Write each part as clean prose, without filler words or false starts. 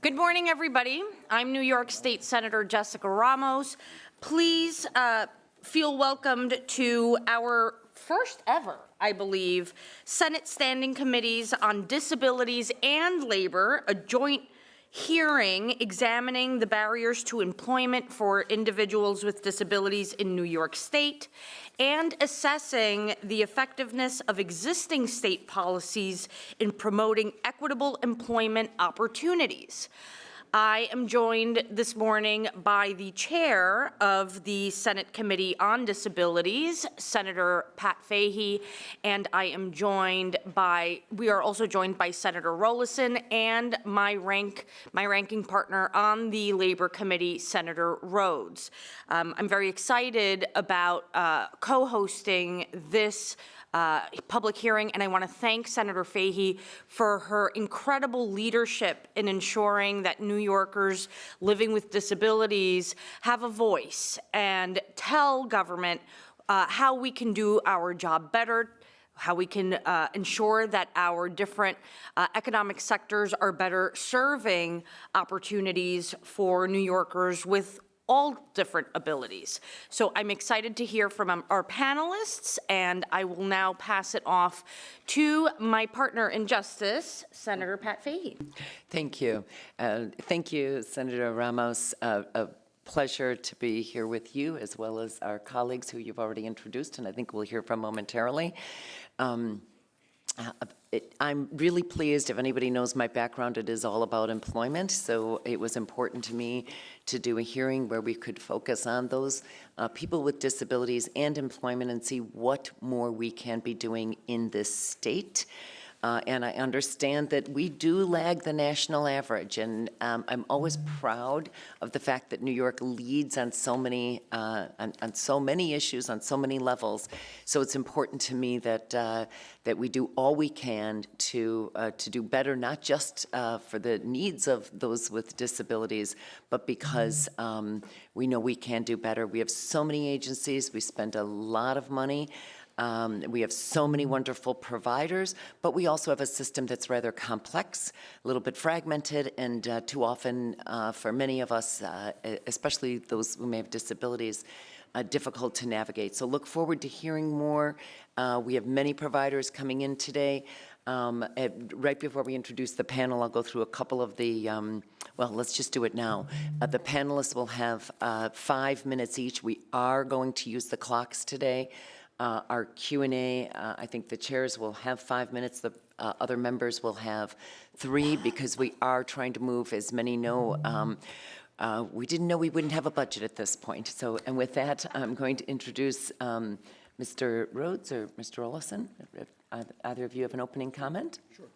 Good morning, everybody. I'm New York State Senator Jessica Ramos. Please feel welcomed to our first ever, I believe, Senate Standing Committees on Disabilities and Labor, a joint hearing examining the barriers to employment for individuals with disabilities in New York State and assessing the effectiveness of existing state policies in promoting equitable employment opportunities. I am joined this morning by the chair of the Senate Committee on Disabilities, Senator Pat Fahey, and we are also joined by Senator Rollason and my ranking partner on the Labor Committee, Senator Rhodes. I'm very excited about co-hosting this public hearing, and I want to thank Senator Fahey for her incredible leadership in ensuring that New Yorkers living with disabilities have a voice and tell government how we can do our job better, how we can ensure that our different economic sectors are better serving opportunities for New Yorkers with all different abilities. So I'm excited to hear from our panelists, and I will now pass it off to my partner in justice, Senator Pat Fahey. Thank you. Thank you, Senator Ramos. A pleasure to be here with you, as well as our colleagues who you've already introduced, and I think we'll hear from momentarily. I'm really pleased. If anybody knows my background, it is all about employment, so it was important to me to do a hearing where we could focus on those people with disabilities and employment and see what more we can be doing in this state. And I understand that we do lag the national average, and I'm always proud of the fact that New York leads on so many issues, on so many levels. So it's important to me that that we do all we can to do better, not just for the needs of those with disabilities, but because we know we can do better. We have so many agencies. We spend a lot of money. We have so many wonderful providers, but we also have a system that's rather complex, a little bit fragmented, and too often for many of us, especially those who may have disabilities, difficult to navigate. So look forward to hearing more. We have many providers coming in today. Right before we introduce the panel, I'll go through a couple of the, well, let's just do it now. The panelists will have 5 minutes each. We are going to use the clocks today. Our Q&A, I think the chairs will have 5 minutes. The other members will have 3 because we are trying to move, as many know. We didn't know we wouldn't have a budget at this point. So, and with that, I'm going to introduce Mr. Rhodes or Mr. Rollason. If either of you have an opening comment? Sure.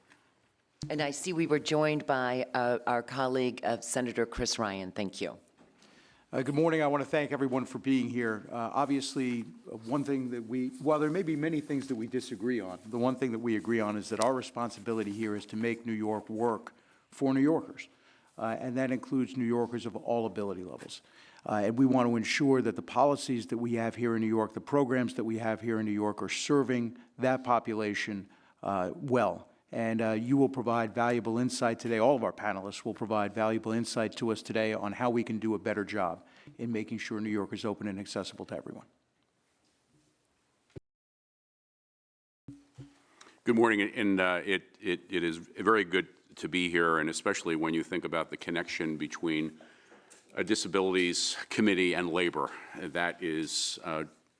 And I see we were joined by our colleague, Senator Chris Ryan. Thank you. Good morning. I want to thank everyone for being here. Obviously, one thing that while there may be many things that we disagree on, the one thing that we agree on is that our responsibility here is to make New York work for New Yorkers. And that includes New Yorkers of all ability levels. And we want to ensure that the policies that we have here in New York, the programs that we have here in New York are serving that population well. And you will provide valuable insight today. All of our panelists will provide valuable insight to us today on how we can do a better job in making sure New York is open and accessible to everyone. Good morning, and it is very good to be here, and especially when you think about the connection between a disabilities committee and labor. That is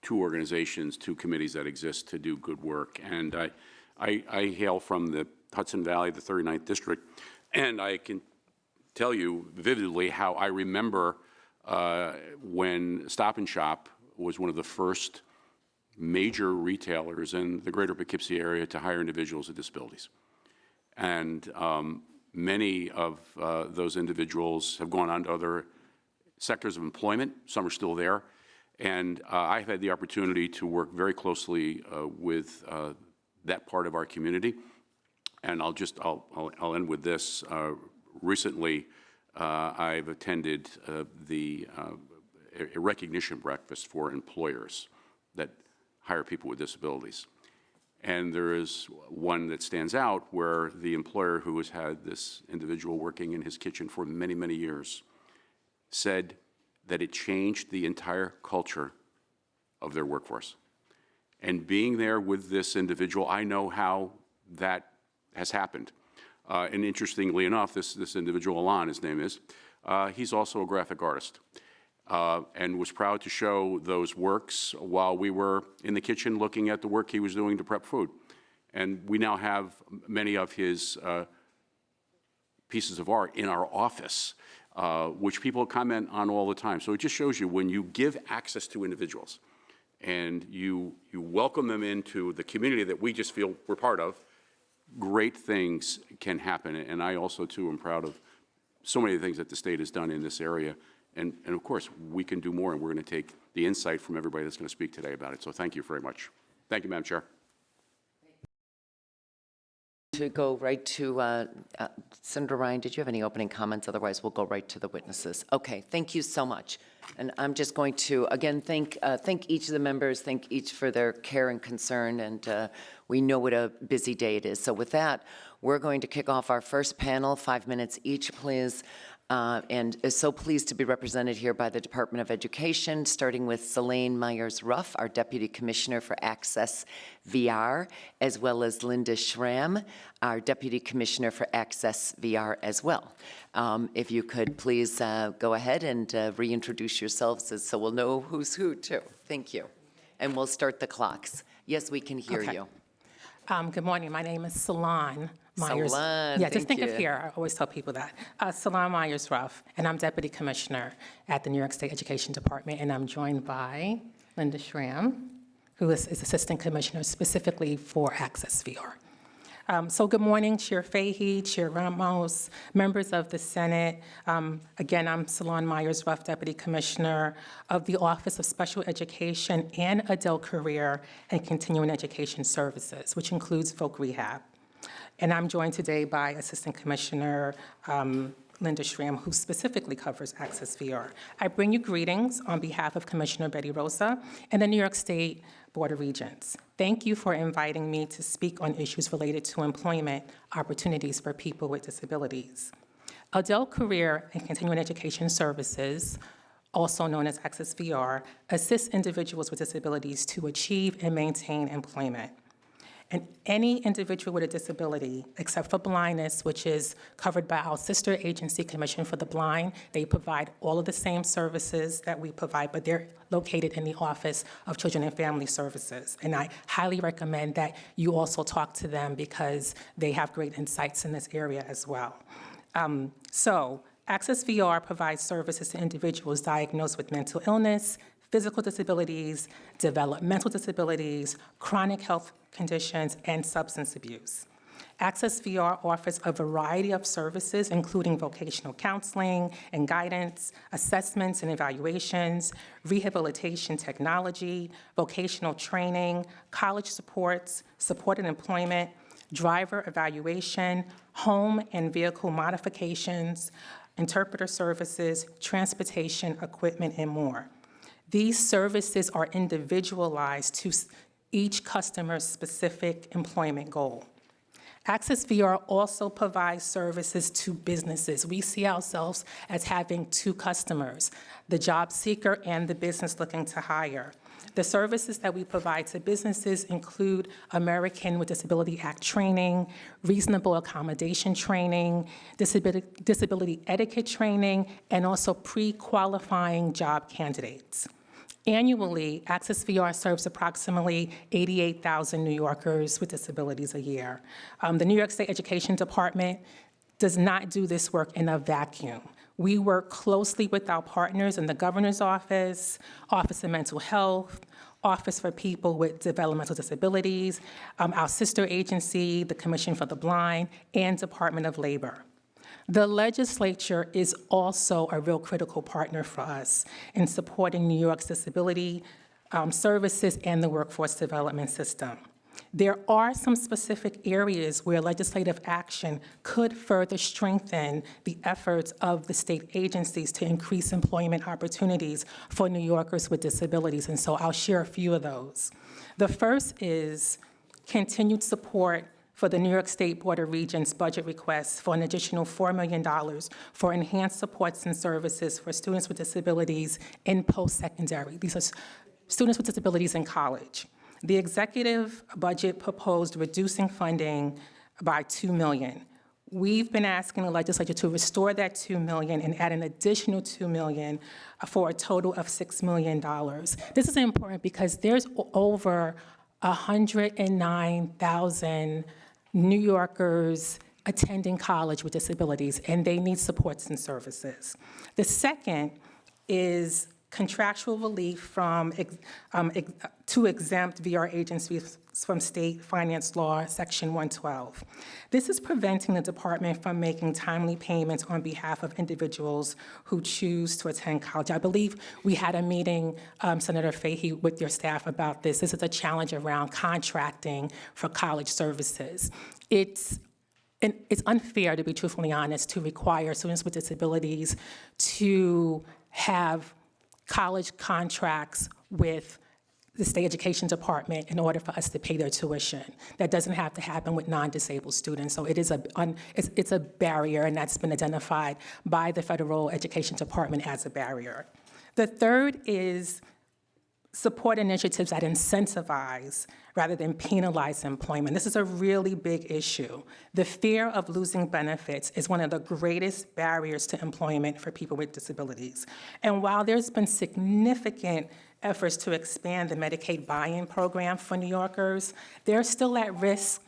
2 organizations, 2 committees that exist to do good work. And I hail from the Hudson Valley, the 39th District, and I can tell you vividly how I remember when Stop and Shop was one of the first major retailers in the greater Poughkeepsie area to hire individuals with disabilities. And many of those individuals have gone on to other sectors of employment. Some are still there. And I've had the opportunity to work very closely with that part of our community. And I'll end with this. Recently, I've attended a recognition breakfast for employers that hire people with disabilities. And there is one that stands out where the employer who has had this individual working in his kitchen for many, many years said that it changed the entire culture of their workforce. And being there with this individual, I know how that has happened. And interestingly enough, this individual, Alon, his name is, he's also a graphic artist. And was proud to show those works while we were in the kitchen looking at the work he was doing to prep food. And we now have many of his pieces of art in our office, which people comment on all the time. So it just shows you when you give access to individuals and you welcome them into the community that we just feel we're part of, great things can happen. And I also, too, am proud of so many things that the state has done in this area. And of course, we can do more, and we're going to take the insight from everybody that's going to speak today about it. So thank you very much. Thank you, Madam Chair. To go right to, Senator Ryan, did you have any opening comments? Otherwise, we'll go right to the witnesses. Okay, thank you so much. And I'm just going to, again, thank each of the members, thank each for their care and concern, and we know what a busy day it is. So with that, we're going to kick off our first panel, 5 minutes each, please. And is so pleased to be represented here by the Department of Education, starting with Selene Myers-Ruff, our Deputy Commissioner for Access VR, as well as Linda Schramm, our Deputy Commissioner for Access VR as well. If you could please go ahead and reintroduce yourselves so we'll know who's who, too. Thank you. And we'll start the clocks. Yes, we can hear you. Good morning. My name is Selene Myers. Selene, yeah, just thank think you. of here. I always tell people that. Selene Myers-Ruff, and I'm Deputy Commissioner at the New York State Education Department, and I'm joined by Linda Schramm, who is Assistant Commissioner specifically for Access VR. So good morning, Chair Fahey, Chair Ramos, members of the Senate. Again, I'm Selene Myers-Ruff, Deputy Commissioner of the Office of Special Education and Adult Career and Continuing Education Services, which includes Voc Rehab. And I'm joined today by Assistant Commissioner Linda Schramm, who specifically covers Access VR. I bring you greetings on behalf of Commissioner Betty Rosa and the New York State Board of Regents. Thank you for inviting me to speak on issues related to employment opportunities for people with disabilities. Adult Career and Continuing Education Services, also known as Access VR, assists individuals with disabilities to achieve and maintain employment. And any individual with a disability, except for blindness, which is covered by our sister agency, Commission for the Blind, they provide all of the same services that we provide, but they're located in the Office of Children and Family Services. And I highly recommend that you also talk to them because they have great insights in this area as well. So Access VR provides services to individuals diagnosed with mental illness, physical disabilities, developmental disabilities, chronic health conditions, and substance abuse. Access VR offers a variety of services, including vocational counseling and guidance, assessments and evaluations, rehabilitation technology, vocational training, college supports, supported employment, driver evaluation, home and vehicle modifications, interpreter services, transportation equipment, and more. These services are individualized to each customer's specific employment goal. Access VR also provides services to businesses. We see ourselves as having two customers, the job seeker and the business looking to hire. The services that we provide to businesses include American with Disability Act training, reasonable accommodation training, disability etiquette training, and also pre-qualifying job candidates. Annually, Access VR serves approximately 88,000 New Yorkers with disabilities a year. The New York State Education Department does not do this work in a vacuum. We work closely with our partners in the Governor's Office, Office of Mental Health, Office for People with Developmental Disabilities, our sister agency, the Commission for the Blind, and Department of Labor. The legislature is also a real critical partner for us in supporting New York's disability services and the workforce development system. There are some specific areas where legislative action could further strengthen the efforts of the state agencies to increase employment opportunities for New Yorkers with disabilities, and so I'll share a few of those. The first is continued support for the New York State Board of Regents budget request for an additional $4 million for enhanced supports and services for students with disabilities in post-secondary. These are students with disabilities in college. The executive budget proposed reducing funding by $2 million. We've been asking the legislature to restore that $2 million and add an additional $2 million for a total of $6 million. This is important because there's over 109,000 New Yorkers attending college with disabilities, and they need supports and services. The second is contractual relief from, to exempt VR agencies from state finance law, section 112. This is preventing the department from making timely payments on behalf of individuals who choose to attend college. I believe we had a meeting, Senator Fahey, with your staff about this. This is a challenge around contracting for college services. It's unfair, to be truthfully honest, to require students with disabilities to have college contracts with the state education department in order for us to pay their tuition. That doesn't have to happen with non-disabled students. So it is it's a barrier, and that's been identified by the federal education department as a barrier. The third is support initiatives that incentivize rather than penalize employment. This is a really big issue. The fear of losing benefits is one of the greatest barriers to employment for people with disabilities. And while there's been significant efforts to expand the Medicaid buy-in program for New Yorkers, they're still at risk.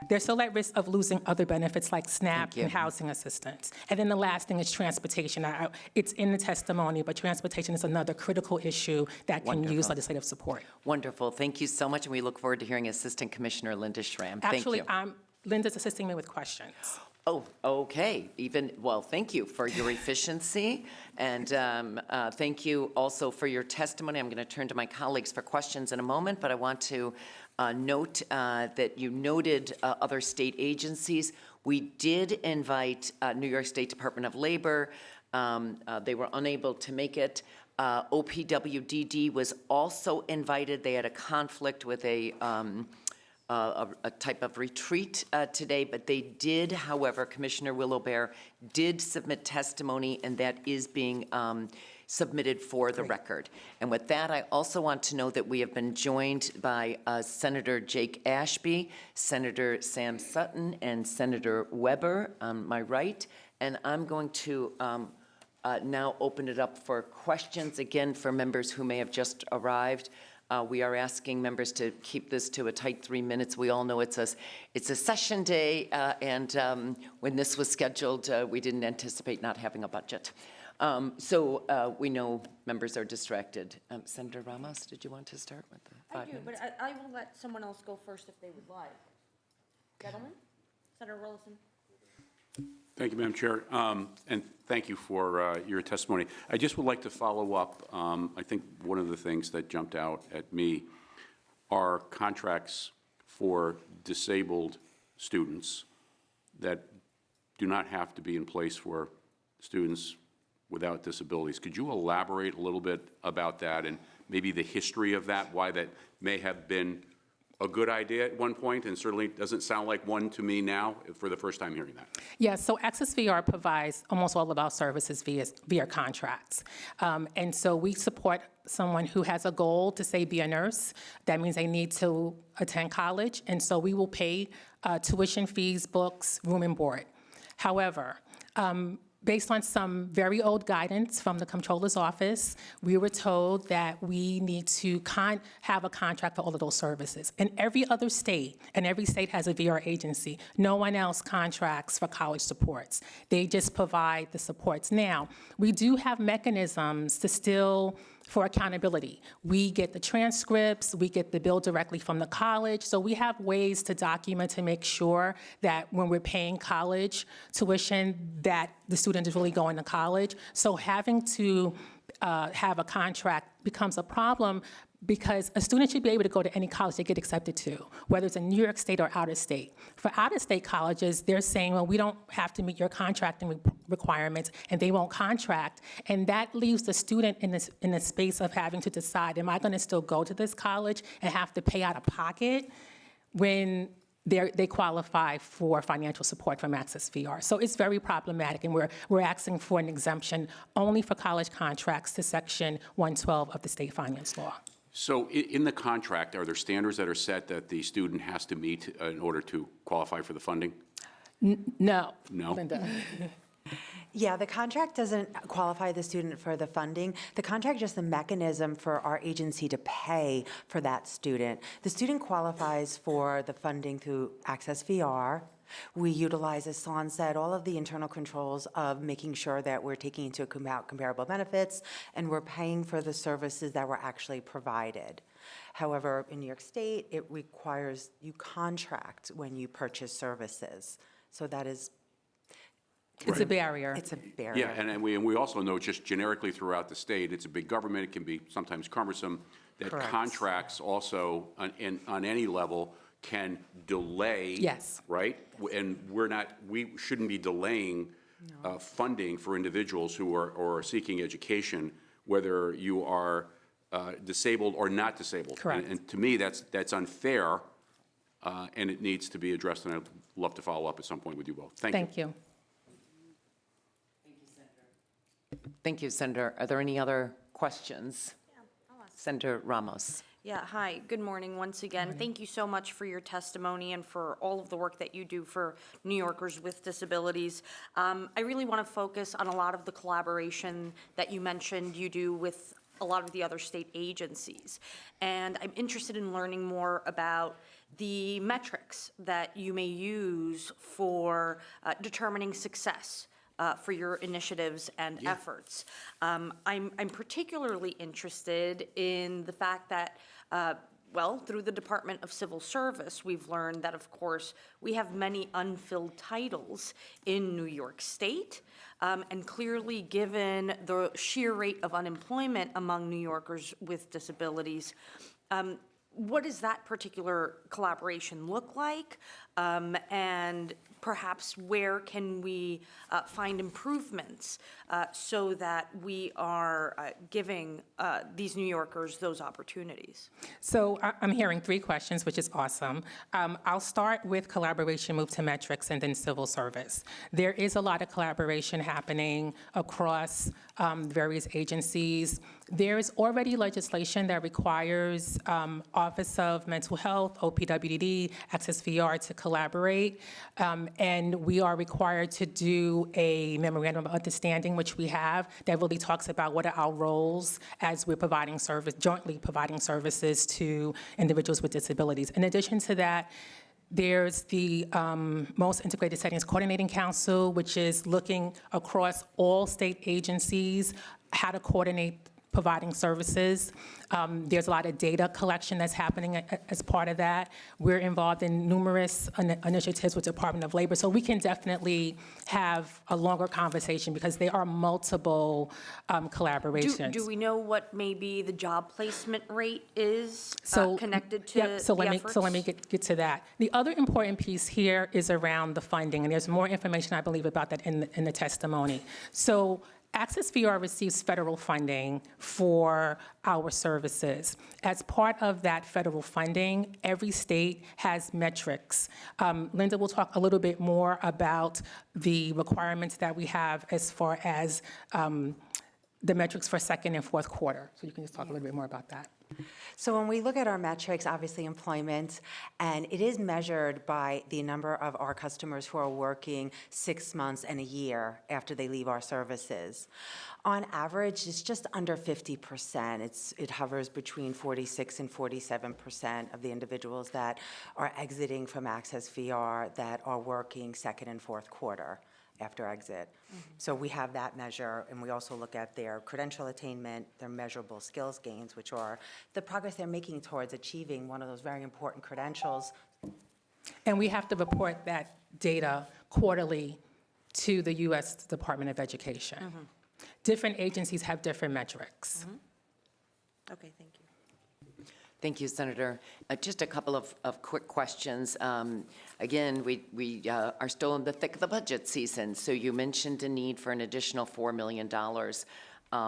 They're still at risk of losing other benefits like SNAP and housing assistance. And then the last thing is transportation. It's in the testimony, but transportation is another critical issue that can use legislative support. Wonderful. Thank you so much, and we look forward to hearing Assistant Commissioner Linda Schramm. Thank Actually, you. Linda's assisting me with questions. Oh, okay. Well, thank you for your efficiency, and thank you also for your testimony. I'm going to turn to my colleagues for questions in a moment, but I want to note that you noted other state agencies. We did invite New York State Department of Labor. They were unable to make it. OPWDD was also invited. They had a conflict with a type of retreat today, but they did, however, Commissioner Willowbear did submit testimony, and that is being submitted for the record. And with that, I also want to know that we have been joined by Senator Jake Ashby, Senator Sam Sutton, and Senator Weber on my right. And I'm going to now open it up for questions, again, for members who may have just arrived. We are asking members to keep this to a tight 3 minutes. We all know it's a session day, and when this was scheduled, we didn't anticipate not having a budget. So we know members are distracted. Senator Ramos, did you want to start with the 5 minutes? But I will let someone else go first if they would like. Gentlemen? Senator Rollison? Thank you, Madam Chair, and thank you for your testimony. I just would like to follow up. I think one of the things that jumped out at me are contracts for disabled students that do not have to be in place for students without disabilities. Could you elaborate a little bit about that and maybe the history of that, why that may have been a good idea at one point, and certainly doesn't sound like one to me now for the first time hearing that? Yes, so Access VR provides almost all of our services via contracts. And so we support someone who has a goal to, say, be a nurse. That means they need to attend college, and so we will pay tuition fees, books, room and board. However, based on some very old guidance from the Comptroller's Office, we were told that we need to have a contract for all of those services. In every other state, and every state has a VR agency, no one else contracts for college supports. They just provide the supports. Now, we do have mechanisms to still, for accountability. We get the transcripts, we get the bill directly from the college, so we have ways to document to make sure that when we're paying college tuition, that the student is really going to college. So having to have a contract becomes a problem because a student should be able to go to any college they get accepted to, whether it's in New York State or out of state. For out-of-state colleges, they're saying, well, we don't have to meet your contracting requirements, and they won't contract. And that leaves the student in the space of having to decide, am I going to still go to this college and have to pay out of pocket when they qualify for financial support from Access VR. So it's very problematic, and we're asking for an exemption only for college contracts to Section 112 of the state finance law. So in the contract, are there standards that are set that the student has to meet in order to qualify for the funding? No. No? Linda. Yeah, the contract doesn't qualify the student for the funding. The contract is just the mechanism for our agency to pay for that student. The student qualifies for the funding through Access VR. We utilize, as Salon said, all of the internal controls of making sure that we're taking into account comparable benefits and we're paying for the services that were actually provided. However, in New York State, it requires you contract when you purchase services. So that is, It's a barrier. it's a barrier. Yeah, and we also know just generically throughout the state, it's a big government, it can be sometimes cumbersome, that Correct. contracts also on any level can delay. Yes. Right? And we shouldn't be delaying funding for individuals who are seeking education, whether you are disabled or not disabled. Correct. And to me, that's unfair, and it needs to be addressed, and I'd love to follow up at some point with you both. Thank you. Thank you. Thank you, Senator. Are there any other questions? Senator Ramos. Yeah, hi, good morning once again. Thank you so much for your testimony and for all of the work that you do for New Yorkers with disabilities. I really want to focus on a lot of the collaboration that you mentioned you do with a lot of the other state agencies. And I'm interested in learning more about the metrics that you may use for determining success for your initiatives and efforts. I'm particularly interested in the fact that, well, through the Department of Civil Service, we've learned that, of course, we have many unfilled titles in New York State. And clearly, given the sheer rate of unemployment among New Yorkers with disabilities, what does that particular collaboration look like? And perhaps where can we find improvements so that we are giving these New Yorkers those opportunities? So I'm hearing 3 questions, which is awesome. I'll start with collaboration, move to metrics, and then civil service. There is a lot of collaboration happening across various agencies. There is already legislation that requires Office of Mental Health, OPWDD, Access VR to collaborate, and we are required to do a memorandum of understanding, which we have, that really talks about what are our roles as we're providing service, jointly providing services to individuals with disabilities. In addition to that, there's the Most Integrated Settings Coordinating Council, which is looking across all state agencies how to coordinate providing services. There's a lot of data collection that's happening as part of that. We're involved in numerous initiatives with Department of Labor, so we can definitely have a longer conversation because there are multiple collaborations. Do we know what maybe the job placement rate is So, connected to yep, so the let me get to that. The other important piece here is around the funding, and there's more information, I believe, about that in the testimony. So Access VR receives federal funding for our services. As part of that federal funding, every state has metrics. Linda will talk a little bit more about the requirements that we have as far as the metrics for second and fourth quarter. So you can just talk a little bit more about that. So when we look at our metrics, obviously employment, and it is measured by the number of our customers who are working 6 months and a year after they leave our services. On average, it's just under 50%. It hovers between 46 and 47% of the individuals that are exiting from Access VR that are working second and fourth quarter after exit. So we have that measure, and we also look at their credential attainment, their measurable skills gains, which are the progress they're making towards achieving one of those very important credentials. And we have to report that data quarterly to the U.S. Department of Education. Different agencies have different metrics. Okay, thank you. Thank you, Senator. Just a couple of quick questions. Again, we are still in the thick of the budget season, so you mentioned a need for an additional $4 million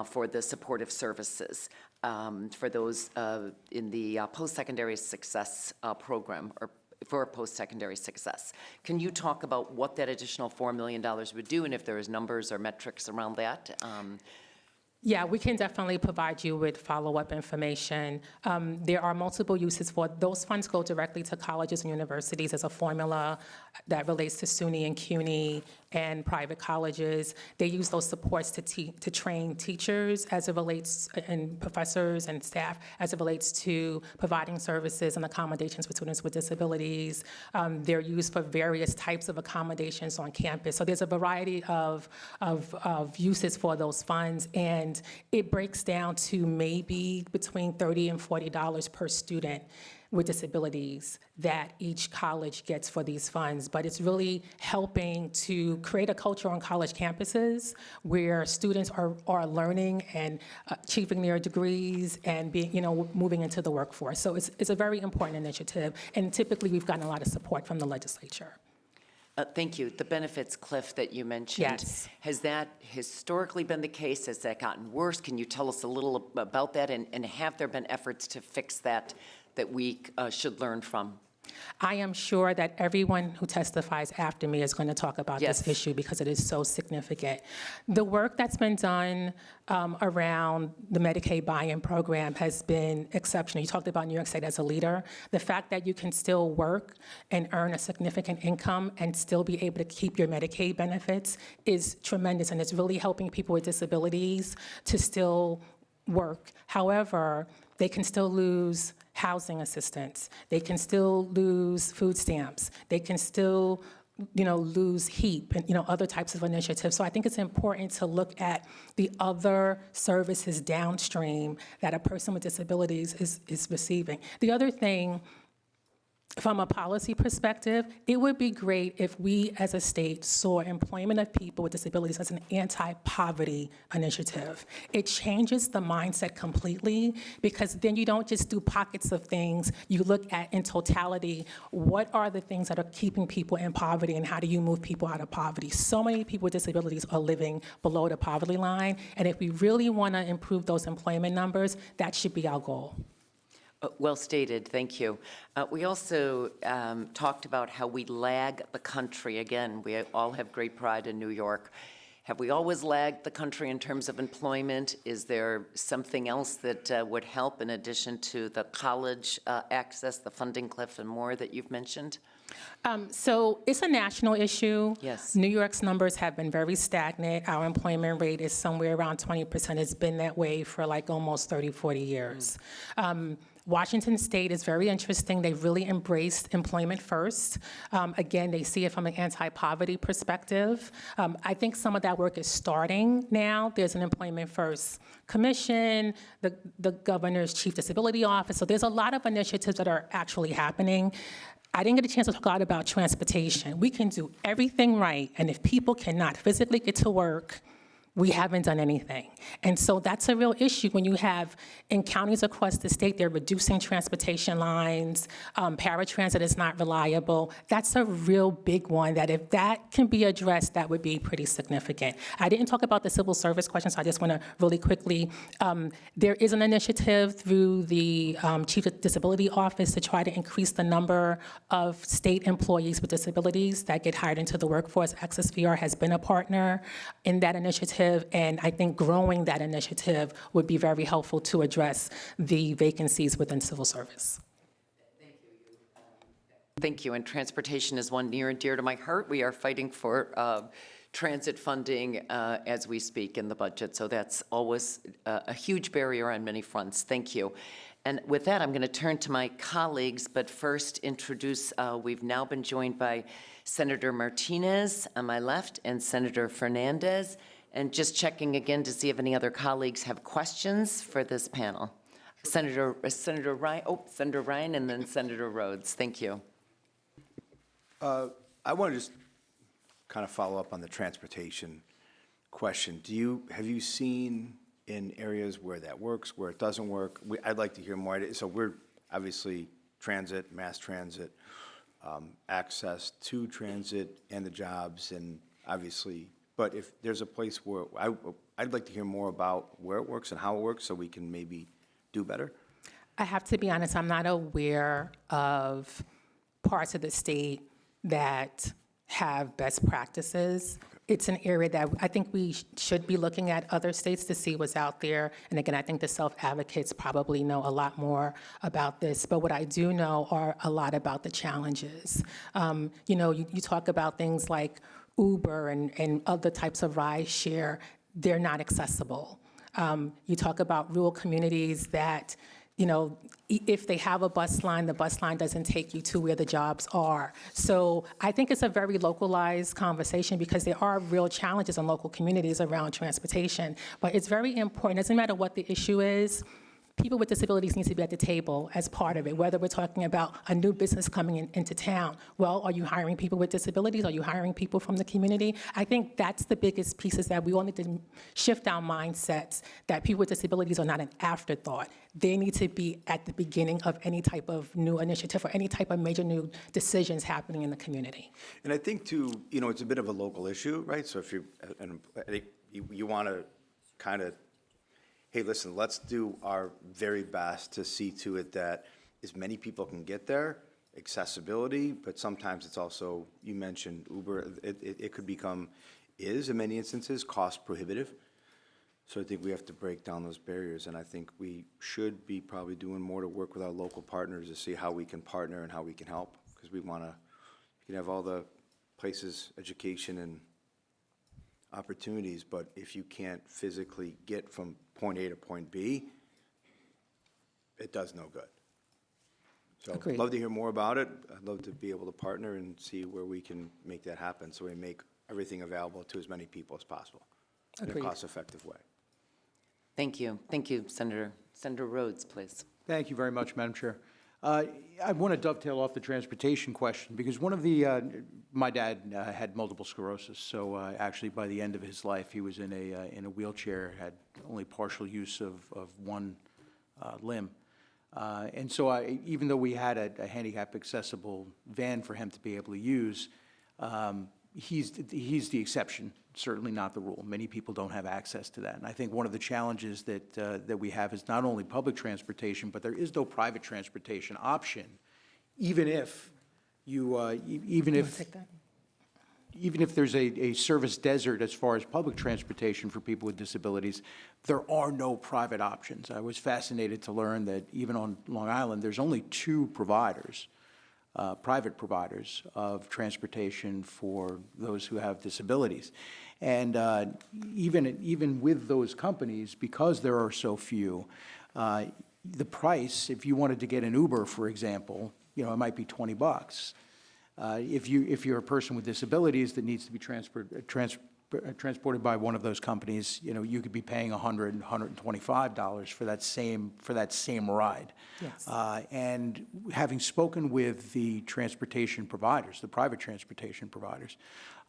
for the supportive services for those in the post-secondary success program, or for post-secondary success. Can you talk about what that additional $4 million would do, and if there is numbers or metrics around that? Yeah, we can definitely provide you with follow-up information. There are multiple uses for those funds. Go directly to colleges and universities as a formula that relates to SUNY and CUNY and private colleges. They use those supports to train teachers as it relates, and professors and staff as it relates to providing services and accommodations for students with disabilities. They're used for various types of accommodations on campus. So there's a variety of uses for those funds, and it breaks down to maybe between $30 and $40 per student with disabilities that each college gets for these funds. But it's really helping to create a culture on college campuses where students are learning and achieving their degrees and being, moving into the workforce. So it's a very important initiative, and typically we've gotten a lot of support from the legislature. Thank you. The benefits cliff that you mentioned. Yes. Has that historically been the case? Has that gotten worse? Can you tell us a little about that? And have there been efforts to fix that we should learn from? I am sure that everyone who testifies after me is going to talk about Yes. this issue because it is so significant. The work that's been done around the Medicaid buy-in program has been exceptional. You talked about New York State as a leader. The fact that you can still work and earn a significant income and still be able to keep your Medicaid benefits is tremendous, and it's really helping people with disabilities to still work. However, they can still lose housing assistance. They can still lose food stamps. They can still, lose HEAP and, other types of initiatives. So I think it's important to look at the other services downstream that a person with disabilities is receiving. The other thing, from a policy perspective, it would be great if we as a state saw employment of people with disabilities as an anti-poverty initiative. It changes the mindset completely, because then you don't just do pockets of things. You look at, in totality, what are the things that are keeping people in poverty and how do you move people out of poverty? So many people with disabilities are living below the poverty line, and if we really want to improve those employment numbers, that should be our goal. Well stated, thank you. We also talked about how we lag the country. Again, we all have great pride in New York. Have we always lagged the country in terms of employment? Is there something else that would help in addition to the college access, the funding cliff, and more that you've mentioned? So it's a national issue. Yes. New York's numbers have been very stagnant. Our employment rate is somewhere around 20%. It's been that way for like almost 30, 40 years. Washington State is very interesting. They've really embraced employment first. Again, they see it from an anti-poverty perspective. I think some of that work is starting now. There's an employment first commission, the governor's chief disability office. So there's a lot of initiatives that are actually happening. I didn't get a chance to talk a lot about transportation. We can do everything right, and if people cannot physically get to work, we haven't done anything. And so that's a real issue when you have, in counties across the state, they're reducing transportation lines, paratransit is not reliable. That's a real big one that if that can be addressed, that would be pretty significant. I didn't talk about the civil service question, so I just want to really quickly, there is an initiative through the Chief Disability Office to try to increase the number of state employees with disabilities that get hired into the workforce. Access VR has been a partner in that initiative, and I think growing that initiative would be very helpful to address the vacancies within civil service. Thank you, and transportation is one near and dear to my heart. We are fighting for transit funding as we speak in the budget, so that's always a huge barrier on many fronts. Thank you. And with that, I'm going to turn to my colleagues, but first introduce, we've now been joined by Senator Martinez on my left and Senator Fernandez. And just checking again to see if any other colleagues have questions for this panel. Senator Ryan, and then Senator Rhodes. Thank you. I want to just kind of follow up on the transportation question. Have you seen in areas where that works, where it doesn't work? I'd like to hear more. So obviously, transit, mass transit, access to transit and the jobs, and obviously, but if there's a place where, I'd like to hear more about where it works and how it works, so we can maybe do better. I have to be honest, I'm not aware of parts of the state that have best practices. It's an area that I think we should be looking at other states to see what's out there. And again, I think the self-advocates probably know a lot more about this. But what I do know are a lot about the challenges. You talk about things like Uber and other types of ride share, they're not accessible. You talk about rural communities that, if they have a bus line, the bus line doesn't take you to where the jobs are. So I think it's a very localized conversation because there are real challenges in local communities around transportation. But it's very important, it doesn't matter what the issue is, people with disabilities need to be at the table as part of it, whether we're talking about a new business coming into town. Well, are you hiring people with disabilities? Are you hiring people from the community? I think that's the biggest piece, is that we all need to shift our mindsets that people with disabilities are not an afterthought. They need to be at the beginning of any type of new initiative or any type of major new decisions happening in the community. And I think too, it's a bit of a local issue, right? So if you want to kind of, hey, listen, let's do our very best to see to it that as many people can get there, accessibility, but sometimes it's also, you mentioned Uber, it could become, in many instances, cost prohibitive. So I think we have to break down those barriers, and I think we should be probably doing more to work with our local partners to see how we can partner and how we can help, because we want to, you can have all the places, education and opportunities, but if you can't physically get from point A to point B, it does no good. So Agreed. I'd love to hear more about it. I'd love to be able to partner and see where we can make that happen, so we make everything available to as many people as possible in a Agreed. cost-effective way. Thank you. Thank you, Senator. Senator Rhodes, please. Thank you very much, Madam Chair. I want to dovetail off the transportation question, because one of my dad had multiple sclerosis, so actually by the end of his life, he was in a wheelchair, had only partial use of one limb. And so even though we had a handicap-accessible van for him to be able to use, he's the exception, certainly not the rule. Many people don't have access to that. And I think one of the challenges that we have is not only public transportation, but there is no private transportation option, even if there's a service desert as far as public transportation for people with disabilities, there are no private options. I was fascinated to learn that even on Long Island, there's only 2 providers, private providers of transportation for those who have disabilities. And even with those companies, because there are so few, the price, if you wanted to get an Uber, for example, it might be $20. If you're a person with disabilities that needs to be transported by one of those companies, you could be paying $100, $125 for that same ride. Yes. And having spoken with the transportation providers, the private transportation providers,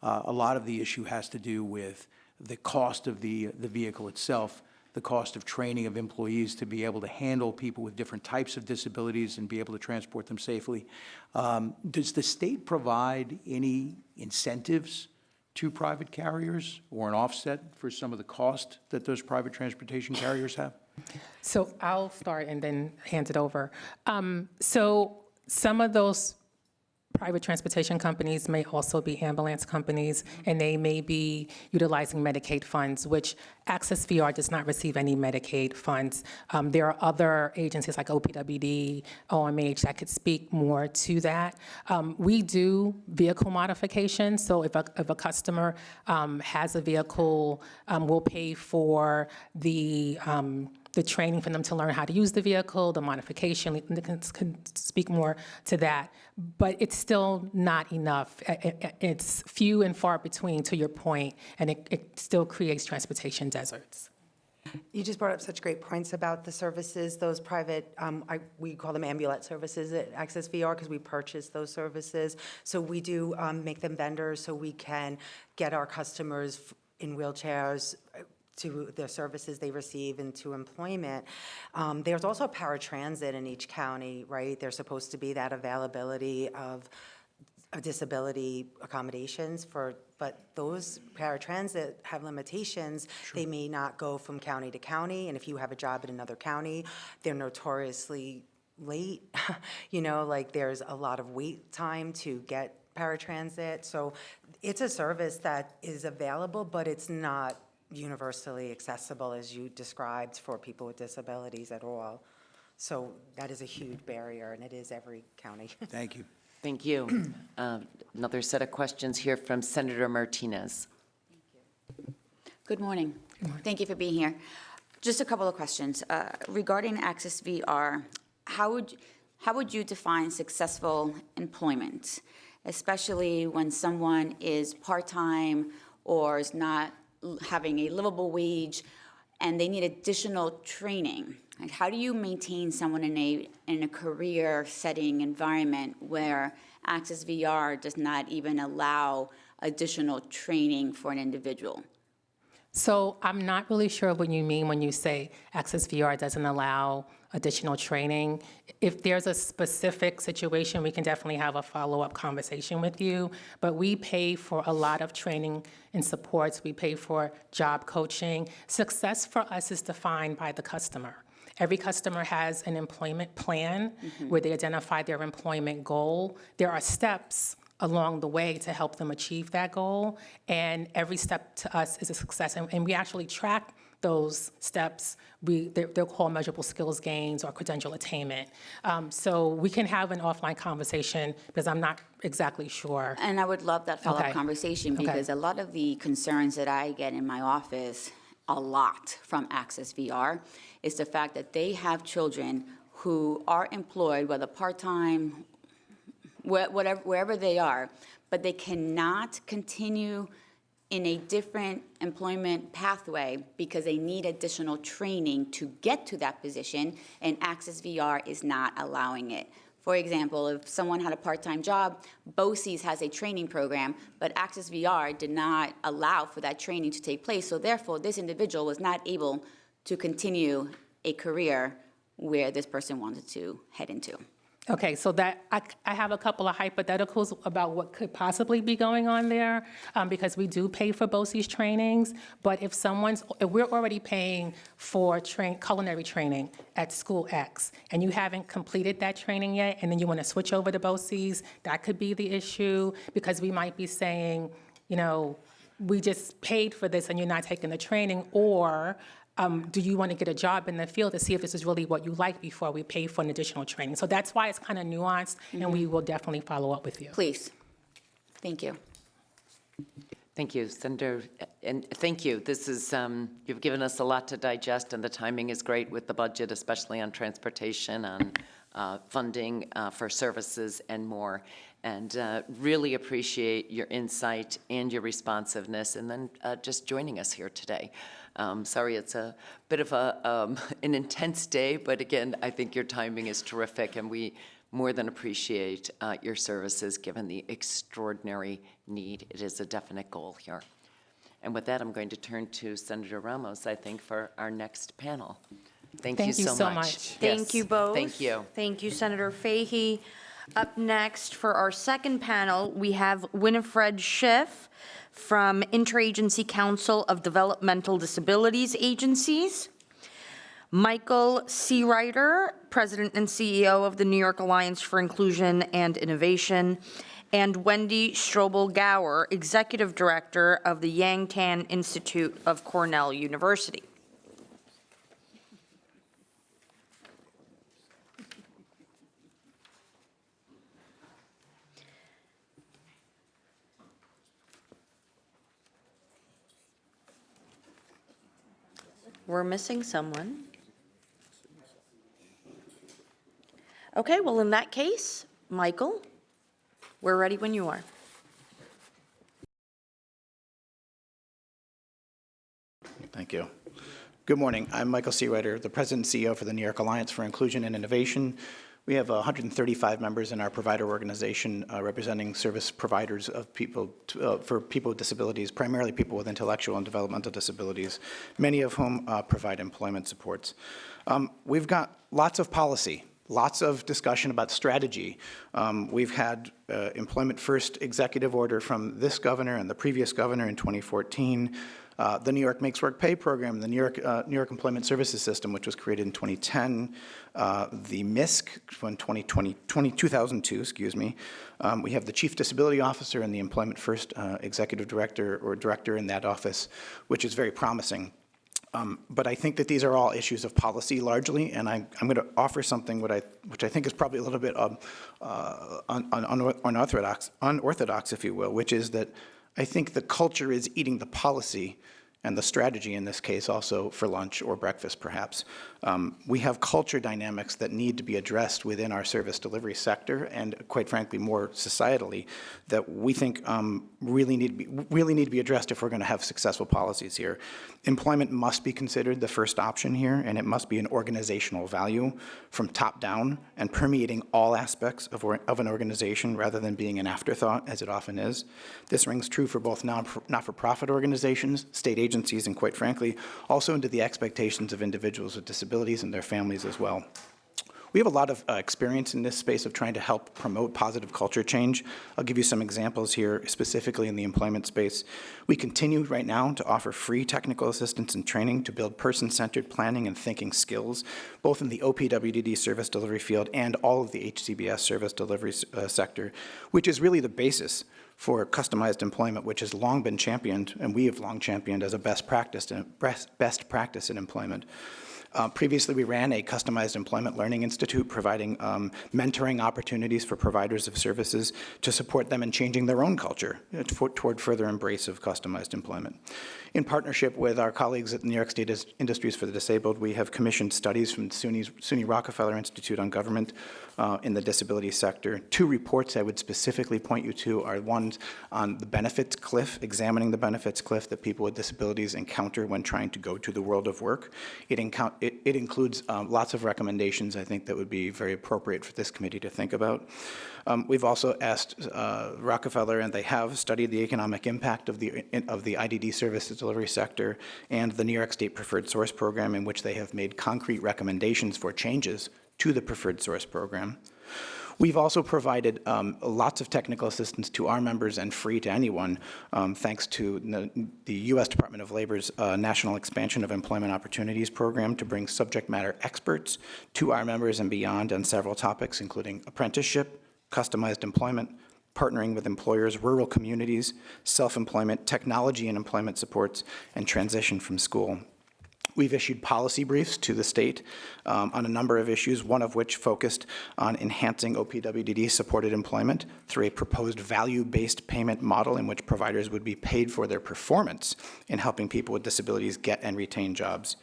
a lot of the issue has to do with the cost of the vehicle itself, the cost of training of employees to be able to handle people with different types of disabilities and be able to transport them safely. Does the state provide any incentives to private carriers or an offset for some of the cost that those private transportation carriers have? So I'll start and then hand it over. So some of those private transportation companies may also be ambulance companies, and they may be utilizing Medicaid funds, which Access VR does not receive any Medicaid funds. There are other agencies like OPWD, OMH that could speak more to that. We do vehicle modifications, so if a customer has a vehicle, we'll pay for the training for them to learn how to use the vehicle, the modification. Lincoln can speak more to that. But it's still not enough. It's few and far between, to your point, and it still creates transportation deserts. You just brought up such great points about the services, those private, we call them ambulance services at Access VR because we purchase those services. So we do make them vendors so we can get our customers in wheelchairs to the services they receive and to employment. There's also paratransit in each county, right? There's supposed to be that availability of disability accommodations but those paratransit have limitations. They may not go from county to county, and if you have a job in another county, they're notoriously late. Like there's a lot of wait time to get paratransit. So it's a service that is available, but it's not universally accessible as you described for people with disabilities at all. So that is a huge barrier, and it is every county. Thank you. Thank you. Another set of questions here from Senator Martinez. Good morning. Thank you for being here. Just a couple of questions. Regarding Access VR, how would you define successful employment, especially when someone is part-time or is not having a livable wage and they need additional training? Like, how do you maintain someone in a career setting environment where Access VR does not even allow additional training for an individual? So I'm not really sure what you mean when you say Access VR doesn't allow additional training. If there's a specific situation, we can definitely have a follow-up conversation with you. But we pay for a lot of training and supports. We pay for job coaching. Success for us is defined by the customer. Every customer has an employment plan where they identify their employment goal. There are steps along the way to help them achieve that goal, and every step to us is a success. And we actually track those steps. They're called measurable skills gains or credential attainment. So we can have an offline conversation because I'm not exactly sure. And I would love that follow-up Okay. conversation Okay. because a lot of the concerns that I get in my office, a lot from Access VR, is the fact that they have children who are employed, whether part-time, wherever they are, but they cannot continue in a different employment pathway because they need additional training to get to that position, and Access VR is not allowing it. For example, if someone had a part-time job, BOCES has a training program, but Access VR did not allow for that training to take place, so therefore this individual was not able to continue a career where this person wanted to head into. Okay, so that, I have a couple of hypotheticals about what could possibly be going on there, because we do pay for BOCES trainings, but if we're already paying for culinary training at School X, and you haven't completed that training yet, and then you want to switch over to BOCES, that could be the issue, because we might be saying, we just paid for this and you're not taking the training, or do you want to get a job in the field to see if this is really what you like before we pay for an additional training? So that's why it's kind of nuanced, and we will definitely follow up with you. Please. Thank you. Thank you, Senator, and thank you. This is, you've given us a lot to digest, and the timing is great with the budget, especially on transportation, on funding for services and more. And really appreciate your insight and your responsiveness, and then just joining us here today. Sorry, it's a bit of an intense day, but again, I think your timing is terrific, and we more than appreciate your services given the extraordinary need. It is a definite goal here. And with that, I'm going to turn to Senator Ramos, I think, for our next panel. Thank you so much. Thank Yes, you both. Thank you. Thank you, Senator Fahey. Up next, for our second panel, we have Winifred Schiff from Interagency Council of Developmental Disabilities Agencies, Michael Searider, President and CEO of the New York Alliance for Inclusion and Innovation, and Wendy Strobel-Gower, Executive Director of the Yang Tan Institute of Cornell University. We're missing someone. Okay, well, in that case, Michael, we're ready when you are. Thank you. Good morning. I'm Michael Searider, the President and CEO for the New York Alliance for Inclusion and Innovation. We have 135 members in our provider organization representing service providers of people for people with disabilities, primarily people with intellectual and developmental disabilities, many of whom provide employment supports. We've got lots of policy, lots of discussion about strategy. We've had Employment First executive order from this governor and the previous governor in 2014. The New York Makes Work Pay program, the New York Employment Services System, which was created in 2010, the MISC in 2002, excuse me. We have the Chief Disability Officer and the Employment First Executive Director or Director in that office, which is very promising. But I think that these are all issues of policy largely, and I'm going to offer something which I think is probably a little bit unorthodox, if you will, which is that I think the culture is eating the policy and the strategy in this case also for lunch or breakfast perhaps. We have culture dynamics that need to be addressed within our service delivery sector and quite frankly more societally that we think really need to be addressed if we're going to have successful policies here. Employment must be considered the first option here, and it must be an organizational value from top down and permeating all aspects of an organization rather than being an afterthought as it often is. This rings true for both not-for-profit organizations, state agencies, and quite frankly also into the expectations of individuals with disabilities and their families as well. We have a lot of experience in this space of trying to help promote positive culture change. I'll give you some examples here, specifically in the employment space. We continue right now to offer free technical assistance and training to build person-centered planning and thinking skills, both in the OPWDD service delivery field and all of the HCBS service delivery sector, which is really the basis for customized employment, which has long been championed, and we have long championed as a best practice in employment. Previously, we ran a customized employment learning institute providing mentoring opportunities for providers of services to support them in changing their own culture toward further embrace of customized employment. In partnership with our colleagues at the New York State Industries for the Disabled, we have commissioned studies from the SUNY Rockefeller Institute on Government in the disability sector. Two reports I would specifically point you to are ones on the benefits cliff, examining the benefits cliff that people with disabilities encounter when trying to go to the world of work. It includes lots of recommendations, I think, that would be very appropriate for this committee to think about. We've also asked Rockefeller, and they have studied the economic impact of the IDD services delivery sector and the New York State Preferred Source Program, in which they have made concrete recommendations for changes to the Preferred Source Program. We've also provided lots of technical assistance to our members and free to anyone, thanks to the U.S. Department of Labor's National Expansion of Employment Opportunities Program to bring subject matter experts to our members and beyond on several topics, including apprenticeship, customized employment, partnering with employers, rural communities, self-employment, technology and employment supports, and transition from school. We've issued policy briefs to the state on a number of issues, one of which focused on enhancing OPWDD-supported employment through a proposed value-based payment model in which providers would be paid for their performance in helping people with disabilities get and retain jobs.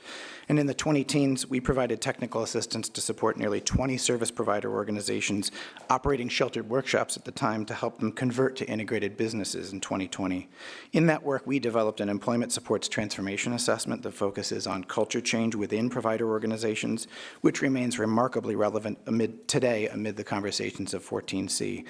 And in the 20-teens, we provided technical assistance to support nearly 20 service provider organizations operating sheltered workshops at the time to help them convert to integrated businesses in 2020. In that work, we developed an employment supports transformation assessment that focuses on culture change within provider organizations, which remains remarkably relevant today amid the conversations of 14C.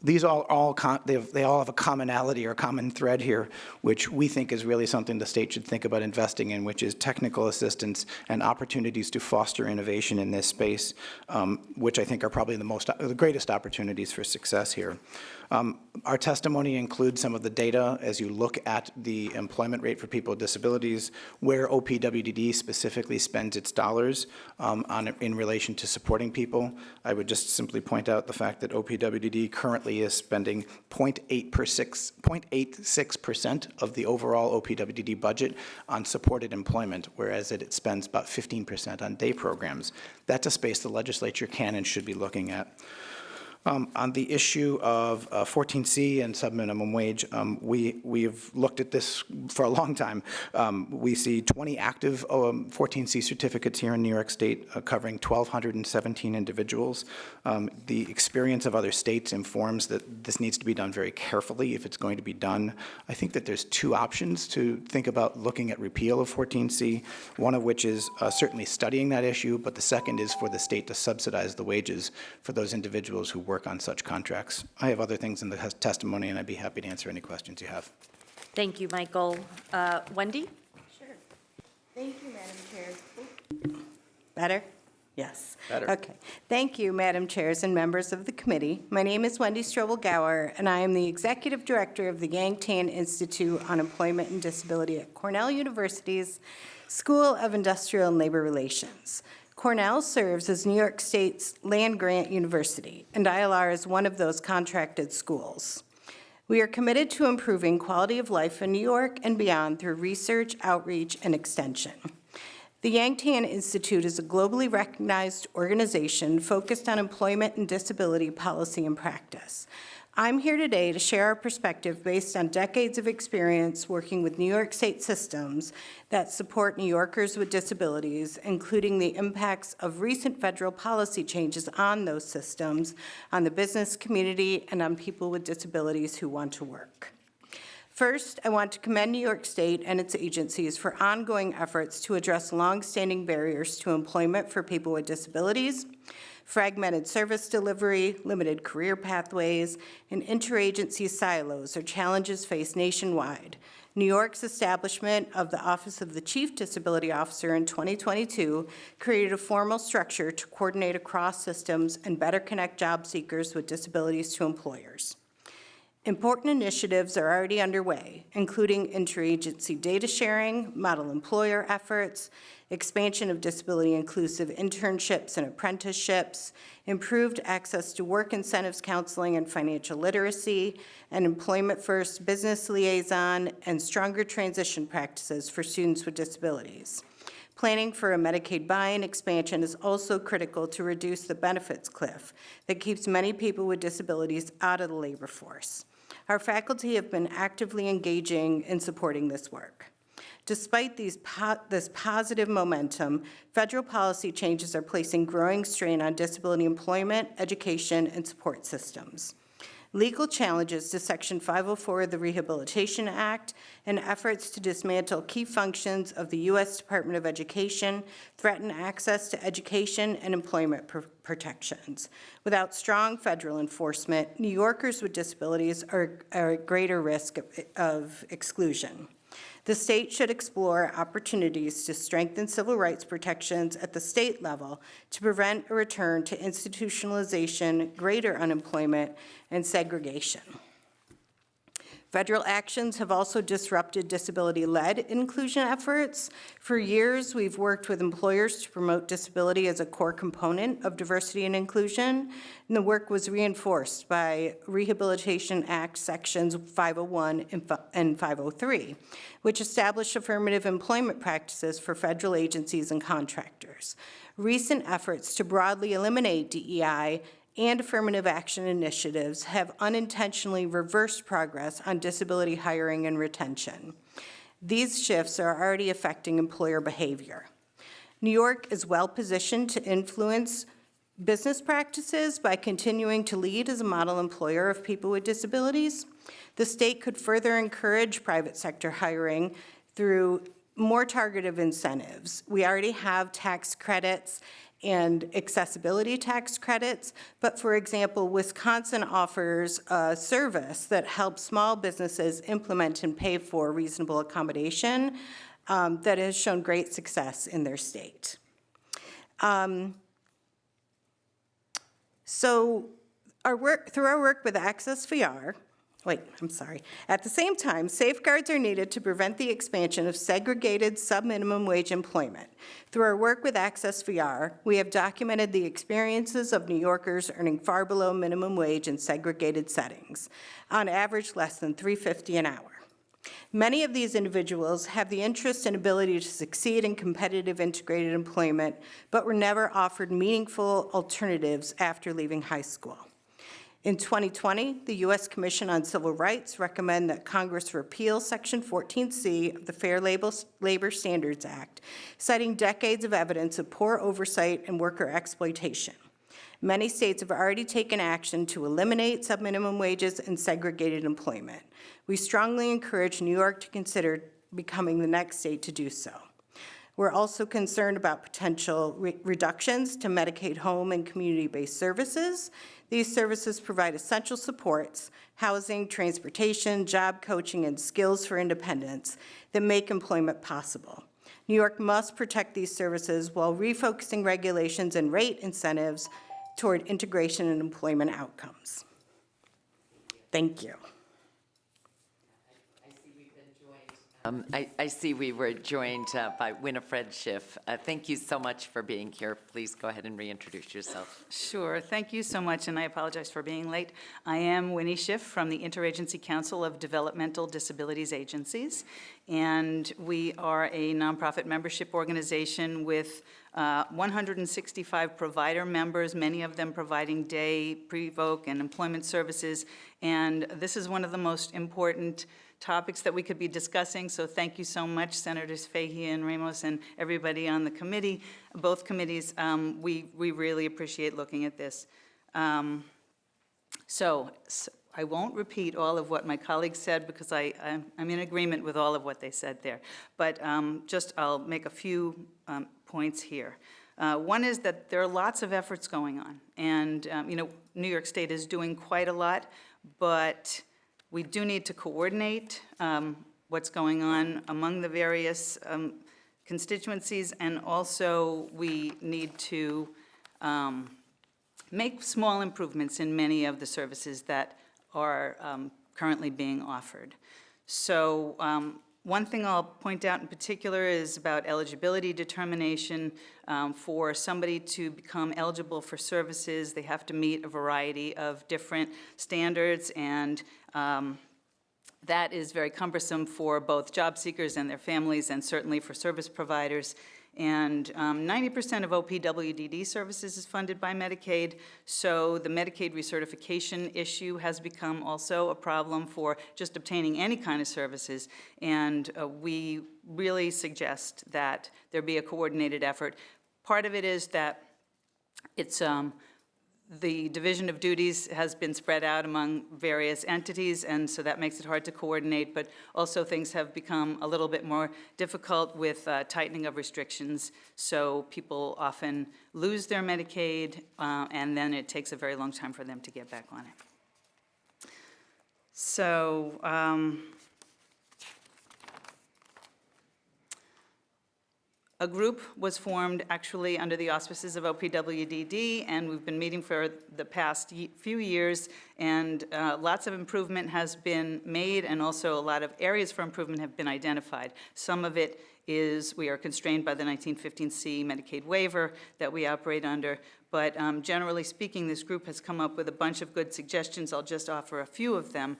These they all have a commonality or common thread here, which we think is really something the state should think about investing in, which is technical assistance and opportunities to foster innovation in this space, which I think are probably the greatest opportunities for success here. Our testimony includes some of the data as you look at the employment rate for people with disabilities, where OPWDD specifically spends its dollars in relation to supporting people. I would just simply point out the fact that OPWDD currently is spending 0.86% of the overall OPWDD budget on supported employment, whereas it spends about 15% on day programs. That's a space the legislature can and should be looking at. On the issue of 14C and subminimum wage, we've looked at this for a long time. We see 20 active 14C certificates here in New York State covering 1,217 individuals. The experience of other states informs that this needs to be done very carefully if it's going to be done. I think that there's two options to think about looking at repeal of 14C, one of which is certainly studying that issue, but the second is for the state to subsidize the wages for those individuals who work on such contracts. I have other things in the testimony, and I'd be happy to answer any questions you have. Thank you, Michael. Wendy? Sure. Thank you, Madam Chair. Better? Yes. Better. Okay. Thank you, Madam Chairs and members of the committee. My name is Wendy Strobel-Gower, and I am the Executive Director of the Yang Tan Institute on Employment and Disability at Cornell University's School of Industrial and Labor Relations. Cornell serves as New York State's land-grant university, and ILR is one of those contracted schools. We are committed to improving quality of life in New York and beyond through research, outreach, and extension. The Yang Tan Institute is a globally recognized organization focused on employment and disability policy and practice. I'm here today to share our perspective based on decades of experience working with New York State systems that support New Yorkers with disabilities, including the impacts of recent federal policy changes on those systems, on the business community, and on people with disabilities who want to work. First, I want to commend New York State and its agencies for ongoing efforts to address longstanding barriers to employment for people with disabilities, fragmented service delivery, limited career pathways, and interagency silos are challenges faced nationwide. New York's establishment of the Office of the Chief Disability Officer in 2022 created a formal structure to coordinate across systems and better connect job seekers with disabilities to employers. Important initiatives are already underway, including interagency data sharing, model employer efforts, expansion of disability-inclusive internships and apprenticeships, improved access to work incentives counseling and financial literacy, an employment-first business liaison, and stronger transition practices for students with disabilities. Planning for a Medicaid buy-in expansion is also critical to reduce the benefits cliff that keeps many people with disabilities out of the labor force. Our faculty have been actively engaging in supporting this work. Despite this positive momentum, federal policy changes are placing growing strain on disability employment, education, and support systems. Legal challenges to Section 504 of the Rehabilitation Act and efforts to dismantle key functions of the U.S. Department of Education threaten access to education and employment protections. Without strong federal enforcement, New Yorkers with disabilities are at greater risk of exclusion. The state should explore opportunities to strengthen civil rights protections at the state level to prevent a return to institutionalization, greater unemployment, and segregation. Federal actions have also disrupted disability-led inclusion efforts. For years, we've worked with employers to promote disability as a core component of diversity and inclusion, and the work was reinforced by Rehabilitation Act Sections 501 and 503, which established affirmative employment practices for federal agencies and contractors. Recent efforts to broadly eliminate DEI and affirmative action initiatives have unintentionally reversed progress on disability hiring and retention. These shifts are already affecting employer behavior. New York is well-positioned to influence business practices by continuing to lead as a model employer of people with disabilities. The state could further encourage private sector hiring through more targeted incentives. We already have tax credits and accessibility tax credits, but for example, Wisconsin offers a service that helps small businesses implement and pay for reasonable accommodation that has shown great success in their state. So through our work with Access VR, at the same time, safeguards are needed to prevent the expansion of segregated sub-minimum wage employment. Through our work with Access VR, we have documented the experiences of New Yorkers earning far below minimum wage in segregated settings, on average less than $3.50 an hour. Many of these individuals have the interest and ability to succeed in competitive integrated employment, but were never offered meaningful alternatives after leaving high school. In 2020, the U.S. Commission on Civil Rights recommended that Congress repeal Section 14C of the Fair Labor Standards Act, citing decades of evidence of poor oversight and worker exploitation. Many states have already taken action to eliminate subminimum wages and segregated employment. We strongly encourage New York to consider becoming the next state to do so. We're also concerned about potential reductions to Medicaid home and community-based services. These services provide essential supports, housing, transportation, job coaching, and skills for independence that make employment possible. New York must protect these services while refocusing regulations and rate incentives toward integration and employment outcomes. Thank you. I see we were joined by Winifred Schiff. Thank you so much for being here. Please go ahead and reintroduce yourself. Sure. Thank you so much, and I apologize for being late. I am Winnie Schiff from the Interagency Council of Developmental Disabilities Agencies, and we are a nonprofit membership organization with 165 provider members, many of them providing day, pre-voc, and employment services, and this is one of the most important topics that we could be discussing, so thank you so much, Senators Fahey and Ramos and everybody on the committee, both committees. We really appreciate looking at this. So I won't repeat all of what my colleagues said because I'm in agreement with all of what they said there, but I'll make a few points here. One is that there are lots of efforts going on, and New York State is doing quite a lot, but we do need to coordinate what's going on among the various constituencies, and also we need to make small improvements in many of the services that are currently being offered. So one thing I'll point out in particular is about eligibility determination. For somebody to become eligible for services, they have to meet a variety of different standards, and that is very cumbersome for both job seekers and their families, and certainly for service providers. And 90% of OPWDD services is funded by Medicaid, so the Medicaid recertification issue has become also a problem for just obtaining any kind of services, and we really suggest that there be a coordinated effort. Part of it is that it's the division of duties has been spread out among various entities, and so that makes it hard to coordinate, but also things have become a little bit more difficult with tightening of restrictions, so people often lose their Medicaid, and then it takes a very long time for them to get back on it. So, a group was formed actually under the auspices of OPWDD, and we've been meeting for the past few years, and lots of improvement has been made, and also a lot of areas for improvement have been identified. Some of it is we are constrained by the 1915C Medicaid waiver that we operate under, but generally speaking, this group has come up with a bunch of good suggestions. I'll just offer a few of them.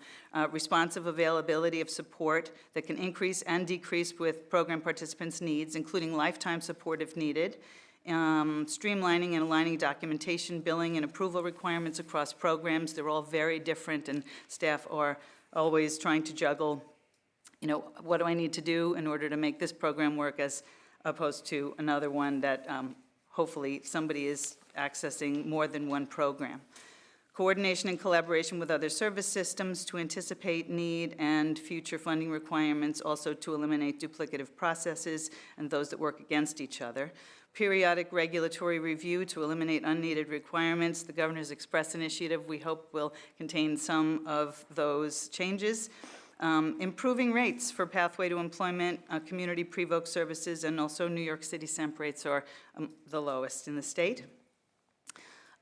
Responsive availability of support that can increase and decrease with program participants' needs, including lifetime support if needed. Streamlining and aligning documentation, billing, and approval requirements across programs. They're all very different, and staff are always trying to juggle, what do I need to do in order to make this program work as opposed to another one that hopefully somebody is accessing more than one program. Coordination and collaboration with other service systems to anticipate need and future funding requirements, also to eliminate duplicative processes and those that work against each other. Periodic regulatory review to eliminate unneeded requirements. The Governor's Express initiative, we hope, will contain some of those changes. Improving rates for Pathway to Employment, community pre-voc services, and also New York City SEMP rates are the lowest in the state.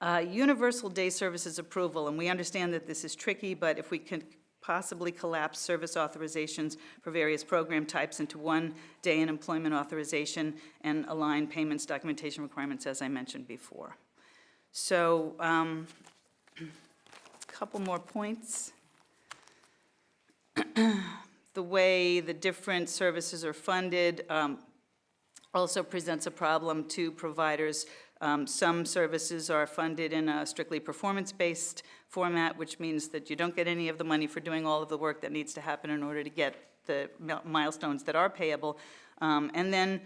Universal day services approval, and we understand that this is tricky, but if we can possibly collapse service authorizations for various program types into one day in employment authorization and align payments documentation requirements, as I mentioned before. So, a couple more points. The way the different services are funded also presents a problem to providers Some services are funded in a strictly performance-based format, which means that you don't get any of the money for doing all of the work that needs to happen in order to get the milestones that are payable. And then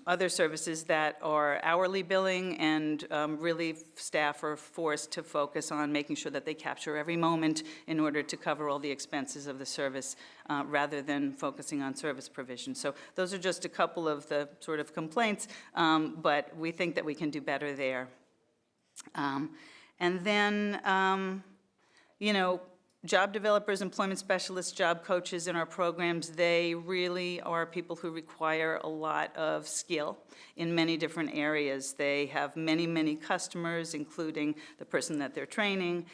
other services that are hourly billing, and really staff are forced to focus on making sure that they capture every moment in order to cover all the expenses of the service, rather than focusing on service provision. So those are just a couple of the sort of complaints, but we think that we can do better there. And then, job developers, employment specialists, job coaches in our programs, they really are people who require a lot of skill in many different areas. They have many, many customers, including the person that they're training,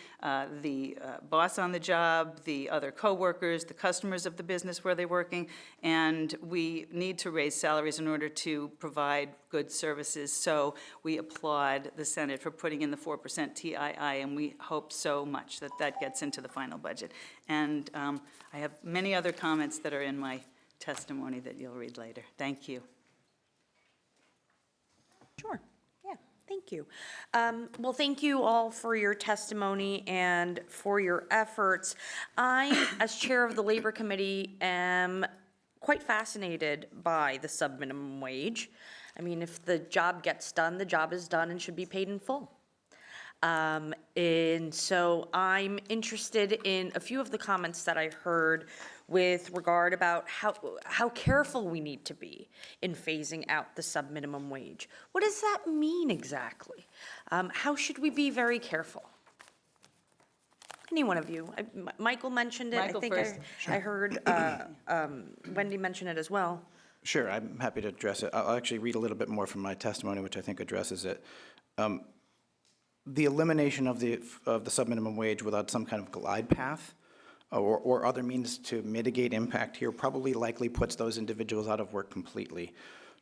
the boss on the job, the other coworkers, the customers of the business where they're working, and we need to raise salaries in order to provide good services. So we applaud the Senate for putting in the 4% TII, and we hope so much that that gets into the final budget. And I have many other comments that are in my testimony that you'll read later. Thank you. Sure, yeah, thank you. Well, thank you all for your testimony and for your efforts. I, as chair of the Labor Committee, am quite fascinated by the sub-minimum wage. I mean, if the job gets done, the job is done and should be paid in full. And so I'm interested in a few of the comments that I heard with regard about how careful we need to be in phasing out the sub-minimum wage. What does that mean exactly? How should we be very careful? Any one of you? Michael mentioned it. Michael I think first. I heard Wendy mention it as well. Sure, I'm happy to address it. I'll actually read a little bit more from my testimony, which I think addresses it. The elimination of the subminimum wage without some kind of glide path or other means to mitigate impact here probably likely puts those individuals out of work completely.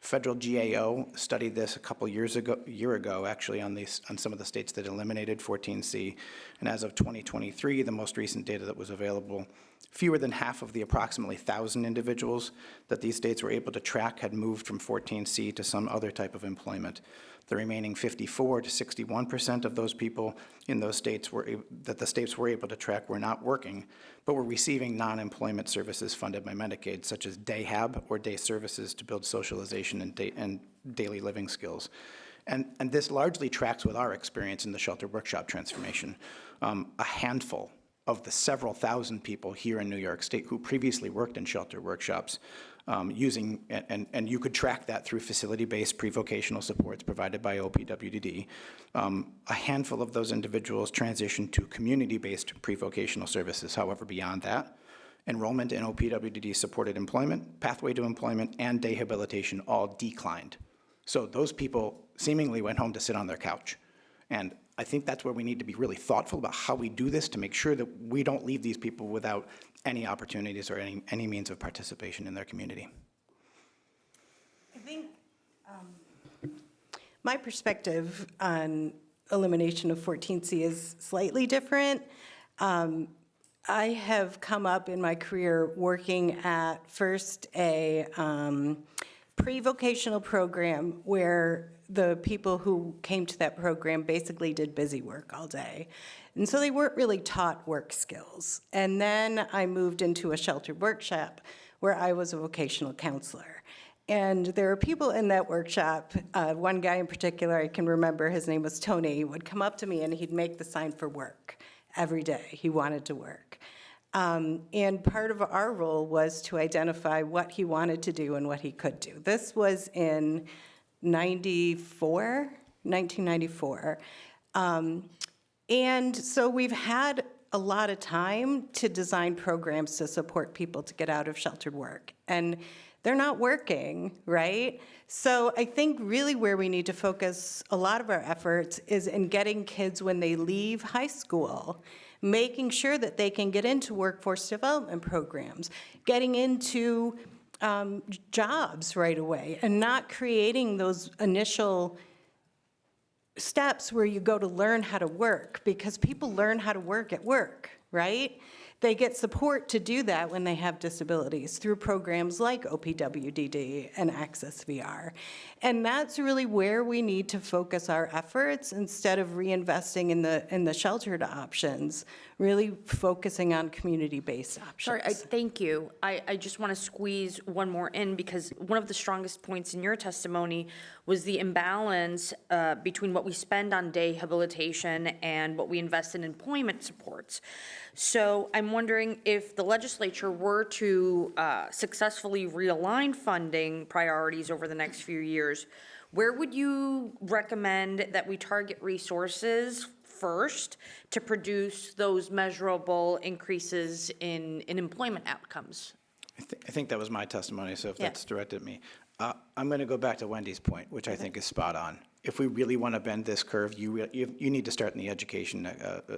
Federal GAO studied this a year ago, actually, on some of the states that eliminated 14C. And as of 2023, the most recent data that was available, fewer than half of the approximately 1,000 individuals that these states were able to track had moved from 14C to some other type of employment. The remaining 54 to 61% of those people in those states that the states were able to track were not working, but were receiving non-employment services funded by Medicaid, such as day-hab or day services to build socialization and daily living skills. And this largely tracks with our experience in the shelter workshop transformation. A handful of the several thousand people here in New York State who previously worked in shelter workshops using, and you could track that through facility-based pre-vocational supports provided by OPWDD. A handful of those individuals transitioned to community-based pre-vocational services. However, beyond that, enrollment in OPWDD supported employment, pathway to employment, and day habilitation all declined. So those people seemingly went home to sit on their couch. And I think that's where we need to be really thoughtful about how we do this to make sure that we don't leave these people without any opportunities or any means of participation in their community. I think my perspective on elimination of 14C is slightly different. I have come up in my career working at first a pre-vocational program where the people who came to that program basically did busy work all day. And so they weren't really taught work skills. And then I moved into a sheltered workshop where I was a vocational counselor. And there are people in that workshop, one guy in particular, I can remember, his name was Tony, would come up to me and he'd make the sign for work every day. He wanted to work. And part of our role was to identify what he wanted to do and what he could do. This was in 1994. And so we've had a lot of time to design programs to support people to get out of sheltered work. And they're not working, right? So I think really where we need to focus a lot of our efforts is in getting kids when they leave high school, making sure that they can get into workforce development programs, getting into jobs right away, and not creating those initial steps where you go to learn how to work, because people learn how to work at work, right? They get support to do that when they have disabilities through programs like OPWDD and Access VR. And that's really where we need to focus our efforts instead of reinvesting in the sheltered options, really focusing on community-based options. Sorry, thank you. I just want to squeeze one more in because one of the strongest points in your testimony was the imbalance between what we spend on day habilitation and what we invest in employment supports. So I'm wondering if the legislature were to successfully realign funding priorities over the next few years, where would you recommend that we target resources first to produce those measurable increases in employment outcomes? I think that was my testimony, so if Yeah. that's directed at me. I'm going to go back to Wendy's point, which I think is spot on. If we really want to bend this curve, you need to start in the education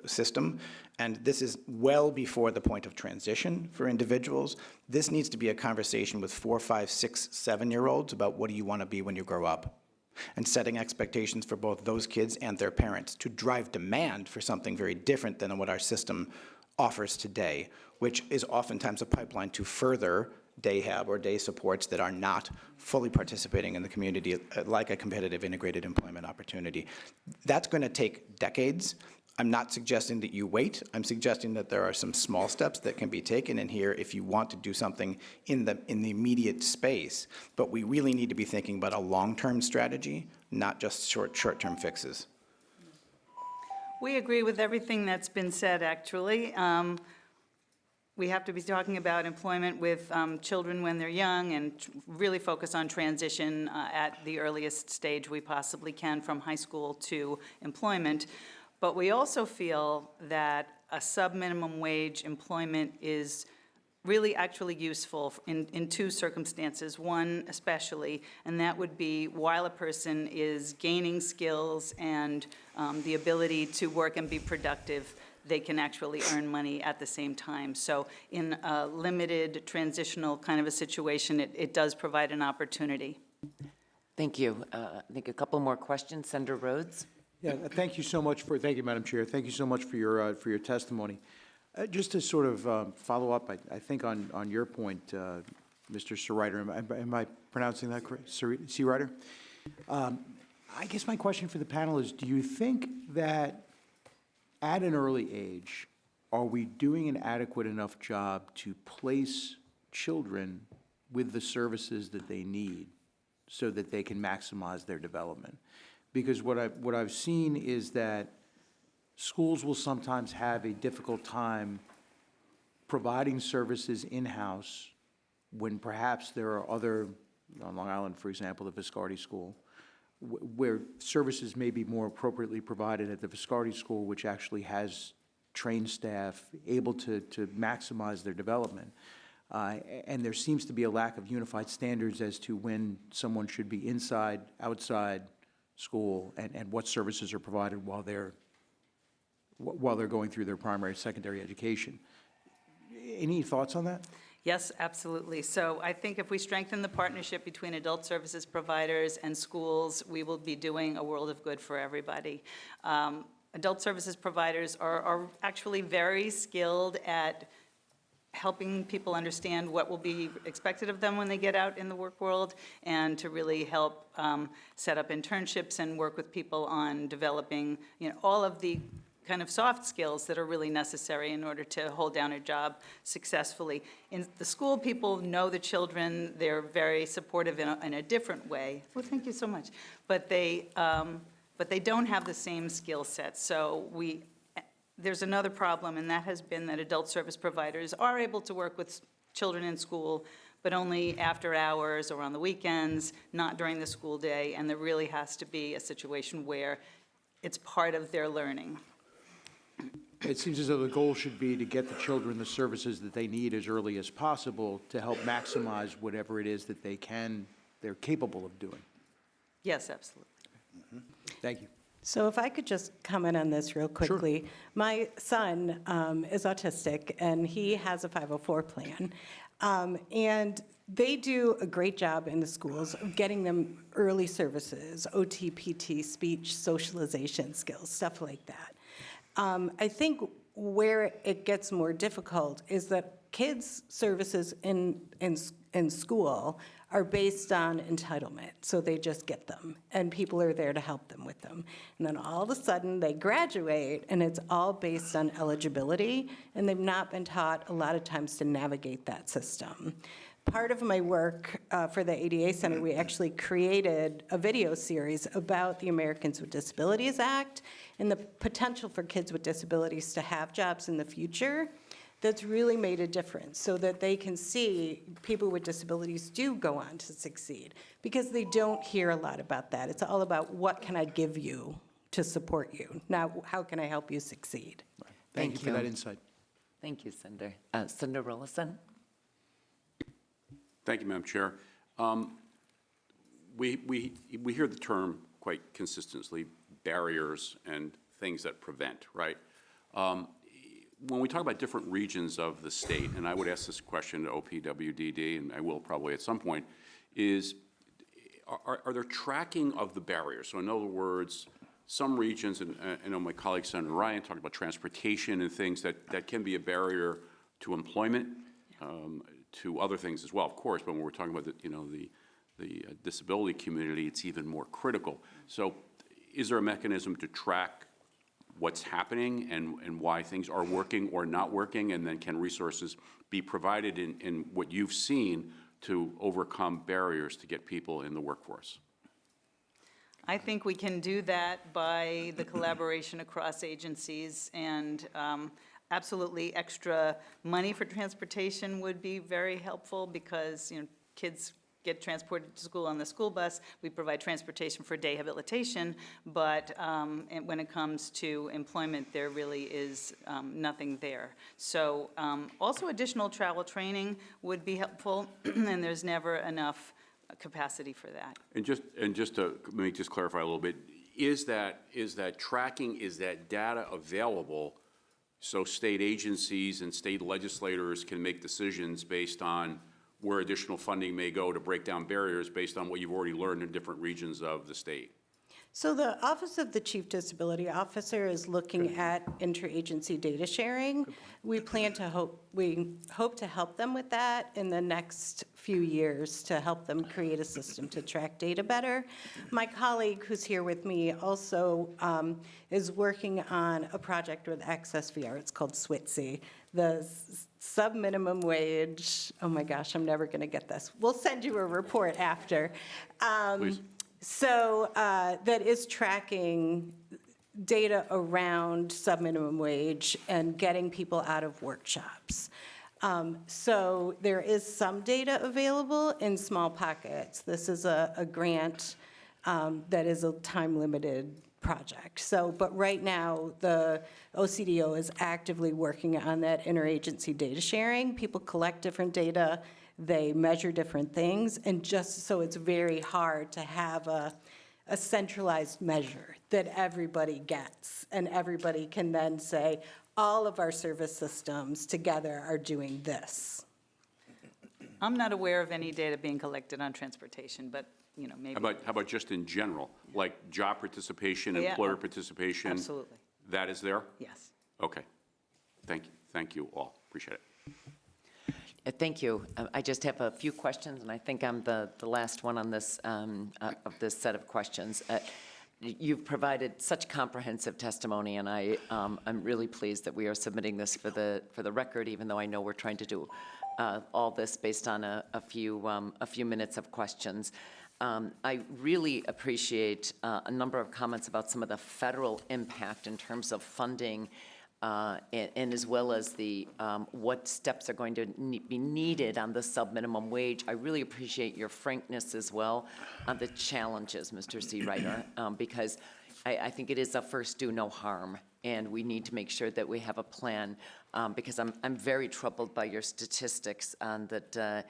system, and this is well before the point of transition for individuals. This needs to be a conversation with 4, 5, 6, 7-year-olds about what do you want to be when you grow up, and setting expectations for both those kids and their parents to drive demand for something very different than what our system offers today, which is oftentimes a pipeline to further day hab or day supports that are not fully participating in the community like a competitive integrated employment opportunity. That's going to take decades. I'm not suggesting that you wait. I'm suggesting that there are some small steps that can be taken in here if you want to do something in the immediate space. But we really need to be thinking about a long-term strategy, not just short-term fixes. We agree with everything that's been said, actually. We have to be talking about employment with children when they're young and really focus on transition at the earliest stage we possibly can from high school to employment. But we also feel that a sub-minimum wage employment is really actually useful in two circumstances, one especially, and that would be while a person is gaining skills and the ability to work and be productive, they can actually earn money at the same time. So in a limited transitional kind of a situation, it does provide an opportunity. Thank you. I think a couple more questions. Senator Rhodes? Yeah, thank you so much thank you, Madam Chair. Thank you so much for your testimony. Just to sort of follow up, I think on your point, Mr. Searider, am I pronouncing that correct? Searider? I guess my question for the panel is, do you think that at an early age, are we doing an adequate enough job to place children with the services that they need so that they can maximize their development? Because what I've seen is that schools will sometimes have a difficult time providing services in-house when perhaps there are other, on Long Island, for example, the Viscardi School, where services may be more appropriately provided at the Viscardi School, which actually has trained staff able to maximize their development. And there seems to be a lack of unified standards as to when someone should be inside, outside school, and what services are provided while they're going through their primary, secondary education. Any thoughts on that? Yes, absolutely. So I think if we strengthen the partnership between adult services providers and schools, we will be doing a world of good for everybody. Adult services providers are actually very skilled at helping people understand what will be expected of them when they get out in the work world, and to really help set up internships and work with people on developing, all of the kind of soft skills that are really necessary in order to hold down a job successfully. In the school, people know the children. They're very supportive in a different way. Well, thank you so much. But they don't have the same skill set. So there's another problem, and that has been that adult service providers are able to work with children in school, but only after hours or on the weekends, not during the school day. And there really has to be a situation where it's part of their learning. It seems as though the goal should be to get the children the services that they need as early as possible to help maximize whatever it is that they're capable of doing. Yes, absolutely. Thank you. So if I could just comment on this real quickly. Sure. My son is autistic, and he has a 504 plan. And they do a great job in the schools of getting them early services, OT, PT, speech, socialization skills, stuff like that. I think where it gets more difficult is that kids' services in school are based on entitlement, so they just get them, and people are there to help them with them. And then all of a sudden, they graduate, and it's all based on eligibility, and they've not been taught a lot of times to navigate that system. Part of my work for the ADA Center, we actually created a video series about the Americans with Disabilities Act and the potential for kids with disabilities to have jobs in the future. That's really made a difference so that they can see people with disabilities do go on to succeed, because they don't hear a lot about that. It's all about what can I give you to support you, not how can I help you succeed. Thank you for that insight. Thank you, Senator. Senator Rollison? Thank you, Madam Chair. We hear the term quite consistently, barriers and things that prevent, right? When we talk about different regions of the state, and I would ask this question to OPWDD, and I will probably at some point, is are there tracking of the barriers? So in other words, some regions, and I know my colleague Senator Ryan talked about transportation and things that can be a barrier to employment, to other things as well, of course, but when we're talking about the disability community, it's even more critical. So is there a mechanism to track what's happening and why things are working or not working, and then can resources be provided in what you've seen to overcome barriers to get people in the workforce? I think we can do that by the collaboration across agencies, and absolutely extra money for transportation would be very helpful, because kids get transported to school on the school bus. We provide transportation for day habilitation, but when it comes to employment, there really is nothing there. So also additional travel training would be helpful, and there's never enough capacity for that. And just to let me just clarify a little bit, is that tracking, is that data available so state agencies and state legislators can make decisions based on where additional funding may go to break down barriers based on what you've already learned in different regions of the state? So the Office of the Chief Disability Officer is looking at interagency data sharing. We hope to help them with that in the next few years, to help them create a system to track data better. My colleague who's here with me also is working on a project with Access VR. It's called SWITC. The sub-minimum wage, oh my gosh, I'm never going to get this. We'll send you a report after. Please. So that is tracking data around sub-minimum wage and getting people out of workshops. So there is some data available in small pockets. This is a grant that is a time-limited project. So, but right now, the OCDO is actively working on that interagency data sharing. People collect different data, they measure different things, and just so it's very hard to have a centralized measure that everybody gets, and everybody can then say, all of our service systems together are doing this. I'm not aware of any data being collected on transportation, but maybe. How about just in general, like job participation, Yeah. employer participation? Absolutely. That is there? Yes. Okay. Thank you all. Appreciate it. Thank you. I just have a few questions, and I think I'm the last one on this, of this set of questions. You've provided such comprehensive testimony, and I'm really pleased that we are submitting this for the record, even though I know we're trying to do all this based on a few minutes of questions. I really appreciate a number of comments about some of the federal impact in terms of funding, and as well as the what steps are going to be needed on the sub-minimum wage. I really appreciate your frankness as well on the challenges, Mr. Seawriter, because I think it is a first do no harm, and we need to make sure that we have a plan, because I'm very troubled by your statistics on that.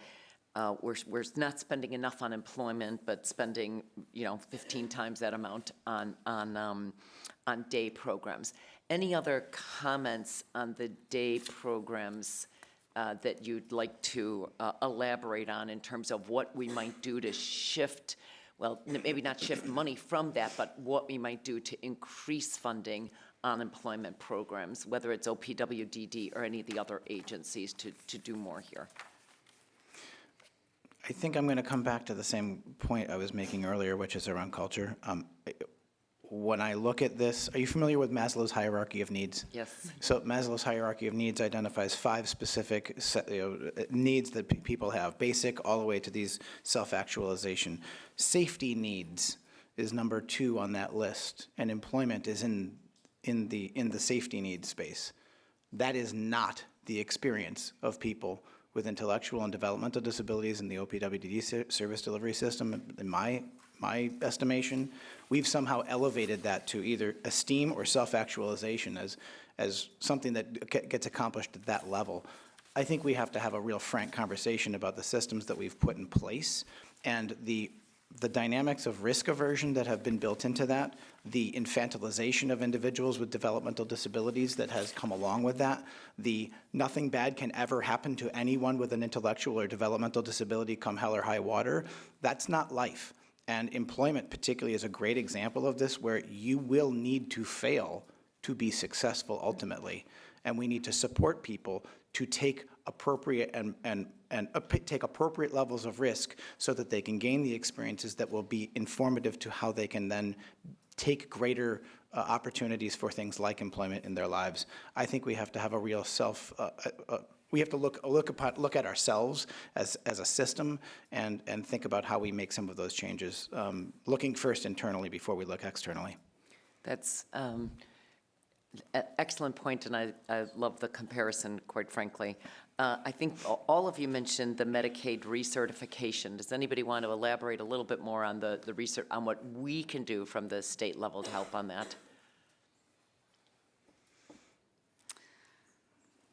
We're not spending enough on employment, but spending 15 times that amount on day programs. Any other comments on the day programs that you'd like to elaborate on in terms of what we might do to shift, well, maybe not shift money from that, but what we might do to increase funding unemployment programs, whether it's OPWDD or any of the other agencies to do more here? I think I'm going to come back to the same point I was making earlier, which is around culture. When I look at this, are you familiar with Maslow's hierarchy of needs? Yes. So Maslow's hierarchy of needs identifies 5 specific needs that people have, basic all the way to these self-actualization. Safety needs is number 2 on that list, and employment is in the safety needs space. That is not the experience of people with intellectual and developmental disabilities in the OPWDD service delivery system, in my estimation. We've somehow elevated that to either esteem or self-actualization as something that gets accomplished at that level. I think we have to have a real frank conversation about the systems that we've put in place and the dynamics of risk aversion that have been built into that, the infantilization of individuals with developmental disabilities that has come along with that, the nothing bad can ever happen to anyone with an intellectual or developmental disability come hell or high water. That's not life. And employment particularly is a great example of this, where you will need to fail to be successful ultimately. And we need to support people to take appropriate take appropriate levels of risk so that they can gain the experiences that will be informative to how they can then take greater opportunities for things like employment in their lives. I think we have to have a real we have to look at ourselves as a system and think about how we make some of those changes, looking first internally before we look externally. That's an excellent point, and I love the comparison, quite frankly. I think all of you mentioned the Medicaid recertification. Does anybody want to elaborate a little bit more on the research, on what we can do from the state level to help on that?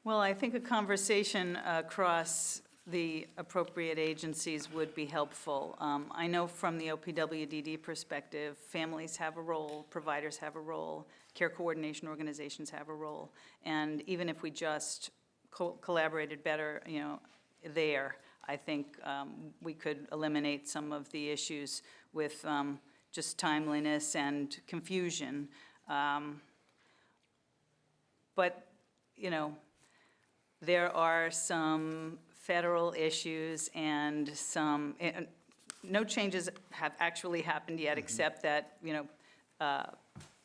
Well, I think a conversation across the appropriate agencies would be helpful. I know from the OPWDD perspective, families have a role, providers have a role, care coordination organizations have a role, and even if we just collaborated better, there, I think we could eliminate some of the issues with just timeliness and confusion. But, there are some federal issues and no changes have actually happened yet, except that,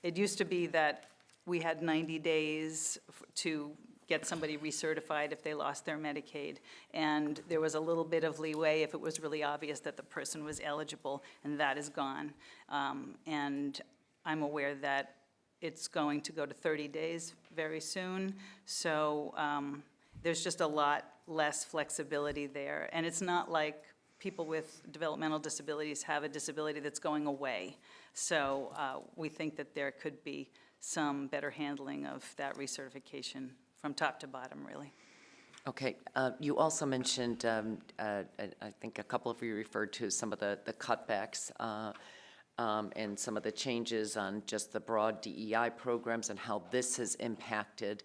it used to be that we had 90 days to get somebody recertified if they lost their Medicaid. And there was a little bit of leeway if it was really obvious that the person was eligible, and that is gone. And I'm aware that it's going to go to 30 days very soon. So there's just a lot less flexibility there. And it's not like people with developmental disabilities have a disability that's going away. So we think that there could be some better handling of that recertification from top to bottom, really. Okay. You also mentioned, I think a couple of you referred to some of the cutbacks and some of the changes on just the broad DEI programs and how this has impacted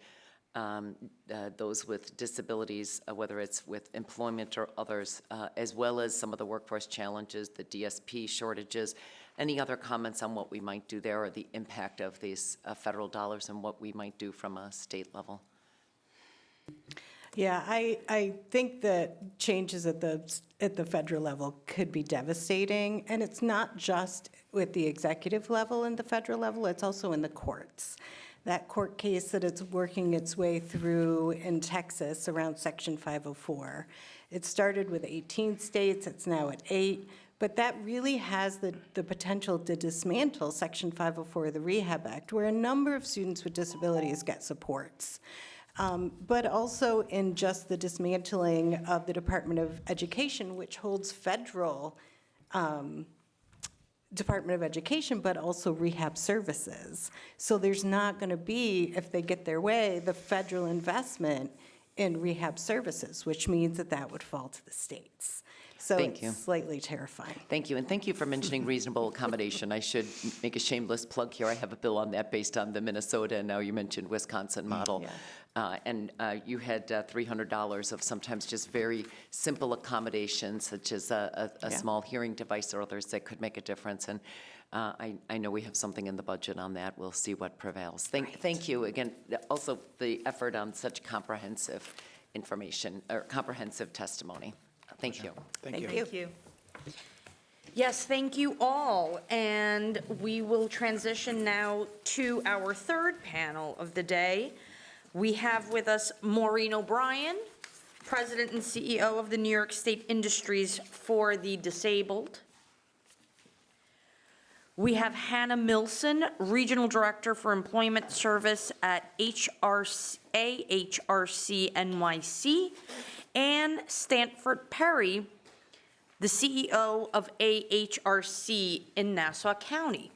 those with disabilities, whether it's with employment or others, as well as some of the workforce challenges, the DSP shortages. Any other comments on what we might do there, or the impact of these federal dollars and what we might do from a state level? Yeah, I think that changes at the federal level could be devastating, and it's not just with the executive level and the federal level, it's also in the courts. That court case that it's working its way through in Texas around Section 504. It started with 18 states, it's now at 8, but that really has the potential to dismantle Section 504 of the Rehab Act, where a number of students with disabilities get supports. But also in just the dismantling of the Department of Education, which holds federal Department of Education, but also rehab services. So there's not going to be, if they get their way, the federal investment in rehab services, which means that would fall to the states. So Thank you. It's slightly terrifying. Thank you, and thank you for mentioning reasonable accommodation. I should make a shameless plug here. I have a bill on that based on the Minnesota, and now you mentioned Wisconsin model. Yeah. And you had $300 of sometimes just very simple accommodations, such as a small hearing device or others that could make a difference. And I know we have something in the budget on that. We'll see what prevails. Thank you again. Also, the effort on such comprehensive information, or comprehensive testimony. Thank you. Thank you. Thank you. Yes, thank you all. And we will transition now to our third panel of the day. We have with us Maureen O'Brien, President and CEO of the New York State Industries for the Disabled. We have Hannah Milson, Regional Director for Employment Service at AHRC NYC, and Stanford Perry, the CEO of AHRC in Nassau County.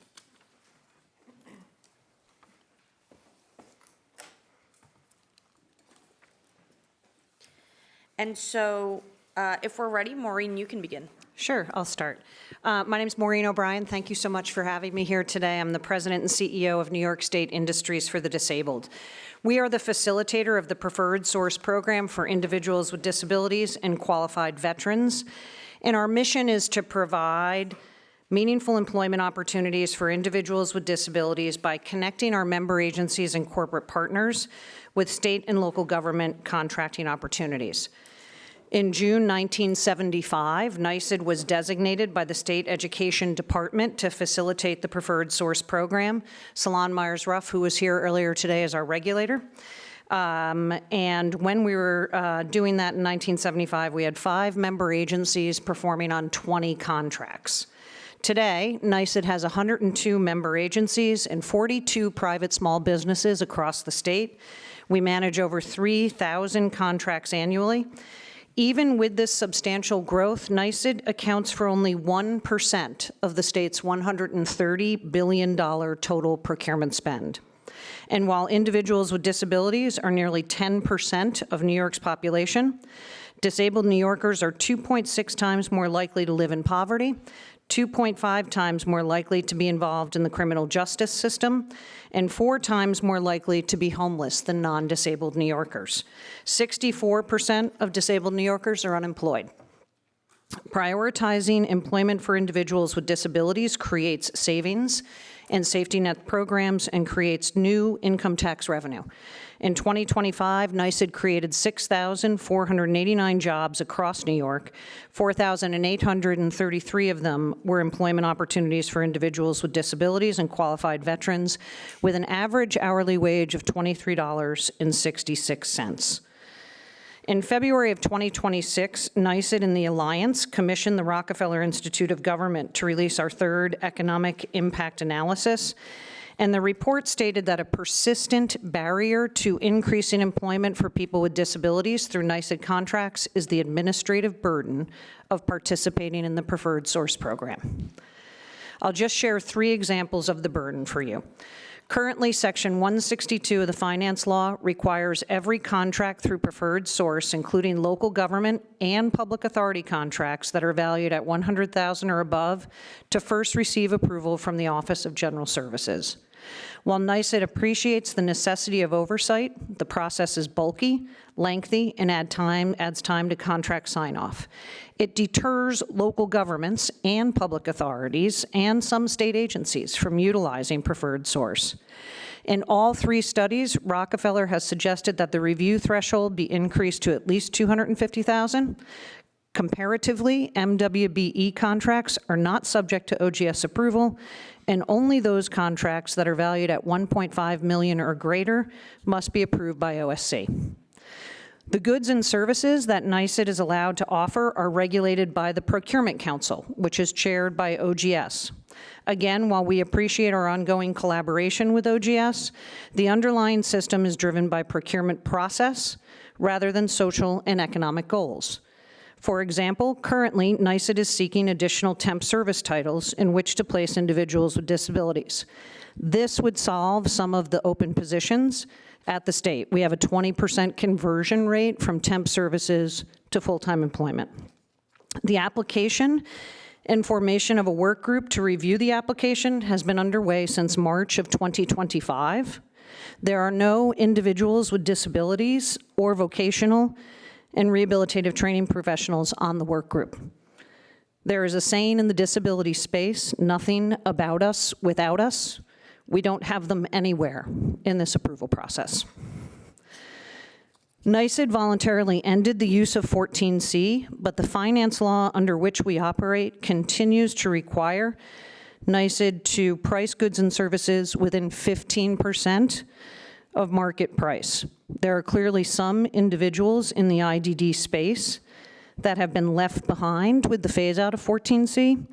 And so, if we're ready, Maureen, you can begin. Sure, I'll start. My name is Maureen O'Brien. Thank you so much for having me here today. I'm the President and CEO of New York State Industries for the Disabled. We are the facilitator of the Preferred Source Program for individuals with disabilities and qualified veterans. And our mission is to provide meaningful employment opportunities for individuals with disabilities by connecting our member agencies and corporate partners with state and local government contracting opportunities. In June 1975, NYSED was designated by the State Education Department to facilitate the Preferred Source Program. Salon Myers-Ruff, who was here earlier today, is our regulator. And when we were doing that in 1975, we had 5 member agencies performing on 20 contracts. Today, NYSED has 102 member agencies and 42 private small businesses across the state. We manage over 3,000 contracts annually. Even with this substantial growth, NYSED accounts for only 1% of the state's $130 billion total procurement spend. And while individuals with disabilities are nearly 10% of New York's population, disabled New Yorkers are 2.6 times more likely to live in poverty, 2.5 times more likely to be involved in the criminal justice system, and 4 times more likely to be homeless than non-disabled New Yorkers. 64% of disabled New Yorkers are unemployed. Prioritizing employment for individuals with disabilities creates savings and safety net programs and creates new income tax revenue. In 2025, NYSED created 6,489 jobs across New York. 4,833 of them were employment opportunities for individuals with disabilities and qualified veterans, with an average hourly wage of $23.66. In February of 2026, NYSED and the Alliance commissioned the Rockefeller Institute of Government to release our third economic impact analysis. And the report stated that a persistent barrier to increasing employment for people with disabilities through NYSED contracts is the administrative burden of participating in the Preferred Source Program. I'll just share 3 examples of the burden for you. Currently, Section 162 of the Finance Law requires every contract through Preferred Source, including local government and public authority contracts that are valued at $100,000 or above, to first receive approval from the Office of General Services. While NYSED appreciates the necessity of oversight, the process is bulky, lengthy, and adds time to contract sign-off. It deters local governments and public authorities and some state agencies from utilizing Preferred Source. In all 3 studies, Rockefeller has suggested that the review threshold be increased to at least $250,000. Comparatively, MWBE contracts are not subject to OGS approval, and only those contracts that are valued at $1.5 million or greater must be approved by OSC. The goods and services that NYSED is allowed to offer are regulated by the Procurement Council, which is chaired by OGS. Again, while we appreciate our ongoing collaboration with OGS, the underlying system is driven by procurement process rather than social and economic goals. For example, currently, NYSED is seeking additional temp service titles in which to place individuals with disabilities. This would solve some of the open positions at the state. We have a 20% conversion rate from temp services to full-time employment. The application and formation of a work group to review the application has been underway since March of 2025. There are no individuals with disabilities or vocational and rehabilitative training professionals on the work group. There is a saying in the disability space, nothing about us without us. We don't have them anywhere in this approval process. NYSED voluntarily ended the use of 14C, but the finance law under which we operate continues to require NYSED to price goods and services within 15% of market price. There are clearly some individuals in the IDD space that have been left behind with the phase-out of 14C,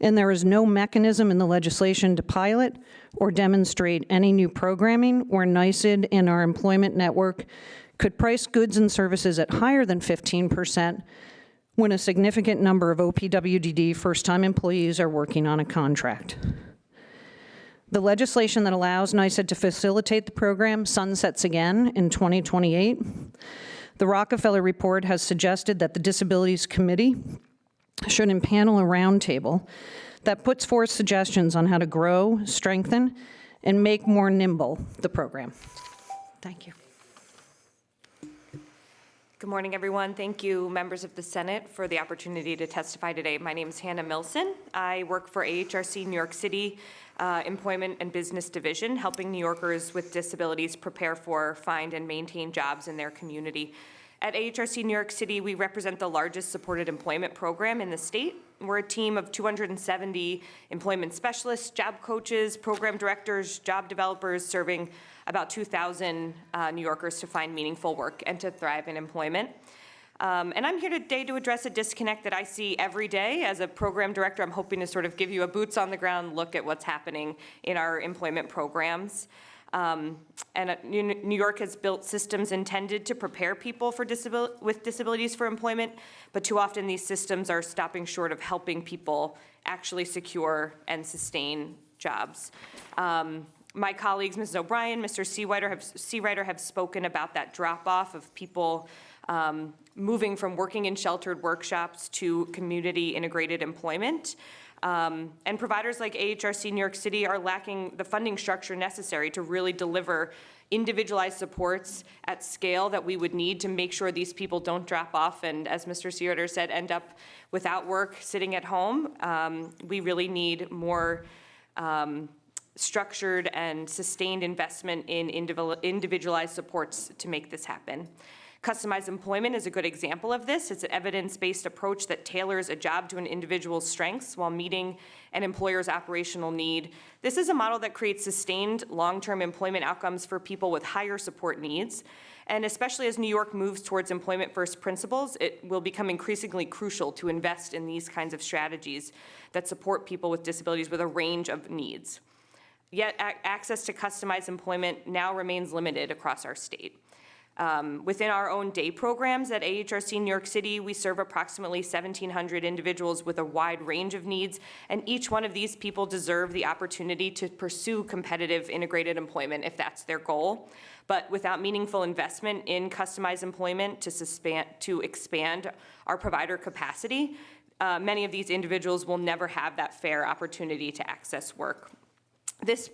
and there is no mechanism in the legislation to pilot or demonstrate any new programming where NYSED and our employment network could price goods and services at higher than 15% when a significant number of OPWDD first-time employees are working on a contract. The legislation that allows NYSED to facilitate the program sunsets again in 2028. The Rockefeller report has suggested that the Disabilities Committee should impanel a roundtable that puts forth suggestions on how to grow, strengthen, and make more nimble the program. Thank you. Good morning, everyone. Thank you, members of the Senate, for the opportunity to testify today. My name is Hannah Milson. I work for AHRC New York City Employment and Business Division, helping New Yorkers with disabilities prepare for, find, and maintain jobs in their community. At AHRC New York City, we represent the largest supported employment program in the state. We're a team of 270 employment specialists, job coaches, program directors, job developers, serving about 2,000 New Yorkers to find meaningful work and to thrive in employment. And I'm here today to address a disconnect that I see every day. As a program director, I'm hoping to sort of give you a boots on the ground look at what's happening in our employment programs. New York has built systems intended to prepare people for with disabilities for employment, but too often these systems are stopping short of helping people actually secure and sustain jobs. My colleagues, Mrs. O'Brien, Mr. Seawriter, have spoken about that drop-off of people moving from working in sheltered workshops to community-integrated employment. And providers like AHRC New York City are lacking the funding structure necessary to really deliver individualized supports at scale that we would need to make sure these people don't drop off and, as Mr. Seawriter said, end up without work, sitting at home. We really need more structured and sustained investment in individualized supports to make this happen. Customized employment is a good example of this. It's an evidence-based approach that tailors a job to an individual's strengths while meeting an employer's operational need. This is a model that creates sustained long-term employment outcomes for people with higher support needs. And especially as New York moves towards employment-first principles, it will become increasingly crucial to invest in these kinds of strategies that support people with disabilities with a range of needs. Yet access to customized employment now remains limited across our state. Within our own day programs at AHRC New York City, we serve approximately 1,700 individuals with a wide range of needs, and each one of these people deserve the opportunity to pursue competitive integrated employment if that's their goal. But without meaningful investment in customized employment to expand our provider capacity, many of these individuals will never have that fair opportunity to access work. This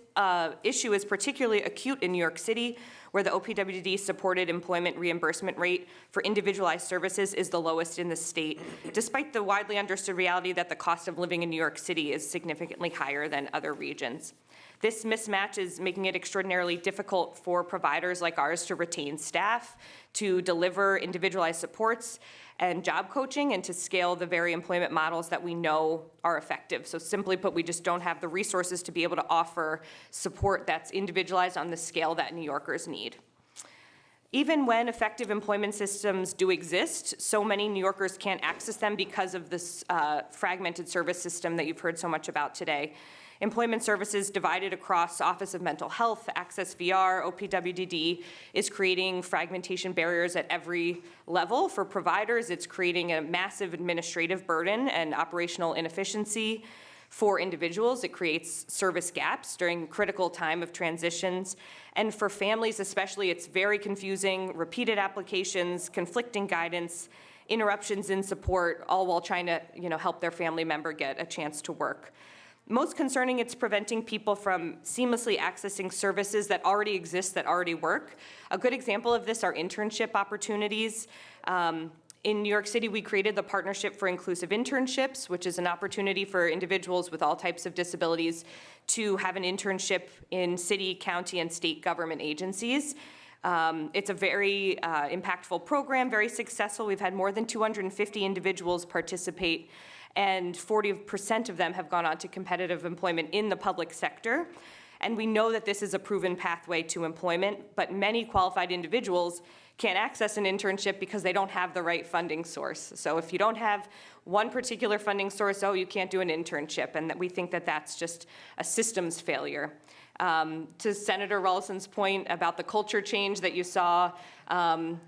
issue is particularly acute in New York City, where the OPWDD-supported employment reimbursement rate for individualized services is the lowest in the state, despite the widely understood reality that the cost of living in New York City is significantly higher than other regions. This mismatch is making it extraordinarily difficult for providers like ours to retain staff, to deliver individualized supports and job coaching, and to scale the very employment models that we know are effective. So simply put, we just don't have the resources to be able to offer support that's individualized on the scale that New Yorkers need. Even when effective employment systems do exist, so many New Yorkers can't access them because of this fragmented service system that you've heard so much about today. Employment services divided across Office of Mental Health, Access VR, OPWDD is creating fragmentation barriers at every level. For providers, it's creating a massive administrative burden and operational inefficiency. For individuals, it creates service gaps during critical time of transitions. And for families especially, it's very confusing, repeated applications, conflicting guidance, interruptions in support, all while trying to, help their family member get a chance to work. Most concerning, it's preventing people from seamlessly accessing services that already exist, that already work. A good example of this are internship opportunities. In New York City, we created the Partnership for Inclusive Internships, which is an opportunity for individuals with all types of disabilities to have an internship in city, county, and state government agencies. It's a very impactful program, very successful. We've had more than 250 individuals participate, and 40% of them have gone on to competitive employment in the public sector. And we know that this is a proven pathway to employment, but many qualified individuals can't access an internship because they don't have the right funding source. So if you don't have one particular funding source, you can't do an internship, and that we think that that's just a systems failure. To Senator Rollison's point about the culture change that you saw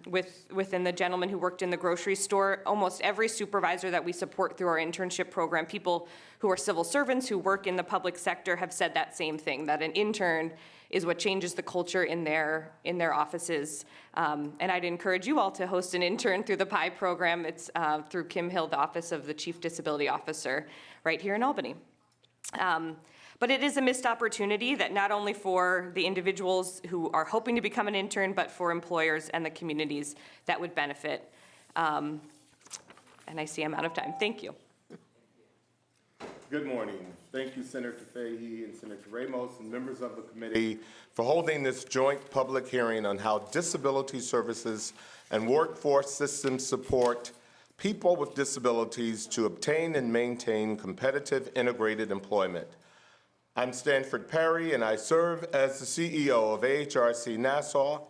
within the gentleman who worked in the grocery store, almost every supervisor that we support through our internship program, people who are civil servants who work in the public sector, have said that same thing, that an intern is what changes the culture in their offices. And I'd encourage you all to host an intern through the PI program. It's through Kim Hill, the Office of the Chief Disability Officer, right here in Albany. But it is a missed opportunity that not only for the individuals who are hoping to become an intern, but for employers and the communities that would benefit. And I see I'm out of time. Thank you. Good morning. Thank you, Senator Fahey and Senator Ramos and members of the committee for holding this joint public hearing on how disability services and workforce systems support people with disabilities to obtain and maintain competitive integrated employment. I'm Stanford Perry, and I serve as the CEO of AHRC Nassau,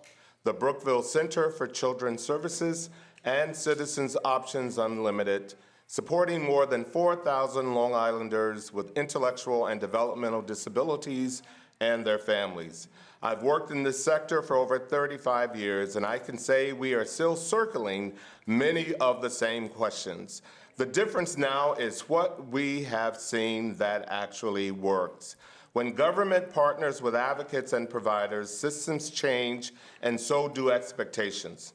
the Brookville Center for Children's Services, and Citizens Options Unlimited, supporting more than 4,000 Long Islanders with intellectual and developmental disabilities and their families. I've worked in this sector for over 35 years, and I can say we are still circling many of the same questions. The difference now is what we have seen that actually works. When government partners with advocates and providers, systems change, and so do expectations.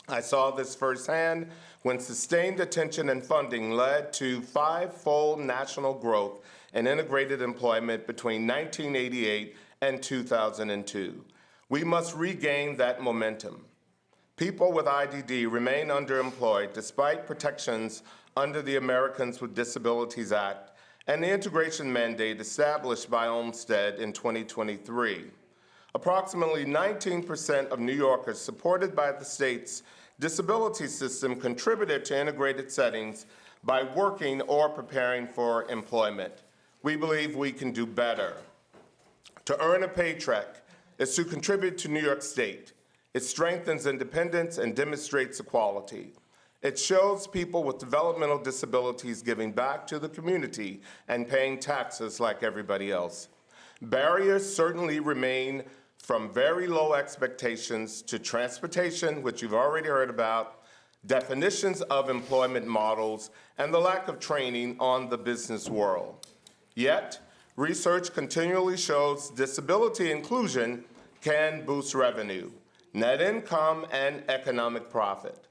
I saw this firsthand when sustained attention and funding led to five-fold national growth and integrated employment between 1988 and 2002. We must regain that momentum. People with IDD remain underemployed despite protections under the Americans with Disabilities Act and the integration mandate established by Olmstead in 2023. Approximately 19% of New Yorkers supported by the state's disability system contributed to integrated settings by working or preparing for employment. We believe we can do better. To earn a paycheck is to contribute to New York State. It strengthens independence and demonstrates equality. It shows people with developmental disabilities giving back to the community and paying taxes like everybody else. Barriers certainly remain, from very low expectations to transportation, which you've already heard about, definitions of employment models, and the lack of training on the business world. Yet, research continually shows disability inclusion can boost revenue, net income, and economic profit.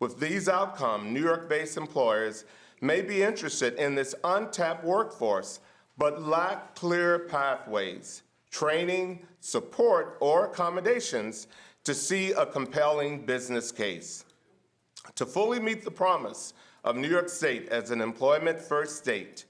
With these outcomes, New York-based employers may be interested in this untapped workforce, but lack clear pathways, training, support, or accommodations to see a compelling business case. To fully meet the promise of New York State as an employment-first state,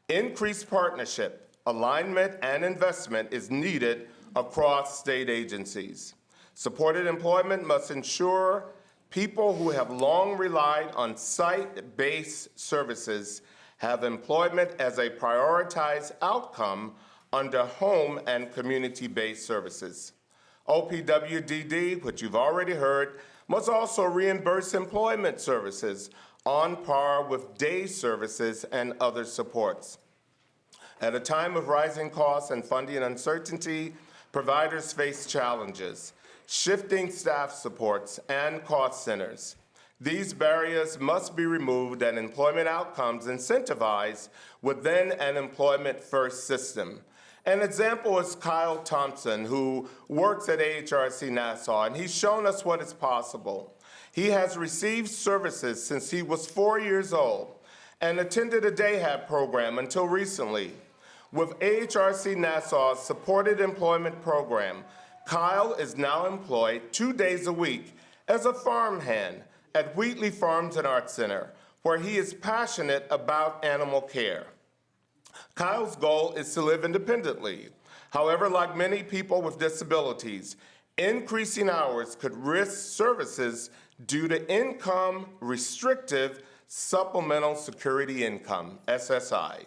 increased partnership, alignment, and investment is needed across state agencies. Supported employment must ensure people who have long relied on site-based services have employment as a prioritized outcome under home and community-based services. OPWDD, which you've already heard, must also reimburse employment services on par with day services and other supports. At a time of rising costs and funding uncertainty, providers face challenges, shifting staff supports, and cost centers. These barriers must be removed and employment outcomes incentivized within an employment-first system. An example is Kyle Thompson, who works at AHRC Nassau, and he's shown us what is possible. He has received services since he was 4 years old and attended a day-hab program until recently. With AHRC Nassau's supported employment program, Kyle is now employed 2 days a week as a farmhand at Wheatley Farms and Arts Center, where he is passionate about animal care. Kyle's goal is to live independently. However, like many people with disabilities, increasing hours could risk services due to income restrictive supplemental security income, SSI.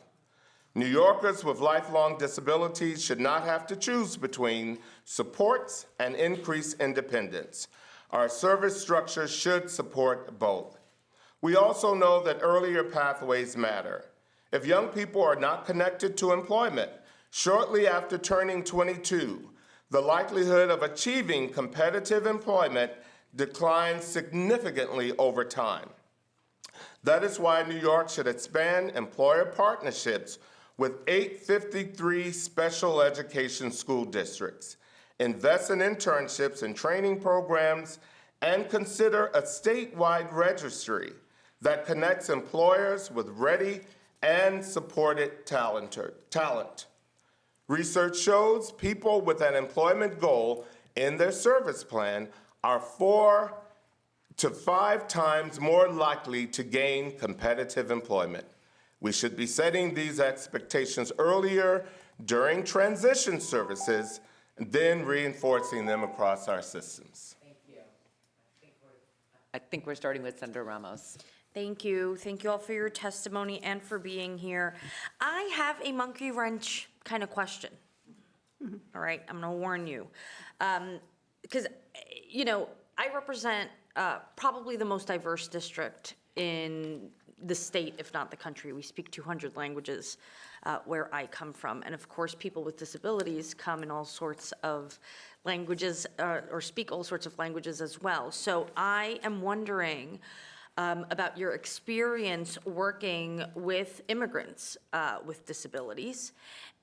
New Yorkers with lifelong disabilities should not have to choose between supports and increased independence. Our service structure should support both. We also know that earlier pathways matter. If young people are not connected to employment shortly after turning 22, the likelihood of achieving competitive employment declines significantly over time. That is why New York should expand employer partnerships with 853 special education school districts, invest in internships and training programs, and consider a statewide registry that connects employers with ready and supported talent. Research shows people with an employment goal in their service plan are 4 to 5 times more likely to gain competitive employment. We should be setting these expectations earlier during transition services, and then reinforcing them across our systems. Thank you. I think we're starting with Senator Ramos. Thank you. Thank you all for your testimony and for being here. I have a monkey wrench kind of question. All right, I'm going to warn you. Because, you know, I represent probably the most diverse district in the state, if not the country. We speak 200 languages where I come from. And of course, people with disabilities come in all sorts of languages or speak all sorts of languages as well. So I am wondering about your experience working with immigrants with disabilities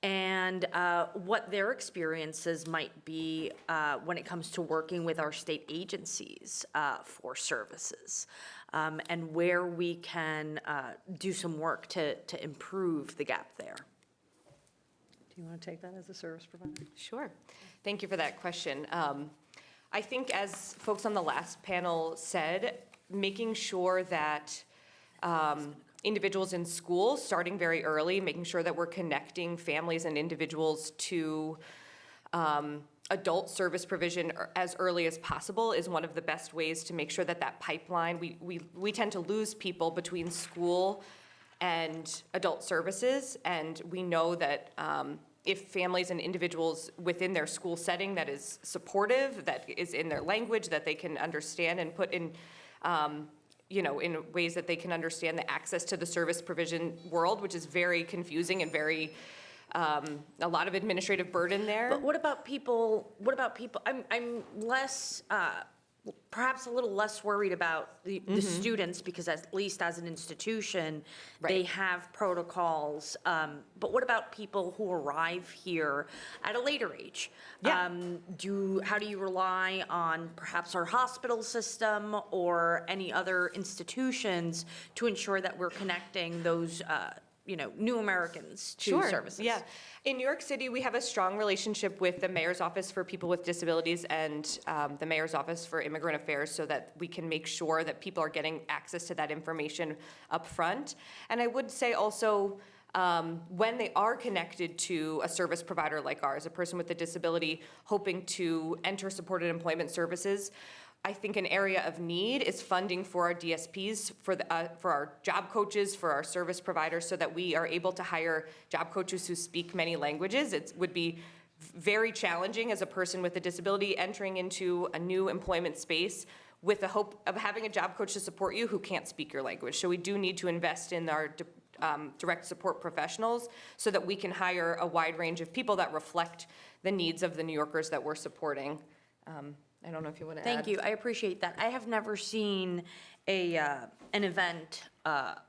and what their experiences might be when it comes to working with our state agencies for services, and where we can do some work to improve the gap there. Do you want to take that as a service provider? Sure. Thank you for that question. I think as folks on the last panel said, making sure that individuals in school, starting very early, making sure that we're connecting families and individuals to adult service provision as early as possible is one of the best ways to make sure that that pipeline, we tend to lose people between school and adult services, and we know that if families and individuals within their school setting that is supportive, that is in their language, that they can understand and put in you know, in ways that they can understand the access to the service provision world, which is very confusing and very, a lot of administrative burden there. But what about people, I'm less, perhaps a little less worried about the students, because at least as an institution, they have protocols. But what about people who arrive here at a later age? Yeah. How do you rely on perhaps our hospital system or any other institutions to ensure that we're connecting those you know, new Americans to services? Yeah. In New York City, we have a strong relationship with the Mayor's Office for People with Disabilities and the Mayor's Office for Immigrant Affairs so that we can make sure that people are getting access to that information up front. And I would say also, when they are connected to a service provider like ours, a person with a disability hoping to enter supported employment services, I think an area of need is funding for our DSPs, for our job coaches, for our service providers, so that we are able to hire job coaches who speak many languages. It would be very challenging as a person with a disability entering into a new employment space with the hope of having a job coach to support you who can't speak your language. So we do need to invest in our direct support professionals so that we can hire a wide range of people that reflect the needs of the New Yorkers that we're supporting. I don't know if you want to add. Thank you, I appreciate that. I have never seen an event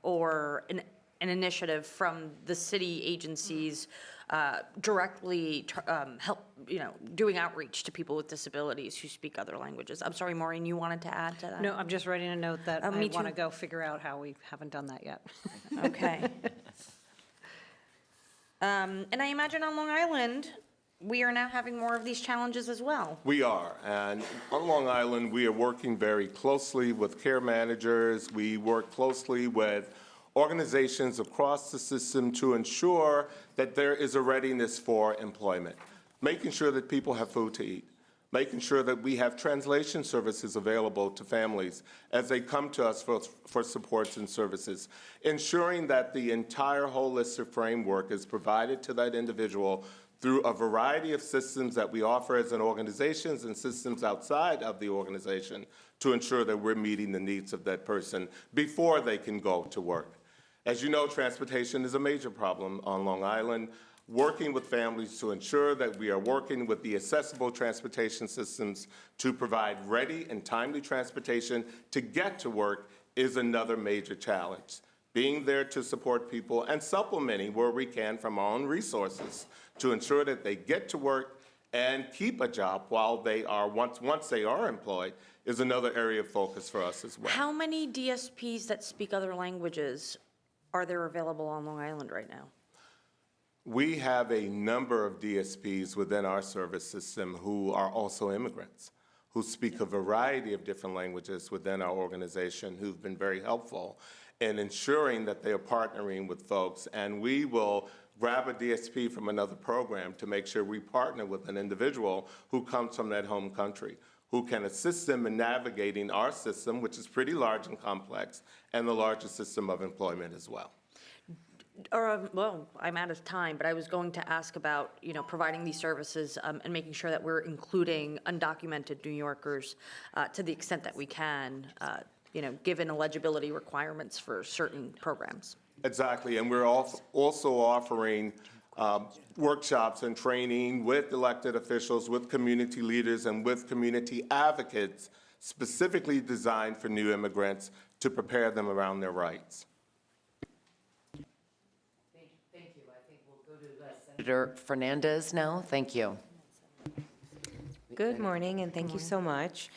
or an initiative from the city agencies directly help, doing outreach to people with disabilities who speak other languages. I'm sorry, Maureen, you wanted to add to that? No, I'm just writing a note that I me want to too. go figure out how we haven't done that yet. Okay. And I imagine on Long Island, we are now having more of these challenges as well. We are, and on Long Island, we are working very closely with care managers. We work closely with organizations across the system to ensure that there is a readiness for employment, making sure that people have food to eat, making sure that we have translation services available to families as they come to us for supports and services, ensuring that the entire holistic framework is provided to that individual through a variety of systems that we offer as an organization and systems outside of the organization to ensure that we're meeting the needs of that person before they can go to work. As you know, transportation is a major problem on Long Island. Working with families to ensure that we are working with the accessible transportation systems to provide ready and timely transportation to get to work is another major challenge. Being there to support people and supplementing where we can from our own resources to ensure that they get to work and keep a job while they are, once they are employed, is another area of focus for us as well. How many DSPs that speak other languages are there available on Long Island right now? We have a number of DSPs within our service system who are also immigrants, who speak a variety of different languages within our organization, who've been very helpful in ensuring that they are partnering with folks. And we will grab a DSP from another program to make sure we partner with an individual who comes from that home country, who can assist them in navigating our system, which is pretty large and complex, and the largest system of employment as well. Well, I'm out of time, but I was going to ask about, providing these services and making sure that we're including undocumented New Yorkers to the extent that we can, given eligibility requirements for certain programs. Exactly, and we're also offering workshops and training with elected officials, with community leaders, and with community advocates specifically designed for new immigrants to prepare them around their rights. Thank you. I think we'll go to Senator Fernandez now. Thank you. Good morning, and thank you so much.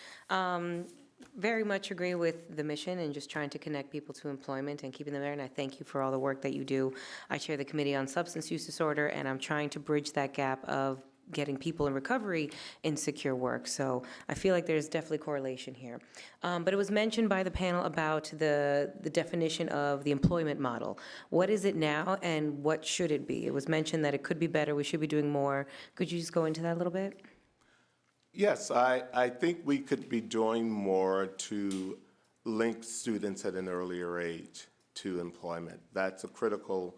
Very much agree with the mission and just trying to connect people to employment and keeping them there, and I thank you for all the work that you do. I chair the Committee on Substance Use Disorder, and I'm trying to bridge that gap of getting people in recovery in secure work. So I feel like there's definitely correlation here. But it was mentioned by the panel about the definition of the employment model. What is it now, and what should it be? It was mentioned that it could be better, we should be doing more. Could you just go into that a little bit? Yes, I think we could be doing more to link students at an earlier age to employment. That's a critical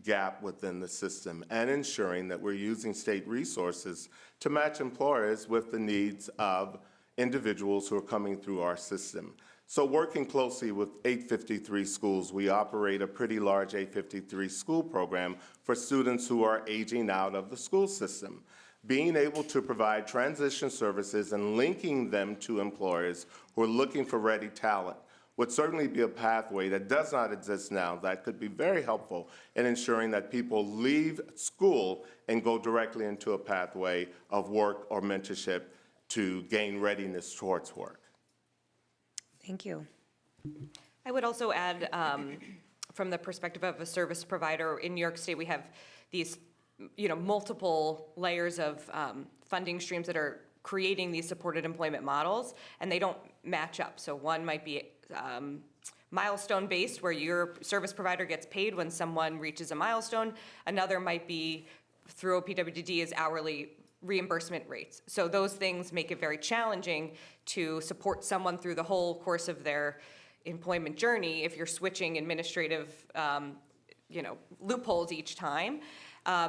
gap within the system, and ensuring that we're using state resources to match employers with the needs of individuals who are coming through our system. So working closely with 853 schools, we operate a pretty large 853 school program for students who are aging out of the school system. Being able to provide transition services and linking them to employers who are looking for ready talent would certainly be a pathway that does not exist now that could be very helpful in ensuring that people leave school and go directly into a pathway of work or mentorship to gain readiness towards work. Thank you. I would also add, from the perspective of a service provider, in New York State, we have these multiple layers of funding streams that are creating these supported employment models, and they don't match up. So one might be milestone-based, where your service provider gets paid when someone reaches a milestone. Another might be through OPWDD is hourly reimbursement rates. So those things make it very challenging to support someone through the whole course of their employment journey if you're switching administrative loopholes each time.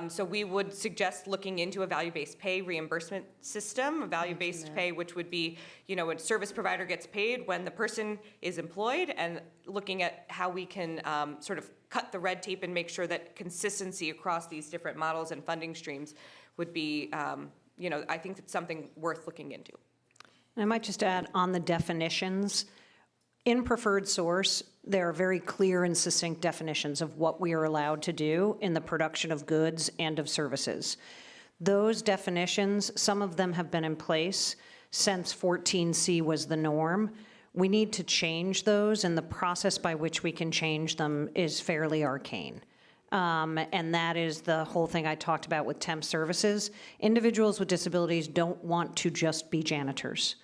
So we would suggest looking into a value-based pay reimbursement system, a value-based pay, which would be, a service provider gets paid when the person is employed, and looking at how we can sort of cut the red tape and make sure that consistency across these different models and funding streams would be, I think it's something worth looking into. And I might just add on the definitions, In preferred source, there are very clear and succinct definitions of what we are allowed to do in the production of goods and of services. Those definitions, some of them have been in place since 14C was the norm. We need to change those, and the process by which we can change them is fairly arcane. And that is the whole thing I talked about with temp services. Individuals with disabilities don't want to just be janitors.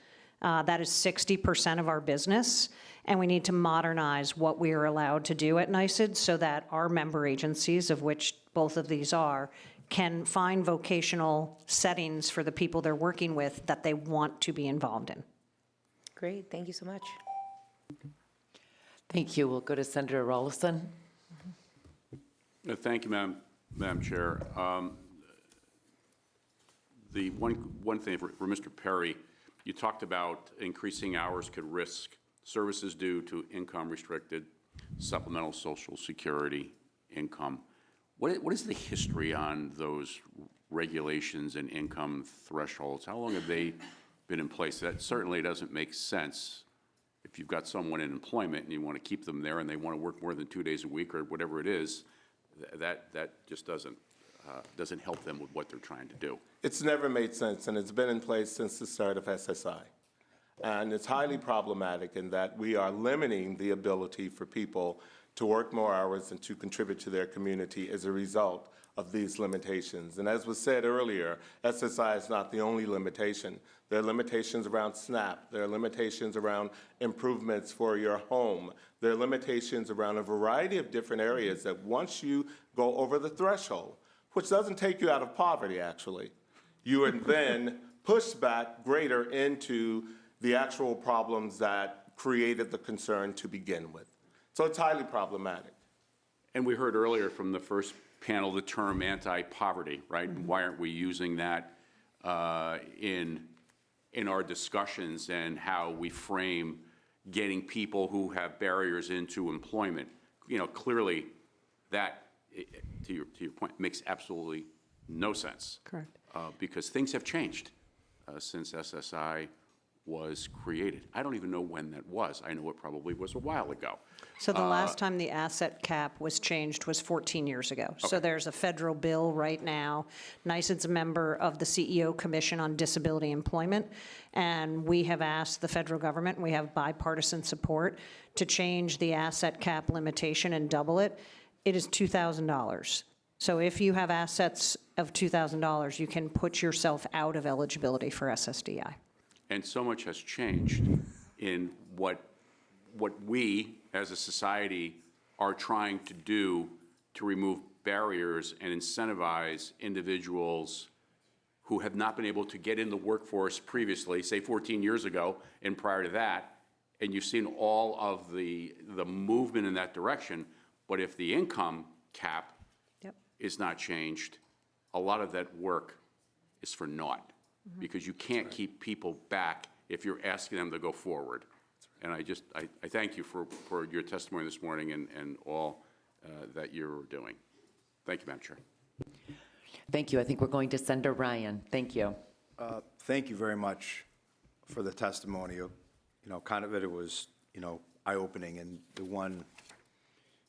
That is 60% of our business, and we need to modernize what we are allowed to do at NYSED so that our member agencies, of which both of these are, can find vocational settings for the people they're working with that they want to be involved in. Great, thank you so much. Thank you. We'll go to Senator Rollison. Thank you, Madam Chair. The one thing for Mr. Perry, you talked about increasing hours could risk services due to income restricted, supplemental Social Security income. What is the history on those regulations and income thresholds? How long have they been in place? That certainly doesn't make sense if you've got someone in employment and you want to keep them there and they want to work more than 2 days a week or whatever it is. That just doesn't help them with what they're trying to do. It's never made sense, and it's been in place since the start of SSI. And it's highly problematic in that we are limiting the ability for people to work more hours and to contribute to their community as a result of these limitations. And as was said earlier, SSI is not the only limitation. There are limitations around SNAP. There are limitations around improvements for your home. There are limitations around a variety of different areas that once you go over the threshold, which doesn't take you out of poverty, actually, you are then pushed back greater into the actual problems that created the concern to begin with. So it's highly problematic. And we heard earlier from the first panel the term anti-poverty, right? Mm-hmm. Why aren't we using that in our discussions and how we frame getting people who have barriers into employment? You know, clearly that, to your point, makes absolutely no sense. Correct. Because things have changed since SSI was created. I don't even know when that was. I know it probably was a while ago. So the last time the asset cap was changed was 14 years ago. So there's a federal bill right now. NYSED's a member of the CEO Commission on Disability Employment, and we have asked the federal government, we have bipartisan support, to change the asset cap limitation and double it. It is $2,000. So if you have assets of $2,000, you can put yourself out of eligibility for SSDI. And so much has changed in what we as a society are trying to do to remove barriers and incentivize individuals who have not been able to get in the workforce previously, say 14 years ago and prior to that, and you've seen all of the movement in that direction. But if the income cap is not changed, a lot of that work is for naught. Because you can't keep people back if you're asking them to go forward. And I thank you for your testimony this morning and all that you're doing. Thank you, Madam Chair. Thank you. I think we're going to Senator Ryan. Thank you. Thank you very much for the testimony. You know, kind of it was, you know, eye-opening, and the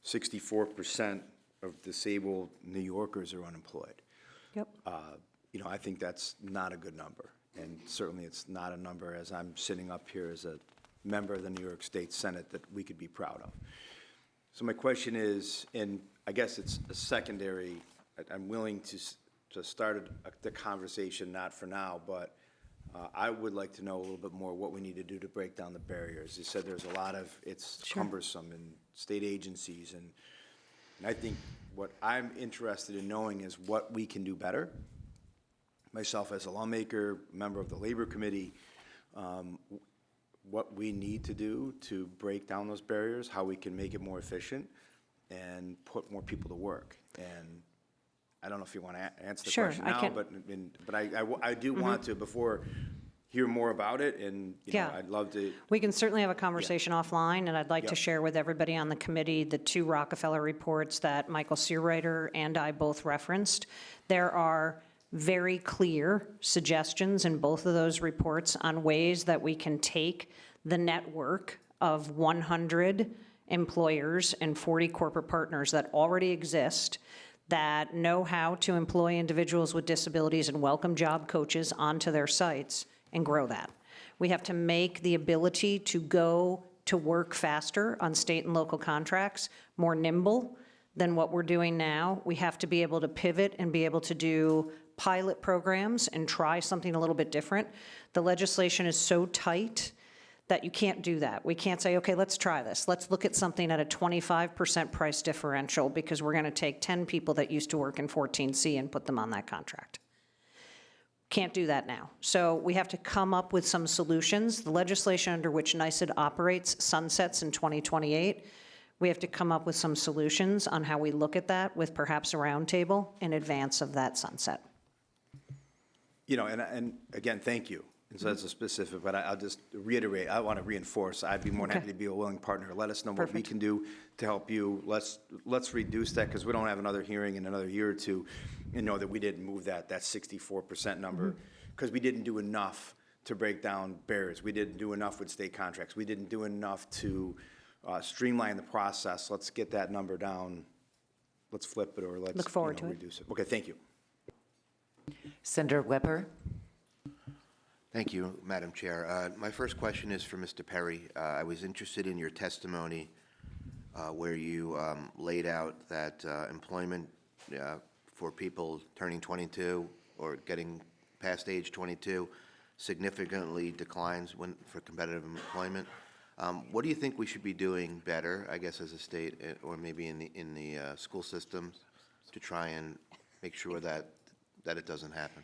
64% of disabled New Yorkers are unemployed. Yep. You know, I think that's not a good number, and certainly it's not a number, as I'm sitting up here as a member of the New York State Senate, that we could be proud of. So my question is, and I guess it's a secondary, I'm willing to start the conversation, not for now, but I would like to know a little bit more what we need to do to break down the barriers. You said there's a lot of, it's cumbersome in state agencies, and I think what I'm interested in knowing is what we can do better. Myself as a lawmaker, member of the Labor Committee, what we need to do to break down those barriers, how we can make it more efficient and put more people to work. And I don't know if you want to answer the question now, but I do want to, before, hear more about it, and you know, I'd love to. We can certainly have a conversation offline, and I'd like to share with everybody on the committee the 2 Rockefeller reports that Michael Searwriter and I both referenced. There are very clear suggestions in both of those reports on ways that we can take the network of 100 employers and 40 corporate partners that already exist that know how to employ individuals with disabilities and welcome job coaches onto their sites and grow that. We have to make the ability to go to work faster on state and local contracts more nimble than what we're doing now. We have to be able to pivot and be able to do pilot programs and try something a little bit different. The legislation is so tight that you can't do that. We can't say, okay, let's try this. Let's look at something at a 25% price differential because we're going to take 10 people that used to work in 14C and put them on that contract. Can't do that now. So we have to come up with some solutions. The legislation under which NYSED operates sunsets in 2028. We have to come up with some solutions on how we look at that with perhaps a roundtable in advance of that sunset. You know, and again, thank you. And so that's a specific, but I'll just reiterate, I want to reinforce, I'd be more than happy to be a willing partner. Let us know what we can do to help you. Let's reduce that, because we don't have another hearing in another year or two, and know that we didn't move that 64% number, because we didn't do enough to break down barriers. We didn't do enough with state contracts. We didn't do enough to streamline the process. Let's get that number down. Let's flip it, or let's look forward to reduce it. Okay, thank you. Senator Weber. Thank you, Madam Chair. My first question is for Mr. Perry. I was interested in your testimony where you laid out that employment for people turning 22 or getting past age 22 significantly declines for competitive employment. What do you think we should be doing better, I guess, as a state, or maybe in the school systems, to try and make sure that it doesn't happen?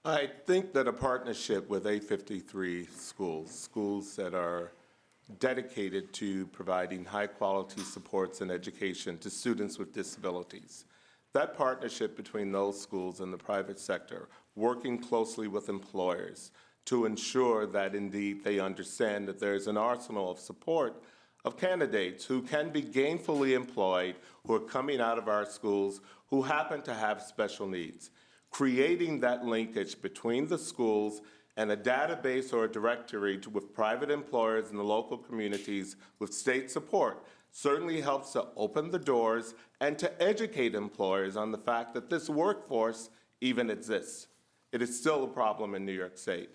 I think that a partnership with 853 schools that are dedicated to providing high-quality supports and education to students with disabilities, that partnership between those schools and the private sector, working closely with employers to ensure that indeed they understand that there's an arsenal of support of candidates who can be gainfully employed, who are coming out of our schools, who happen to have special needs. Creating that linkage between the schools and a database or a directory with private employers in the local communities with state support certainly helps to open the doors and to educate employers on the fact that this workforce even exists. It is still a problem in New York State.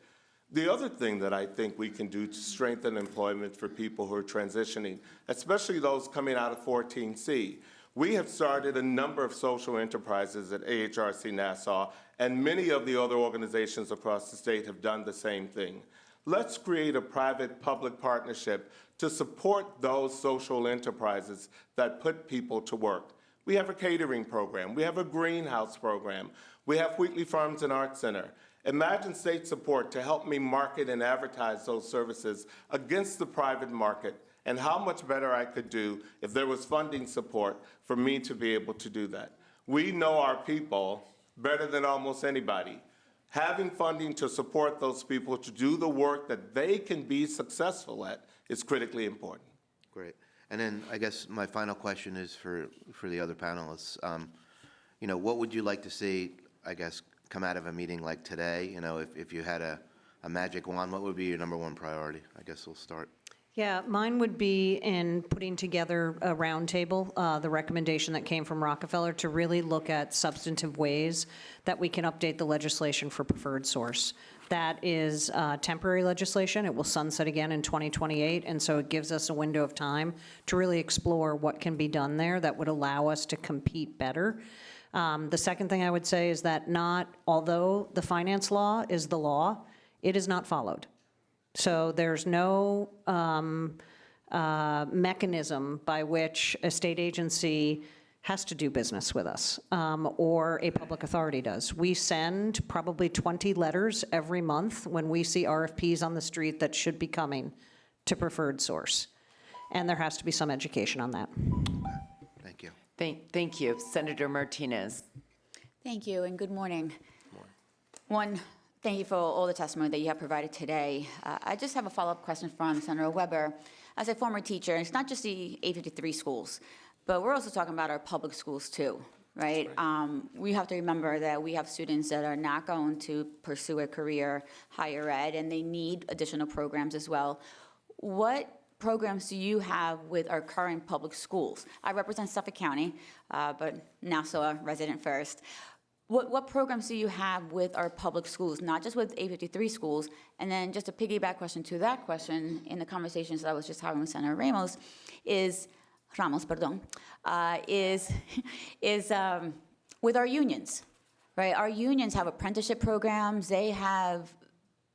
The other thing that I think we can do to strengthen employment for people who are transitioning, especially those coming out of 14C, we have started a number of social enterprises at AHRC Nassau, and many of the other organizations across the state have done the same thing. Let's create a private-public partnership to support those social enterprises that put people to work. We have a catering program. We have a greenhouse program. We have Wheatley Farms and Arts Center. Imagine state support to help me market and advertise those services against the private market, and how much better I could do if there was funding support for me to be able to do that. We know our people better than almost anybody. Having funding to support those people to do the work that they can be successful at is critically important. Great. And then I guess my final question is for the other panelists. You know, what would you like to see, I guess, come out of a meeting like today? You know, if you had a magic wand, what would be your number one priority? I guess we'll start. Yeah, mine would be in putting together a roundtable, the recommendation that came from Rockefeller, to really look at substantive ways that we can update the legislation for preferred source. That is temporary legislation. It will sunset again in 2028, and so it gives us a window of time to really explore what can be done there that would allow us to compete better. The second thing I would say is that although the finance law is the law, it is not followed. So there's no mechanism by which a state agency has to do business with us, or a public authority does. We send probably 20 letters every month when we see RFPs on the street that should be coming to preferred source. And there has to be some education on that. Thank you. Thank you. Senator Martinez. Thank you, and good morning. Thank you for all the testimony that you have provided today. I just have a follow-up question from Senator Weber. As a former teacher, it's not just the 853 schools, but we're also talking about our public schools too, right? We have to remember that we have students that are not going to pursue a career higher ed, and they need additional programs as well. What programs do you have with our current public schools? I represent Suffolk County, but Nassau resident first. What programs do you have with our public schools, not just with 853 schools? And then just a piggyback question to that question, in the conversations that I was just having with Senator Ramos, is with our unions, right? Our unions have apprenticeship programs. They have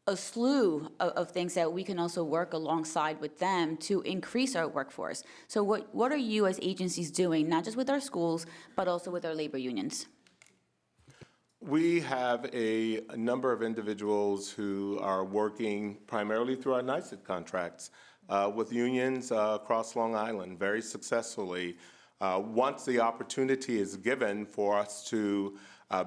a slew of things that we can also work alongside with them to increase our workforce. So what are you as agencies doing, not just with our schools, but also with our labor unions? We have a number of individuals who are working primarily through our NYSED contracts with unions across Long Island very successfully. Once the opportunity is given for us to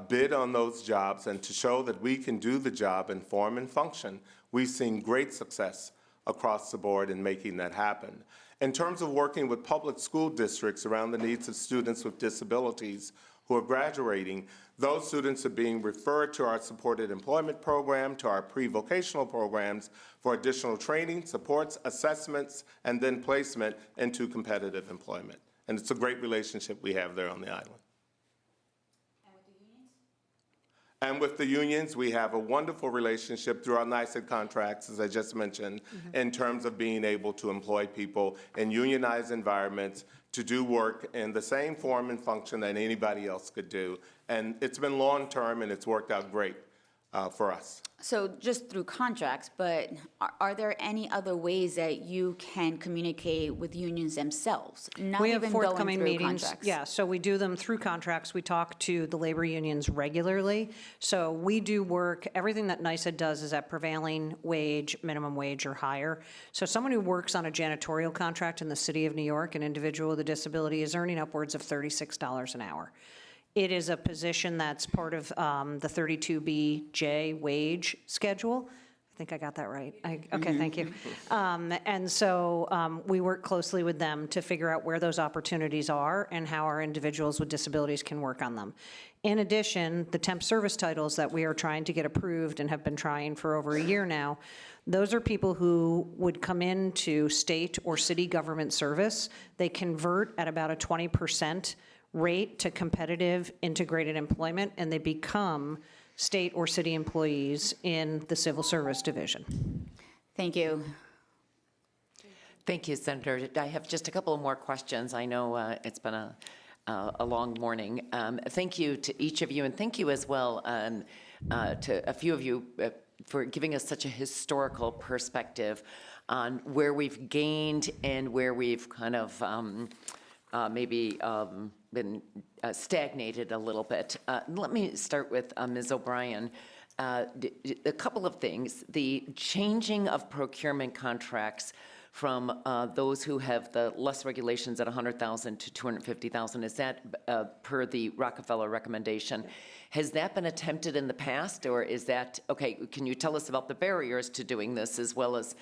bid on those jobs and to show that we can do the job in form and function, we've seen great success across the board in making that happen. In terms of working with public school districts around the needs of students with disabilities who are graduating, those students are being referred to our supported employment program, to our pre-vocational programs for additional training, supports, assessments, and then placement into competitive employment. And it's a great relationship we have there on the island. And with the unions, we have a wonderful relationship through our NYSED contracts, as I just mentioned, in terms of being able to employ people in unionized environments to do work in the same form and function that anybody else could do. And it's been long-term, and it's worked out great for us. So just through contracts, but are there any other ways that you can communicate with unions themselves? Not We have even going forthcoming through meetings. contracts? Yeah, so we do them through contracts. We talk to the labor unions regularly. So we do work, everything that NYSED does is at prevailing wage, minimum wage, or higher. So someone who works on a janitorial contract in the city of New York, an individual with a disability, is earning upwards of $36 an hour. It is a position that's part of the 32BJ wage schedule. I think I got that right. Okay, thank you. And so we work closely with them to figure out where those opportunities are and how our individuals with disabilities can work on them. In addition, the temp service titles that we are trying to get approved and have been trying for over a year now, those are people who would come into state or city government service. They convert at about a 20% rate to competitive integrated employment, and they become state or city employees in the civil service division. Thank you. Thank you, Senator. I have just a couple of more questions. I know it's been a long morning. Thank you to each of you, and thank you as well to a few of you for giving us such a historical perspective on where we've gained and where we've kind of maybe been stagnated a little bit. Let me start with Ms. O'Brien. A couple of things. The changing of procurement contracts from those who have the less regulations at 100,000 to 250,000, is that per the Rockefeller recommendation? Has that been attempted in the past, or is that, okay, can you tell us about the barriers to doing this as well as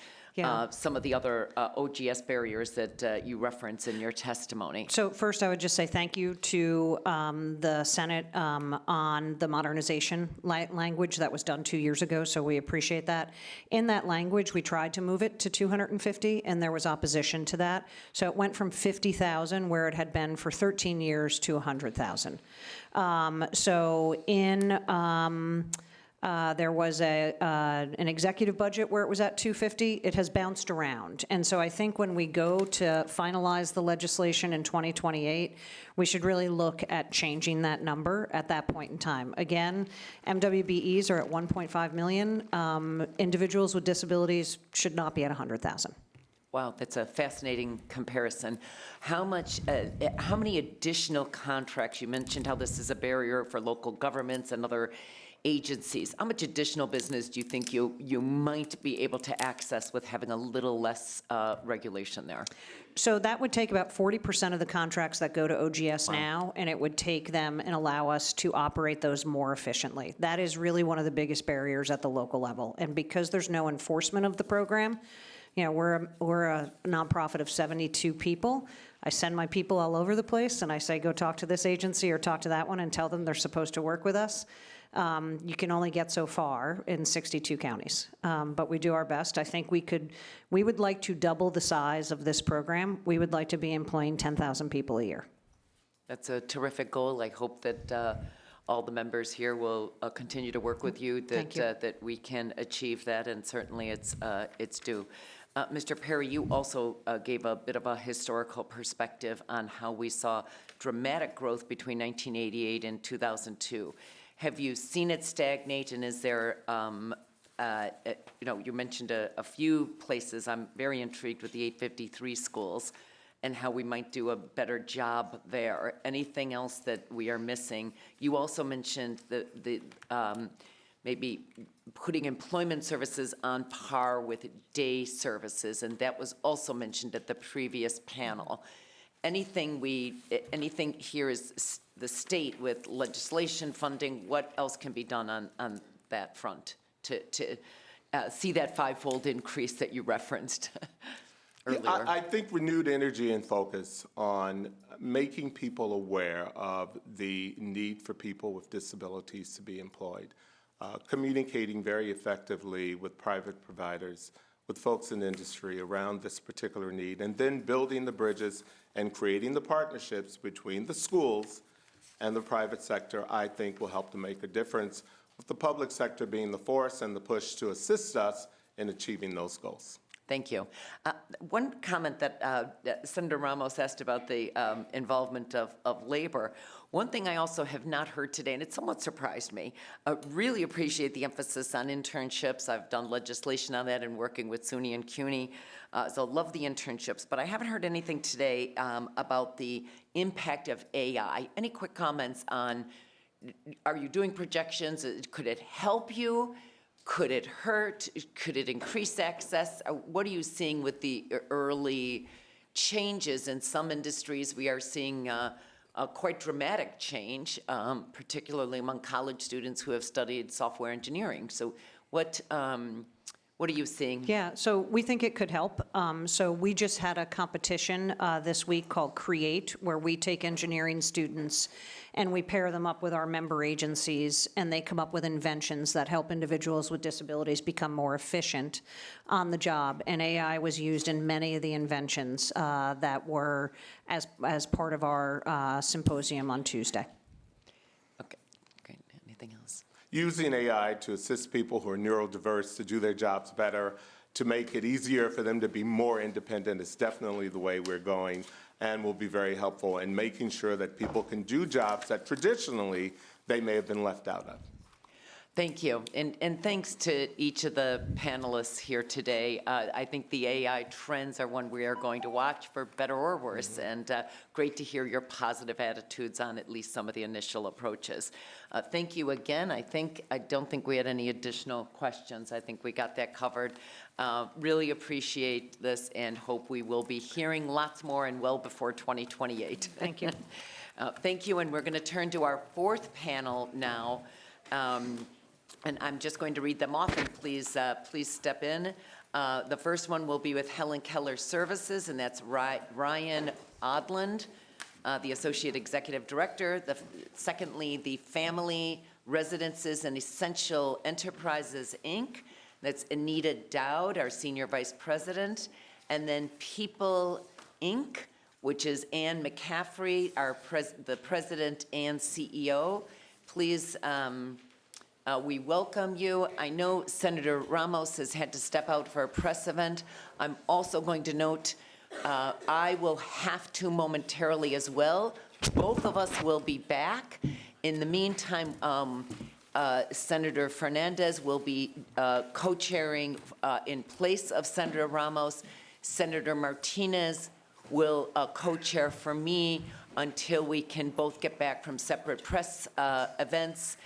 some of the other OGS barriers that you reference in your testimony? So first, I would just say thank you to the Senate on the modernization language that was done 2 years ago, so we appreciate that. In that language, we tried to move it to 250, and there was opposition to that. So it went from 50,000, where it had been for 13 years, to 100,000. So there was an executive budget where it was at 250. It has bounced around. And so I think when we go to finalize the legislation in 2028, we should really look at changing that number at that point in time. Again, MWBEs are at 1.5 million. Individuals with disabilities should not be at 100,000. Wow, that's a fascinating comparison. How many additional contracts, you mentioned how this is a barrier for local governments and other agencies. How much additional business do you think you might be able to access with having a little less regulation there? So that would take about 40% of the contracts that go to OGS now, and it would take them and allow us to operate those more efficiently. That is really one of the biggest barriers at the local level. And because there's no enforcement of the program, You know, we're a nonprofit of 72 people. I send my people all over the place, and I say, go talk to this agency or talk to that one and tell them they're supposed to work with us. You can only get so far in 62 counties, but we do our best. I think we would like to double the size of this program. We would like to be employing 10,000 people a year. That's a terrific goal. I hope that all the members here will continue to work with you, Thank you. that we can achieve that, and certainly it's due. Mr. Perry, you also gave a bit of a historical perspective on how we saw dramatic growth between 1988 and 2002. Have you seen it stagnate, and is there, you know, you mentioned a few places. I'm very intrigued with the 853 schools and how we might do a better job there. Anything else that we are missing? You also mentioned the maybe putting employment services on par with day services, and that was also mentioned at the previous panel. Anything here is the state with legislation funding, what else can be done on that front to see that fivefold increase that you referenced earlier? Yeah, I think renewed energy and focus on making people aware of the need for people with disabilities to be employed, communicating very effectively with private providers, with folks in industry around this particular need, and then building the bridges and creating the partnerships between the schools and the private sector, I think will help to make a difference, with the public sector being the force and the push to assist us in achieving those goals. Thank you. One comment that Senator Ramos asked about the involvement of labor. One thing I also have not heard today, and it somewhat surprised me, really appreciate the emphasis on internships. I've done legislation on that and working with SUNY and CUNY, so love the internships. But I haven't heard anything today about the impact of AI. Any quick comments on, are you doing projections? Could it help you? Could it hurt? Could it increase access? What are you seeing with the early changes in some industries? We are seeing a quite dramatic change, particularly among college students who have studied software engineering. So what are you seeing? Yeah, so we think it could help. So we just had a competition this week called Create, where we take engineering students and we pair them up with our member agencies, and they come up with inventions that help individuals with disabilities become more efficient on the job. And AI was used in many of the inventions that were as part of our symposium on Tuesday. Okay, great. Anything else? Using AI to assist people who are neurodiverse to do their jobs better, to make it easier for them to be more independent is definitely the way we're going, and will be very helpful in making sure that people can do jobs that traditionally they may have been left out of. Thank you, and thanks to each of the panelists here today. I think the AI trends are one we are going to watch for better or worse, and great to hear your positive attitudes on at least some of the initial approaches. Thank you again. I don't think we had any additional questions. I think we got that covered. Really appreciate this and hope we will be hearing lots more and well before 2028. Thank you. Thank you, and we're going to turn to our fourth panel now. And I'm just going to read them off, and please step in. The first one will be with Helen Keller Services, and that's Ryan Odland, the Associate Executive Director. Secondly, the Family Residences and Essential Enterprises, Inc. That's Anita Dowd, our Senior Vice President. And then People, Inc., which is Ann McCaffrey, the President and CEO. Please, we welcome you. I know Senator Ramos has had to step out for a press event. I'm also going to note I will have to momentarily as well. Both of us will be back. In the meantime, Senator Fernandez will be co-chairing in place of Senator Ramos. Senator Martinez will co-chair for me until we can both get back from separate press events.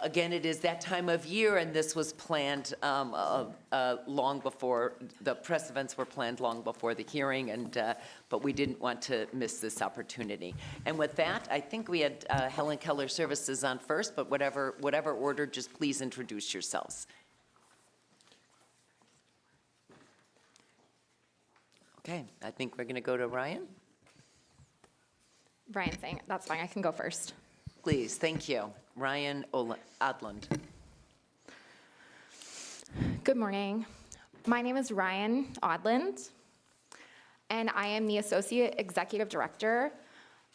Again, it is that time of year, and this was planned long before, the press events were planned long before the hearing, but we didn't want to miss this opportunity. And with that, I think we had Helen Keller Services on first, but whatever order, just please introduce yourselves. Okay, I think we're going to go to Ryan. Brian saying, that's fine, I can go first. Please, thank you. Ryan Odland. Good morning. My name is Ryan Odland, and I am the Associate Executive Director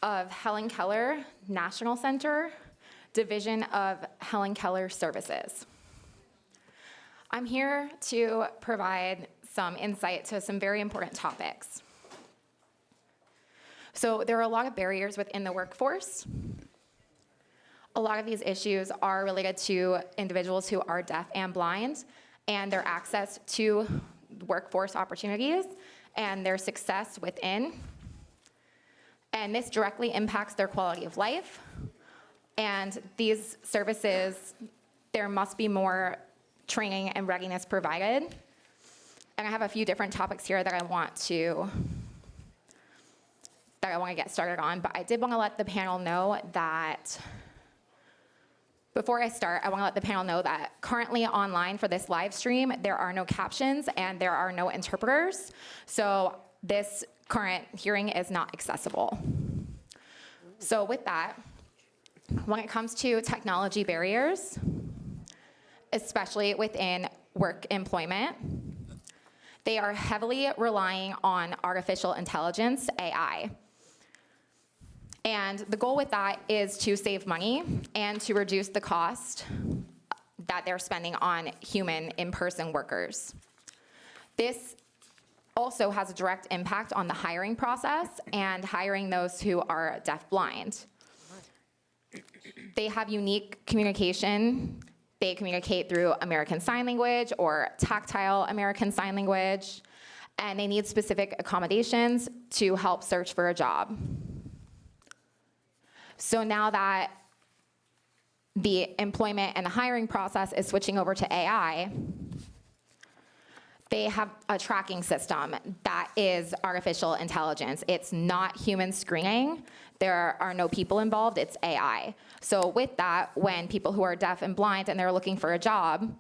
of Helen Keller National Center, Division of Helen Keller Services. I'm here to provide some insight to some very important topics. So there are a lot of barriers within the workforce. A lot of these issues are related to individuals who are deaf and blind and their access to workforce opportunities and their success within. And this directly impacts their quality of life. And these services, there must be more training and readiness provided. And I have a few different topics here that I want to get started on, but I did want to let the panel know that before I start, I want to let the panel know that currently online for this live stream, there are no captions and there are no interpreters. So this current hearing is not accessible. So with that, when it comes to technology barriers, especially within work employment, they are heavily relying on artificial intelligence, AI. And the goal with that is to save money and to reduce the cost that they're spending on human in-person workers. This also has a direct impact on the hiring process and hiring those who are deaf-blind. They have unique communication. They communicate through American Sign Language or tactile American Sign Language, and they need specific accommodations to help search for a job. So now that the employment and the hiring process is switching over to AI, they have a tracking system that is artificial intelligence. It's not human screening. There are no people involved, it's AI. So with that, when people who are deaf and blind and they're looking for a job,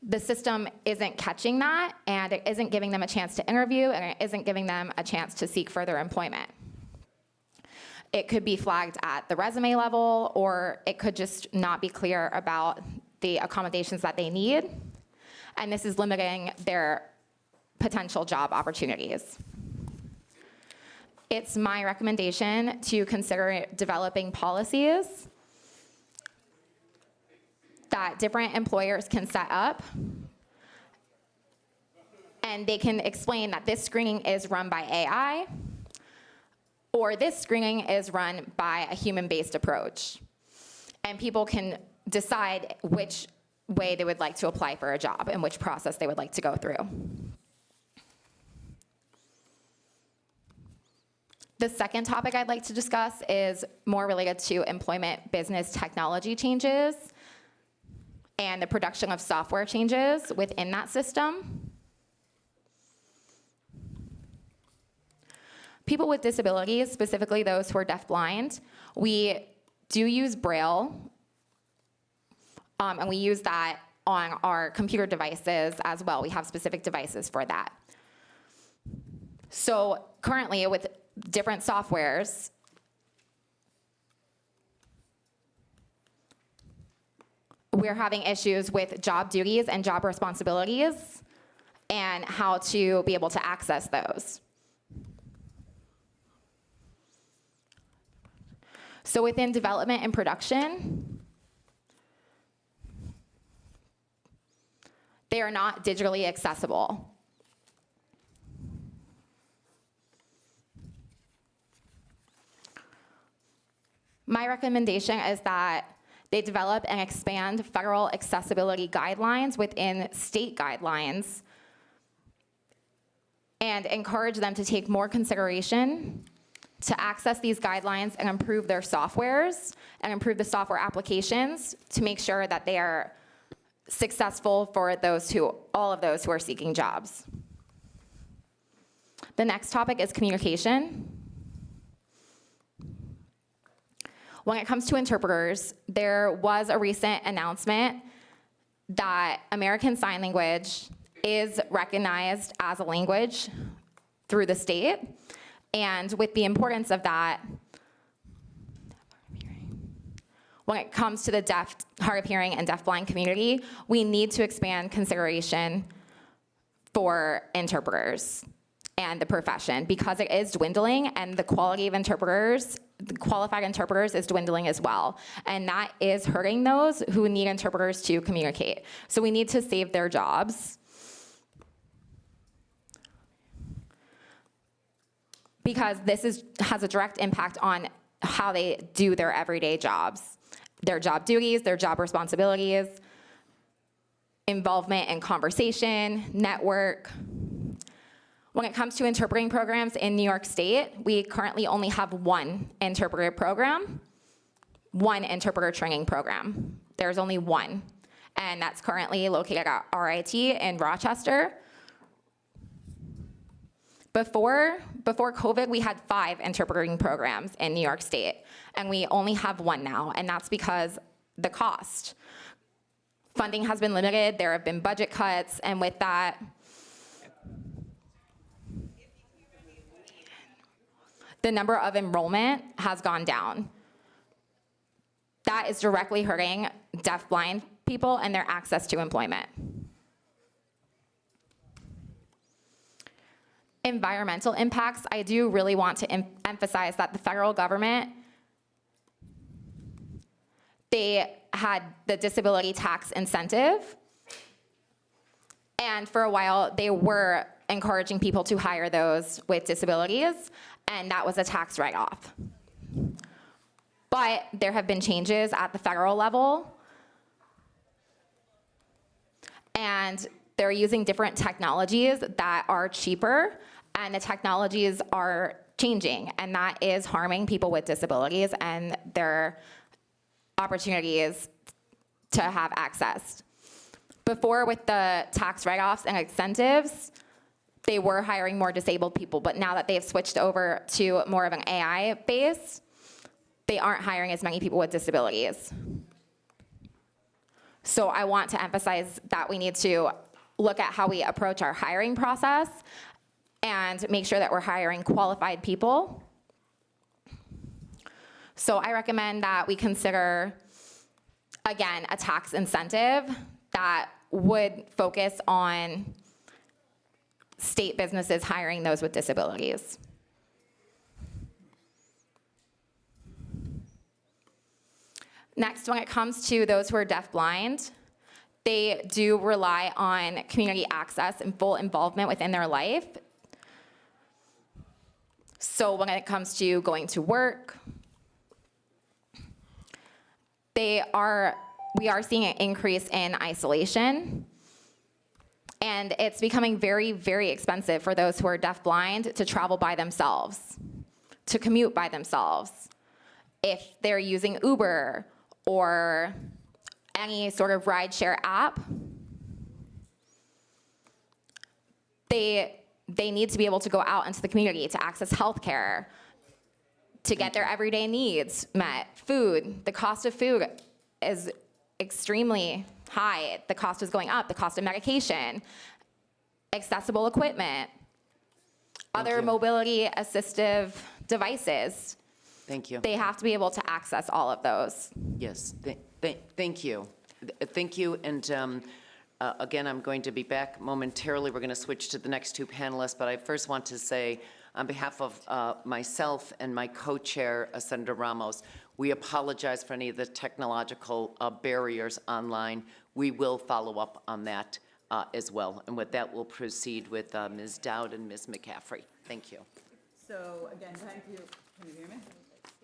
the system isn't catching that, and it isn't giving them a chance to interview, and it isn't giving them a chance to seek further employment. It could be flagged at the resume level, or it could just not be clear about the accommodations that they need. And this is limiting their potential job opportunities. It's my recommendation to consider developing policies that different employers can set up, and they can explain that this screening is run by AI, or this screening is run by a human-based approach. And people can decide which way they would like to apply for a job and which process they would like to go through. The second topic I'd like to discuss is more related to employment business technology changes and the production of software changes within that system. People with disabilities, specifically those who are deaf-blind, we do use Braille, and we use that on our computer devices as well. We have specific devices for that. So currently, with different softwares, we're having issues with job duties and job responsibilities and how to be able to access those. So within development and production, they are not digitally accessible. My recommendation is that they develop and expand federal accessibility guidelines within state guidelines and encourage them to take more consideration to access these guidelines and improve their softwares and improve the software applications to make sure that they are successful for all of those who are seeking jobs. The next topic is communication. When it comes to interpreters, there was a recent announcement that American Sign Language is recognized as a language through the state. And with the importance of that, when it comes to the deaf, hard of hearing, and deafblind community, we need to expand consideration for interpreters and the profession, because it is dwindling, and the quality of interpreters, the qualified interpreters, is dwindling as well. And that is hurting those who need interpreters to communicate. So we need to save their jobs. Because this has a direct impact on how they do their everyday jobs, their job duties, their job responsibilities, involvement in conversation, network. When it comes to interpreting programs in New York State, we currently only have one interpreter program, one interpreter training program. There's only one, and that's currently located at RIT in Rochester. Before COVID, we had 5 interpreting programs in New York State, and we only have one now, and that's because the cost. Funding has been limited, there have been budget cuts, and with that, the number of enrollment has gone down. That is directly hurting deaf-blind people and their access to employment. Environmental impacts, I do really want to emphasize that the federal government, they had the disability tax incentive, and for a while they were encouraging people to hire those with disabilities, and that was a tax write-off. But there have been changes at the federal level, and they're using different technologies that are cheaper, and the technologies are changing, and that is harming people with disabilities and their opportunities to have access. Before, with the tax write-offs and incentives, they were hiring more disabled people, but now that they've switched over to more of an AI base, they aren't hiring as many people with disabilities. So I want to emphasize that we need to look at how we approach our hiring process and make sure that we're hiring qualified people. So I recommend that we consider, again, a tax incentive that would focus on state businesses hiring those with disabilities. Next, when it comes to those who are deafblind, they do rely on community access and full involvement within their life. So when it comes to going to work, we are seeing an increase in isolation, and it's becoming very, very expensive for those who are deafblind to travel by themselves, to commute by themselves. If they're using Uber or any sort of rideshare app, they need to be able to go out into the community to access healthcare, to get their everyday needs met. Food, the cost of food is extremely high. The cost is going up, the cost of medication, accessible equipment, other mobility assistive devices. Thank you. They have to be able to access all of those. Yes, thank you. Thank you, and again, I'm going to be back momentarily. We're going to switch to the next 2 panelists, but I first want to say, on behalf of myself and my co-chair, Senator Ramos, we apologize for any of the technological barriers online. We will follow up on that as well. And with that, we'll proceed with Ms. Dowd and Ms. McCaffrey. Thank you. So again, thank you. Can you hear me?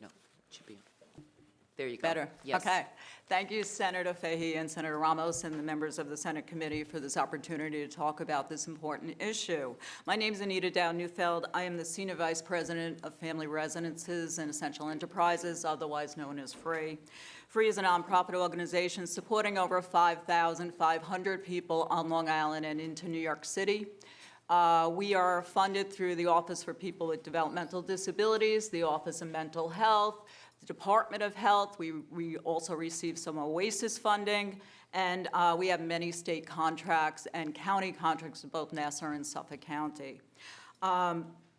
No, it should be. There you go. Better? Yes. Okay. Thank you, Senator Fahey and Senator Ramos and the members of the Senate Committee for this opportunity to talk about this important issue. My name is Anita Dowd-Neufeld. I am the Senior Vice President of Family Residences and Essential Enterprises, otherwise known as FREE. FREE is a nonprofit organization supporting over 5,500 people on Long Island and into New York City. We are funded through the Office for People with Developmental Disabilities, the Office of Mental Health, the Department of Health. We also receive some OASIS funding, and we have many state contracts and county contracts in both Nassau and Suffolk County.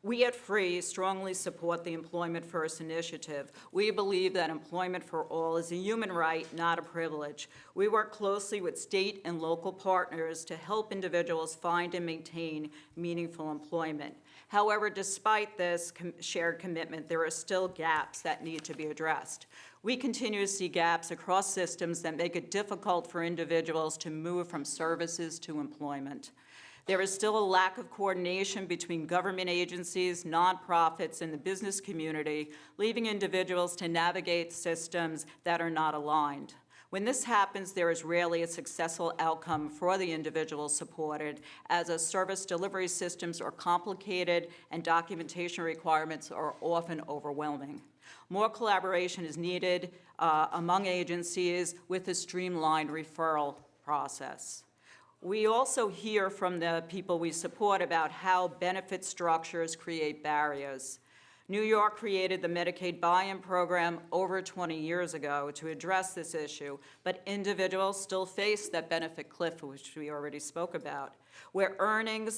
We at FREE strongly support the Employment First initiative. We believe that employment for all is a human right, not a privilege. We work closely with state and local partners to help individuals find and maintain meaningful employment. However, despite this shared commitment, there are still gaps that need to be addressed. We continue to see gaps across systems that make it difficult for individuals to move from services to employment. There is still a lack of coordination between government agencies, nonprofits, and the business community, leaving individuals to navigate systems that are not aligned. When this happens, there is rarely a successful outcome for the individuals supported, as service delivery systems are complicated and documentation requirements are often overwhelming. More collaboration is needed among agencies with a streamlined referral process. We also hear from the people we support about how benefit structures create barriers. New York created the Medicaid buy-in program over 20 years ago to address this issue, but individuals still face that benefit cliff, which we already spoke about, where earning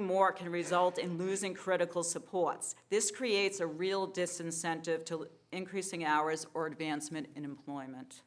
more can result in losing critical supports. This creates a real disincentive to increasing hours or advancement in employment,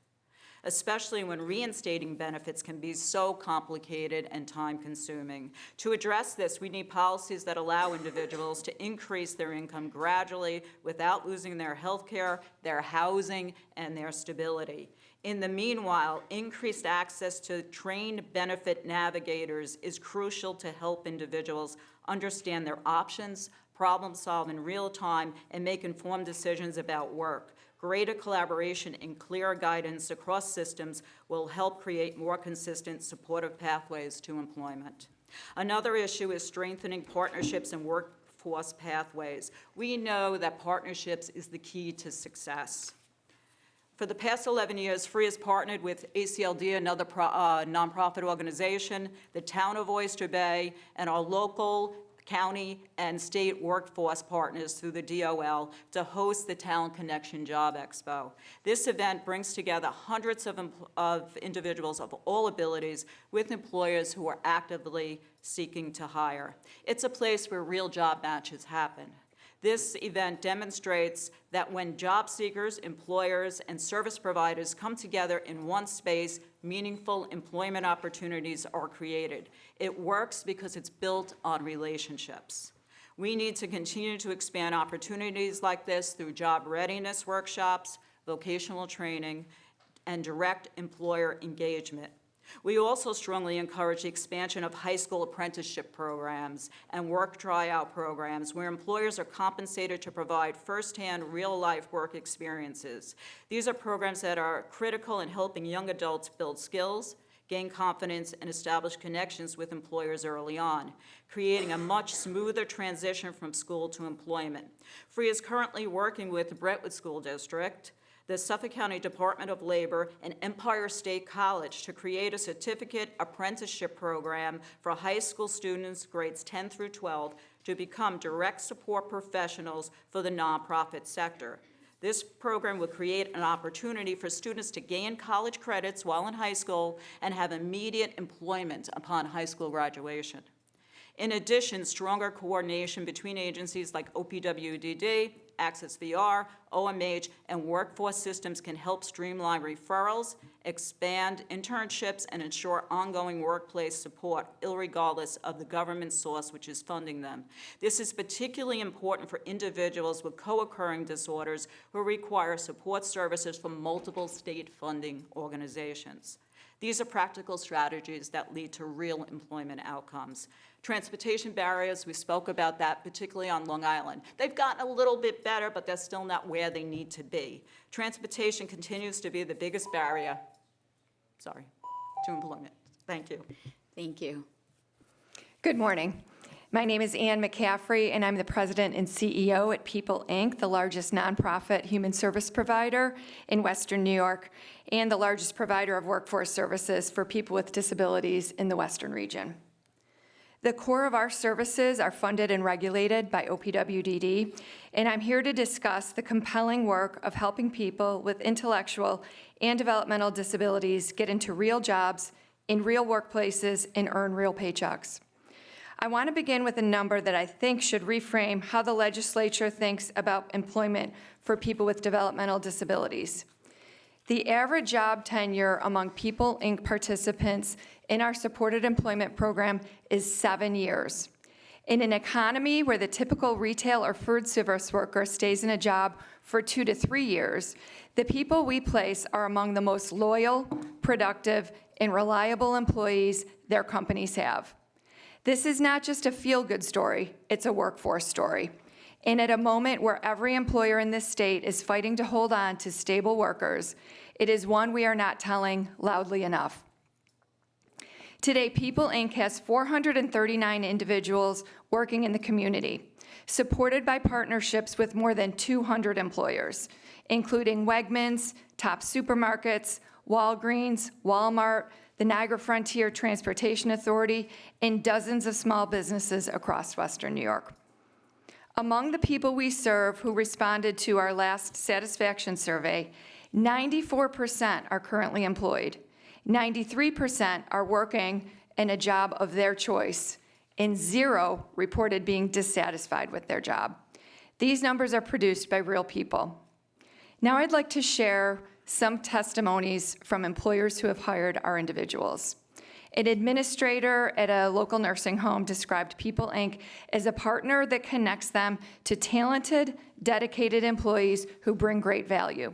especially when reinstating benefits can be so complicated and time-consuming. To address this, we need policies that allow individuals to increase their income gradually without losing their health care, their housing, and their stability. In the meanwhile, increased access to trained benefit navigators is crucial to help individuals understand their options, problem solve in real time, and make informed decisions about work. Greater collaboration and clearer guidance across systems will help create more consistent supportive pathways to employment. Another issue is strengthening partnerships and workforce pathways. We know that partnerships is the key to success. For the past 11 years, FREE has partnered with ACLD, another nonprofit organization, the town of Oyster Bay, and our local, county, and state workforce partners through the DOL to host the Talent Connection Job Expo. This event brings together hundreds of individuals of all abilities with employers who are actively seeking to hire. It's a place where real job matches happen. This event demonstrates that when job seekers, employers, and service providers come together in one space, meaningful employment opportunities are created. It works because it's built on relationships. We need to continue to expand opportunities like this through job readiness workshops, vocational training, and direct employer engagement. We also strongly encourage the expansion of high school apprenticeship programs and work tryout programs where employers are compensated to provide firsthand real-life work experiences. These are programs that are critical in helping young adults build skills, gain confidence, and establish connections with employers early on, creating a much smoother transition from school to employment. FREE is currently working with the Brentwood School District, the Suffolk County Department of Labor, and Empire State College to create a certificate apprenticeship program for high school students grades 10 through 12 to become direct support professionals for the nonprofit sector. This program will create an opportunity for students to gain college credits while in high school and have immediate employment upon high school graduation. In addition, stronger coordination between agencies like OPWDD, Access VR, OMH, and workforce systems can help streamline referrals, expand internships, and ensure ongoing workplace support, irregardless of the government source which is funding them. This is particularly important for individuals with co-occurring disorders who require support services from multiple state funding organizations. These are practical strategies that lead to real employment outcomes. Transportation barriers, we spoke about that, particularly on Long Island. They've gotten a little bit better, but they're still not where they need to be. Transportation continues to be the biggest barrier, to employment. Thank you. Thank you. Good morning. My name is Ann McCaffrey, and I'm the president and CEO at People, Inc., the largest nonprofit human service provider in Western New York, and the largest provider of workforce services for people with disabilities in the Western region. The core of our services are funded and regulated by OPWDD, and I'm here to discuss the compelling work of helping people with intellectual and developmental disabilities get into real jobs, in real workplaces, and earn real paychecks. I want to begin with a number that I think should reframe how the legislature thinks about employment for people with developmental disabilities. The average job tenure among People Inc. participants in our supported employment program is 7 years. In an economy where the typical retail or food service worker stays in a job for 2 to 3 years, the people we place are among the most loyal, productive, and reliable employees their companies have. This is not just a feel-good story, it's a workforce story. And at a moment where every employer in this state is fighting to hold on to stable workers, it is one we are not telling loudly enough. Today, People Inc. has 439 individuals working in the community, supported by partnerships with more than 200 employers, including Wegmans, Top Supermarkets, Walgreens, Walmart, the Niagara Frontier Transportation Authority, and dozens of small businesses across Western New York. Among the people we serve who responded to our last satisfaction survey, 94% are currently employed, 93% are working in a job of their choice, and 0 reported being dissatisfied with their job. These numbers are produced by real people. Now I'd like to share some testimonies from employers who have hired our individuals. An administrator at a local nursing home described People Inc. as a partner that connects them to talented, dedicated employees who bring great value.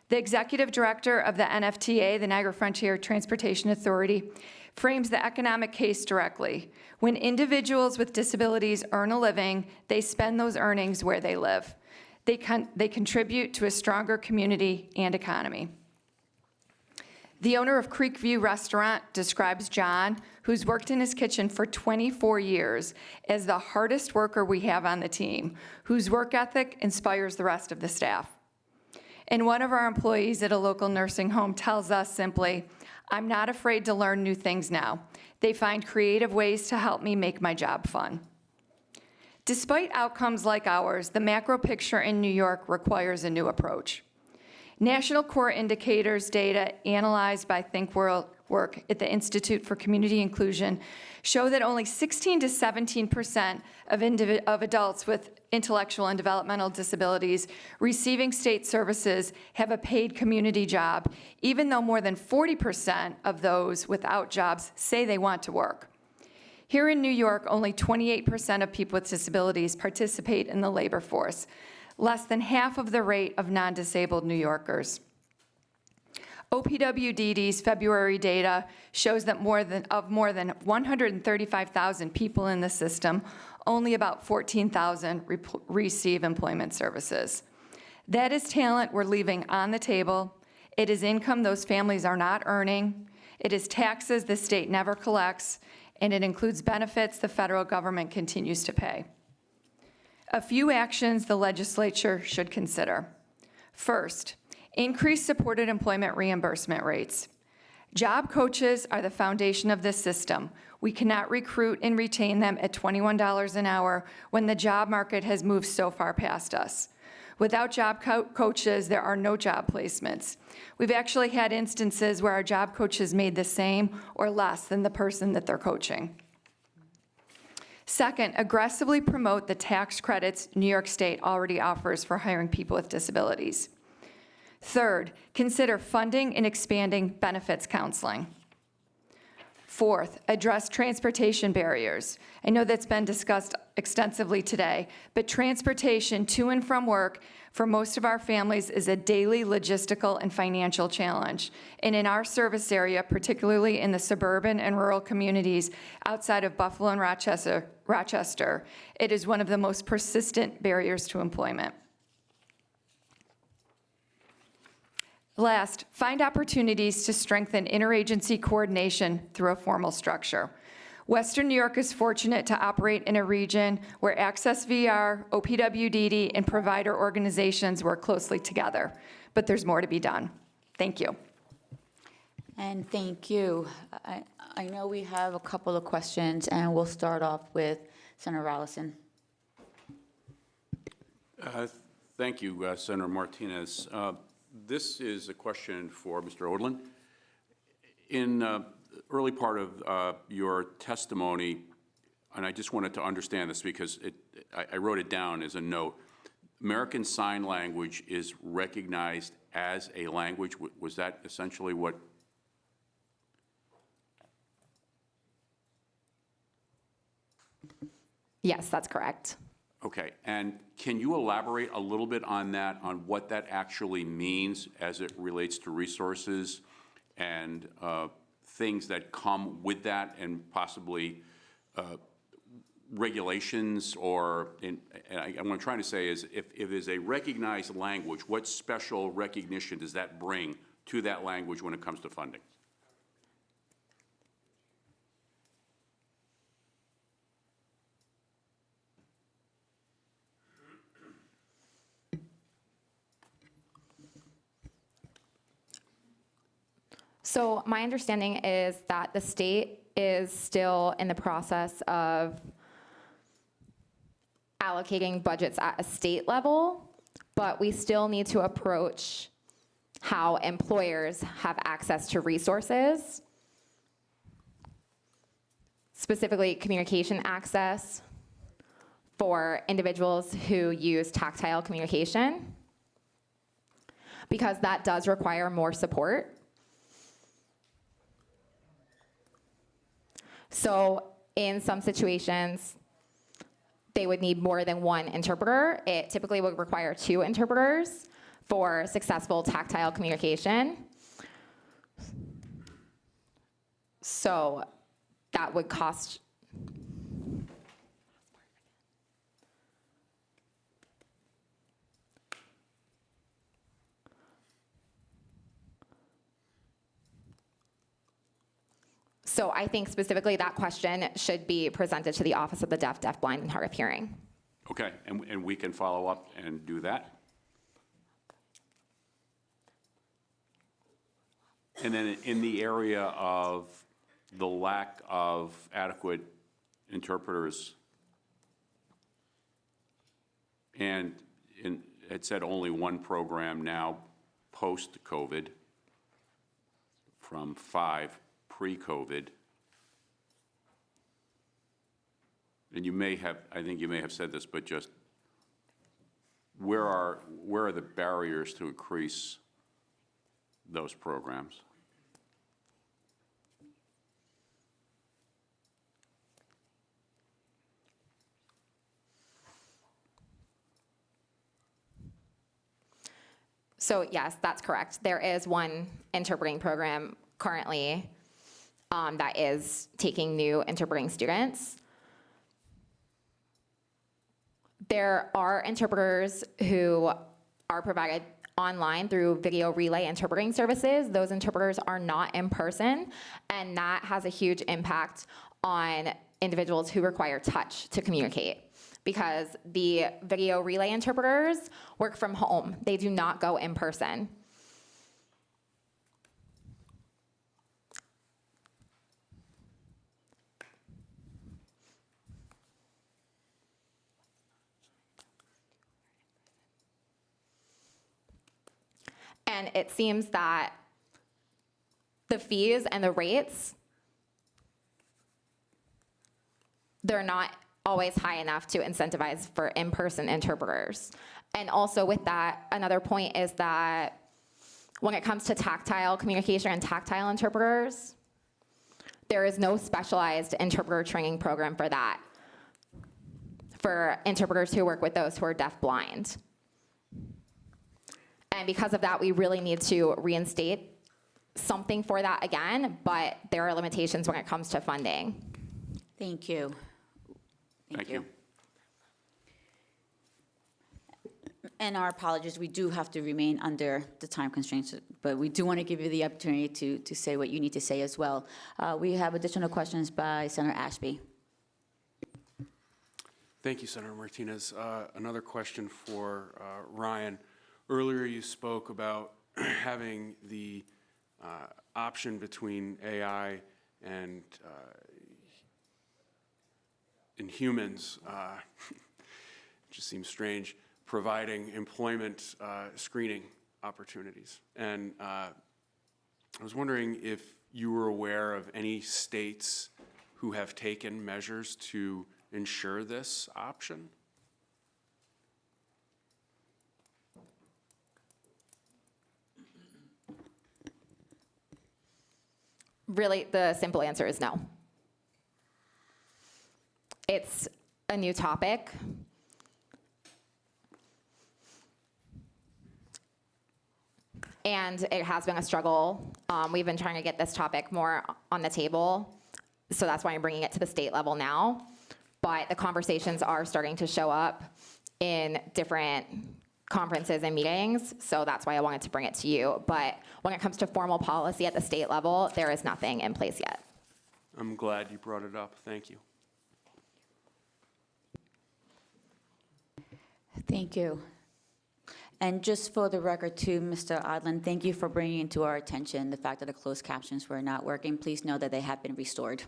The executive director of the NFTA, the Niagara Frontier Transportation Authority, frames the economic case directly. When individuals with disabilities earn a living, they spend those earnings where they live. They contribute to a stronger community and economy. The owner of Creekview Restaurant describes John, who's worked in his kitchen for 24 years, as the hardest worker we have on the team, whose work ethic inspires the rest of the staff. And one of our employees at a local nursing home tells us simply, "I'm not afraid to learn new things now. They find creative ways to help me make my job fun." Despite outcomes like ours, the macro picture in New York requires a new approach. National core indicators data analyzed by ThinkWorld work at the Institute for Community Inclusion show that only 16 to 17% of adults with intellectual and developmental disabilities receiving state services have a paid community job, even though more than 40% of those without jobs say they want to work. Here in New York, only 28% of people with disabilities participate in the labor force, less than half of the rate of non-disabled New Yorkers. OPWDD's February data shows that more than 135,000 people in the system, only about 14,000 receive employment services. That is talent we're leaving on the table. It is income those families are not earning. It is taxes the state never collects, and it includes benefits the federal government continues to pay. A few actions the legislature should consider. First, increase supported employment reimbursement rates. Job coaches are the foundation of this system. We cannot recruit and retain them at $21 an hour when the job market has moved so far past us. Without job coaches, there are no job placements. We've actually had instances where our job coaches made the same or less than the person that they're coaching. Second, aggressively promote the tax credits New York State already offers for hiring people with disabilities. Third, consider funding and expanding benefits counseling. Fourth, address transportation barriers. I know that's been discussed extensively today, but transportation to and from work for most of our families is a daily logistical and financial challenge. And in our service area, particularly in the suburban and rural communities outside of Buffalo and Rochester, it is one of the most persistent barriers to employment. Last, find opportunities to strengthen interagency coordination through a formal structure. Western New York is fortunate to operate in a region where Access VR, OPWDD, and provider organizations work closely together, but there's more to be done. Thank you. And thank you. I know we have a couple of questions, and we'll start off with Senator Allison. Thank you, Senator Martinez. This is a question for Mr. Odlin. In the early part of your testimony, and I just wanted to understand this because I wrote it down as a note. American Sign Language is recognized as a language. Was that essentially what? Yes, that's correct. Okay, and can you elaborate a little bit on that, on what that actually means as it relates to resources and things that come with that, and possibly regulations, or, and what I'm trying to say is, if it is a recognized language, what special recognition does that bring to that language when it comes to funding? So my understanding is that the state is still in the process of allocating budgets at a state level, but we still need to approach how employers have access to resources, specifically communication access for individuals who use tactile communication, because that does require more support. So in some situations, they would need more than one interpreter. It typically would require 2 interpreters for successful tactile communication. So that would cost. So I think specifically that question should be presented to the Office of the Deaf, Deafblind, and Hard of Hearing. Okay, and we can follow up and do that? And then in the area of the lack of adequate interpreters, and it said only one program now post-COVID from 5 pre-COVID. And you may have, I think you may have said this, but just where are the barriers to increase those programs? So yes, that's correct. There is one interpreting program currently that is taking new interpreting students. There are interpreters who are provided online through video relay interpreting services. Those interpreters are not in person, and that has a huge impact on individuals who require touch to communicate, because the video relay interpreters work from home. They do not go in person. And it seems that the fees and the rates, they're not always high enough to incentivize for in-person interpreters. And also with that, another point is that when it comes to tactile communication and tactile interpreters, there is no specialized interpreter training program for that, for interpreters who work with those who are deaf-blind. And because of that, we really need to reinstate something for that again, but there are limitations when it comes to funding. Thank you. Thank you. And our apologies, we do have to remain under the time constraints, but we do want to give you the opportunity to say what you need to say as well. We have additional questions by Senator Ashby. Thank you, Senator Martinez. Another question for Ryan. Earlier you spoke about having the option between AI and humans, it just seems strange, providing employment screening opportunities. And I was wondering if you were aware of any states who have taken measures to ensure this option? Really, the simple answer is no. It's a new topic. And it has been a struggle. We've been trying to get this topic more on the table. So that's why I'm bringing it to the state level now. But the conversations are starting to show up in different conferences and meetings. So that's why I wanted to bring it to you. But when it comes to formal policy at the state level, there is nothing in place yet. I'm glad you brought it up. Thank you. Thank you. And just for the record too, Mr. Odland, thank you for bringing to our attention the fact that the closed captions were not working. Please know that they have been restored.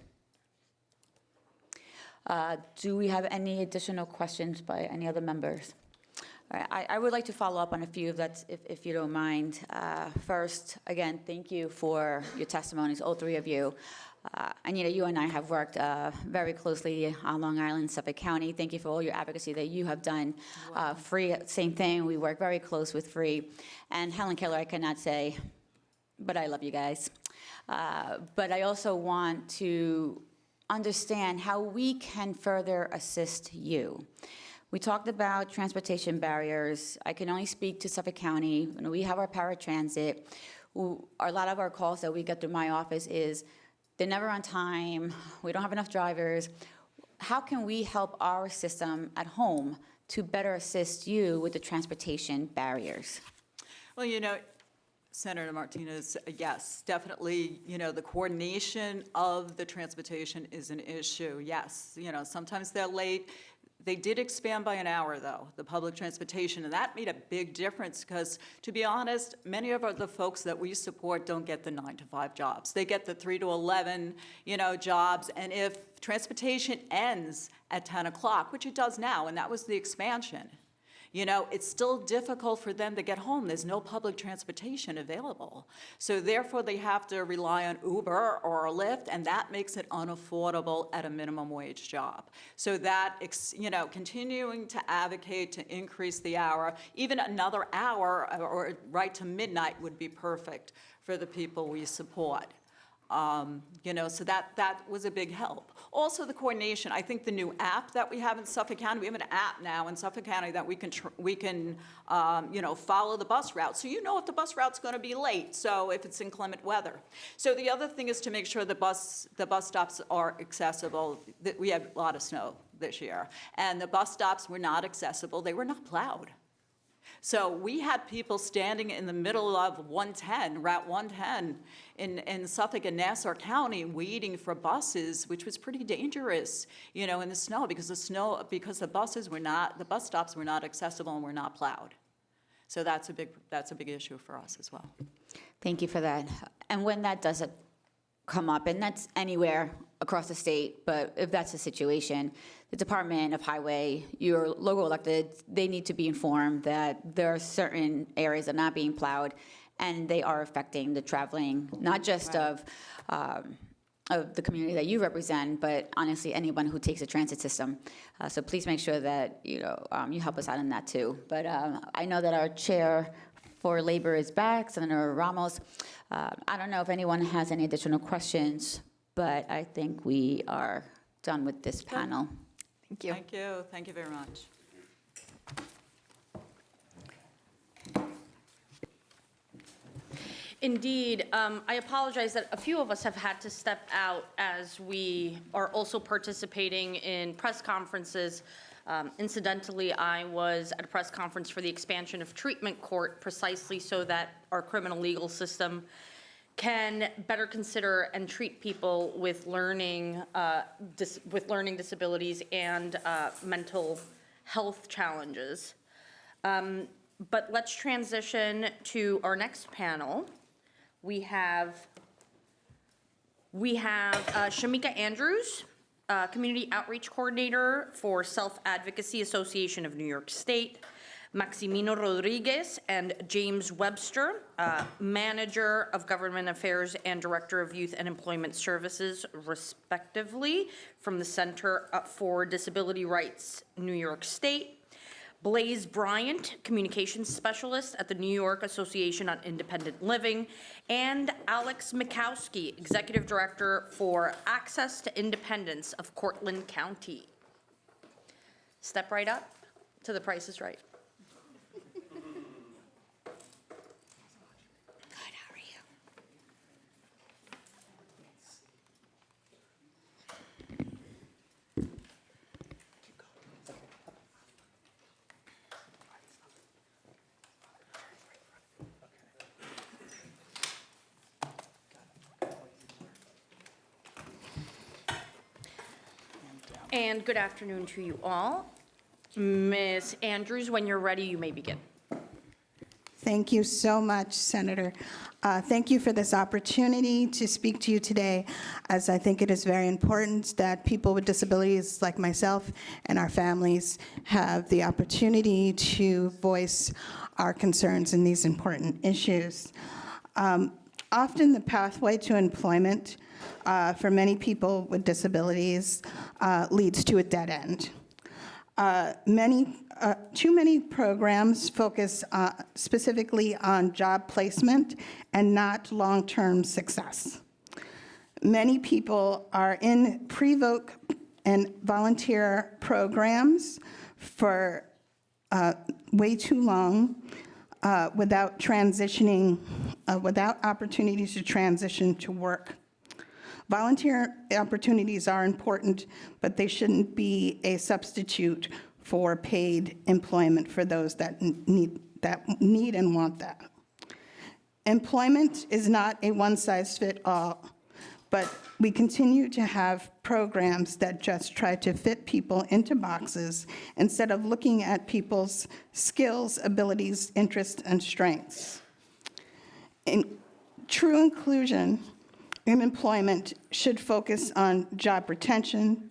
Do we have any additional questions by any other members? All right, I would like to follow up on a few of that, if you don't mind. First, again, thank you for your testimonies, all three of you. Anita, you and I have worked very closely on Long Island, Suffolk County. Thank you for all your advocacy that you have done. Free, same thing. We work very close with Free. And Helen Keller, I cannot say, but I love you guys. But I also want to understand how we can further assist you. We talked about transportation barriers. I can only speak to Suffolk County. We have our paratransit. A lot of our calls that we get through my office is they're never on time. We don't have enough drivers. How can we help our system at home to better assist you with the transportation barriers? Well, you know, Senator Martinez, yes, definitely, you know, the coordination of the transportation is an issue, yes. You know, sometimes they're late. They did expand by an hour, though, the public transportation, and that made a big difference because, to be honest, many of the folks that we support don't get the 9-to-5 jobs. They get the 3 to 11, you know, jobs, and if transportation ends at 10 o'clock, which it does now, and that was the expansion, you know, it's still difficult for them to get home. There's no public transportation available. So therefore, they have to rely on Uber or Lyft, and that makes it unaffordable at a minimum wage job. So that, you know, continuing to advocate to increase the hour, even another hour or right to midnight would be perfect for the people we support. You know, so that was a big help. Also, the coordination. I think the new app that we have in Suffolk County, we have an app now in Suffolk County that we can you know, follow the bus route. So you know if the bus route's going to be late, so if it's inclement weather. So the other thing is to make sure the bus stops are accessible. We had a lot of snow this year, and the bus stops were not accessible. They were not plowed. So we had people standing in the middle of 110, Route 110, in Suffolk and Nassau County waiting for buses, which was pretty dangerous, you know, in the snow because the bus stops were not accessible and were not plowed. So that's a big issue for us as well. Thank you for that. And when that doesn't come up, and that's anywhere across the state, but if that's the situation, the Department of Highway, your local elected, they need to be informed that there are certain areas that are not being plowed, and they are affecting the traveling, not just of the community that you represent, but honestly, anyone who takes a transit system. So please make sure that, you know, you help us out on that too. But I know that our chair for Labor is back, Senator Ramos. I don't know if anyone has any additional questions, but I think we are done with this panel. Thank you. Thank you. Thank you very much. Indeed. I apologize that a few of us have had to step out as we are also participating in press conferences. Incidentally, I was at a press conference for the expansion of treatment court precisely so that our criminal legal system can better consider and treat people with learning disabilities and mental health challenges. But let's transition to our next panel. We have Shamika Andrews, Community Outreach Coordinator for Self-Advocacy Association of New York State. Maximino Rodriguez and James Webster, Manager of Government Affairs and Director of Youth and Employment Services, respectively, from the Center for Disability Rights, New York State. Blaze Bryant, Communications Specialist at the New York Association on Independent Living, and Alex Mikowski, Executive Director for Access to Independence of Cortland County. Step right up to The Price is Right. And good afternoon to you all. Ms. Andrews, when you're ready, you may begin. Thank you so much, Senator. Thank you for this opportunity to speak to you today, as I think it is very important that people with disabilities like myself and our families have the opportunity to voice our concerns in these important issues. Often the pathway to employment for many people with disabilities leads to a dead end. Too many programs focus specifically on job placement and not long-term success. Many people are in pre-voc and volunteer programs for way too long without transitioning, without opportunities to transition to work. Volunteer opportunities are important, but they shouldn't be a substitute for paid employment for those that need and want that. Employment is not a one-size-fits-all, but we continue to have programs that just try to fit people into boxes instead of looking at people's skills, abilities, interests, and strengths. True inclusion in employment should focus on job retention,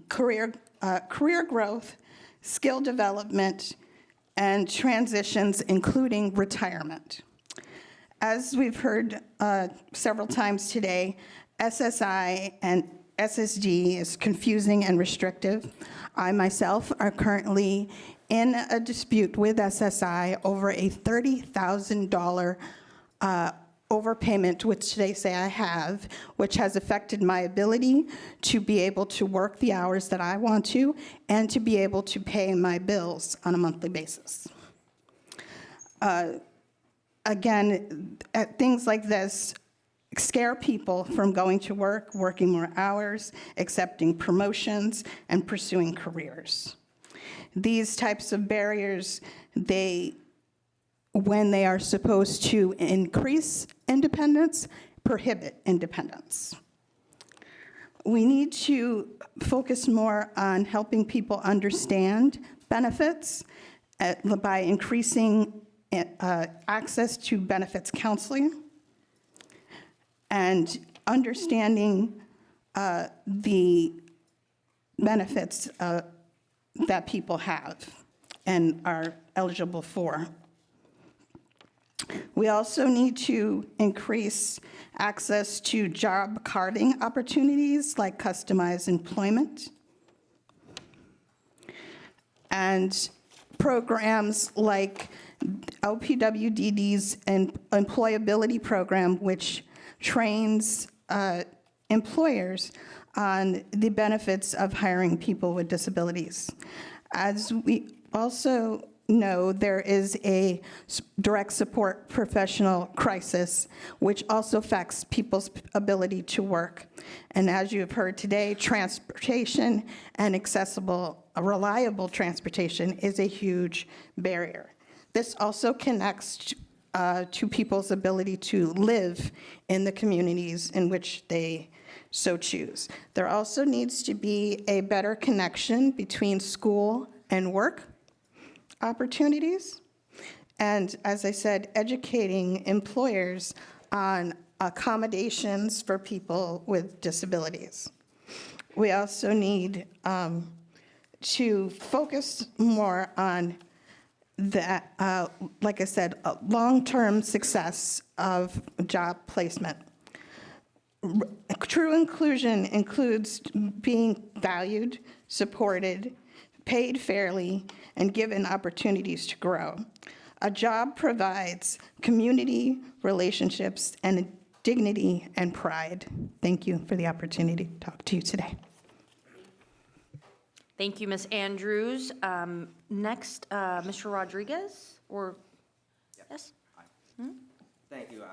career growth, skill development, and transitions, including retirement. As we've heard several times today, SSI and SSD is confusing and restrictive. I myself are currently in a dispute with SSI over a $30,000 overpayment, which they say I have, which has affected my ability to be able to work the hours that I want to and to be able to pay my bills on a monthly basis. Again, things like this scare people from going to work, working more hours, accepting promotions, and pursuing careers. These types of barriers, when they are supposed to increase independence, prohibit independence. We need to focus more on helping people understand benefits by increasing access to benefits counseling and understanding the benefits that people have and are eligible for. We also need to increase access to job carving opportunities like customized employment and programs like OPWDD's employability program, which trains employers on the benefits of hiring people with disabilities. As we also know, there is a direct support professional crisis, which also affects people's ability to work. And as you have heard today, transportation and accessible, reliable transportation is a huge barrier. This also connects to people's ability to live in the communities in which they so choose. There also needs to be a better connection between school and work opportunities. And as I said, educating employers on accommodations for people with disabilities. We also need to focus more on that, like I said, long-term success of job placement. True inclusion includes being valued, supported, paid fairly, and given opportunities to grow. A job provides community, relationships, and dignity and pride. Thank you for the opportunity to talk to you today. Thank you, Ms. Andrews. Next, Mr. Rodriguez, or, yes? Thank you.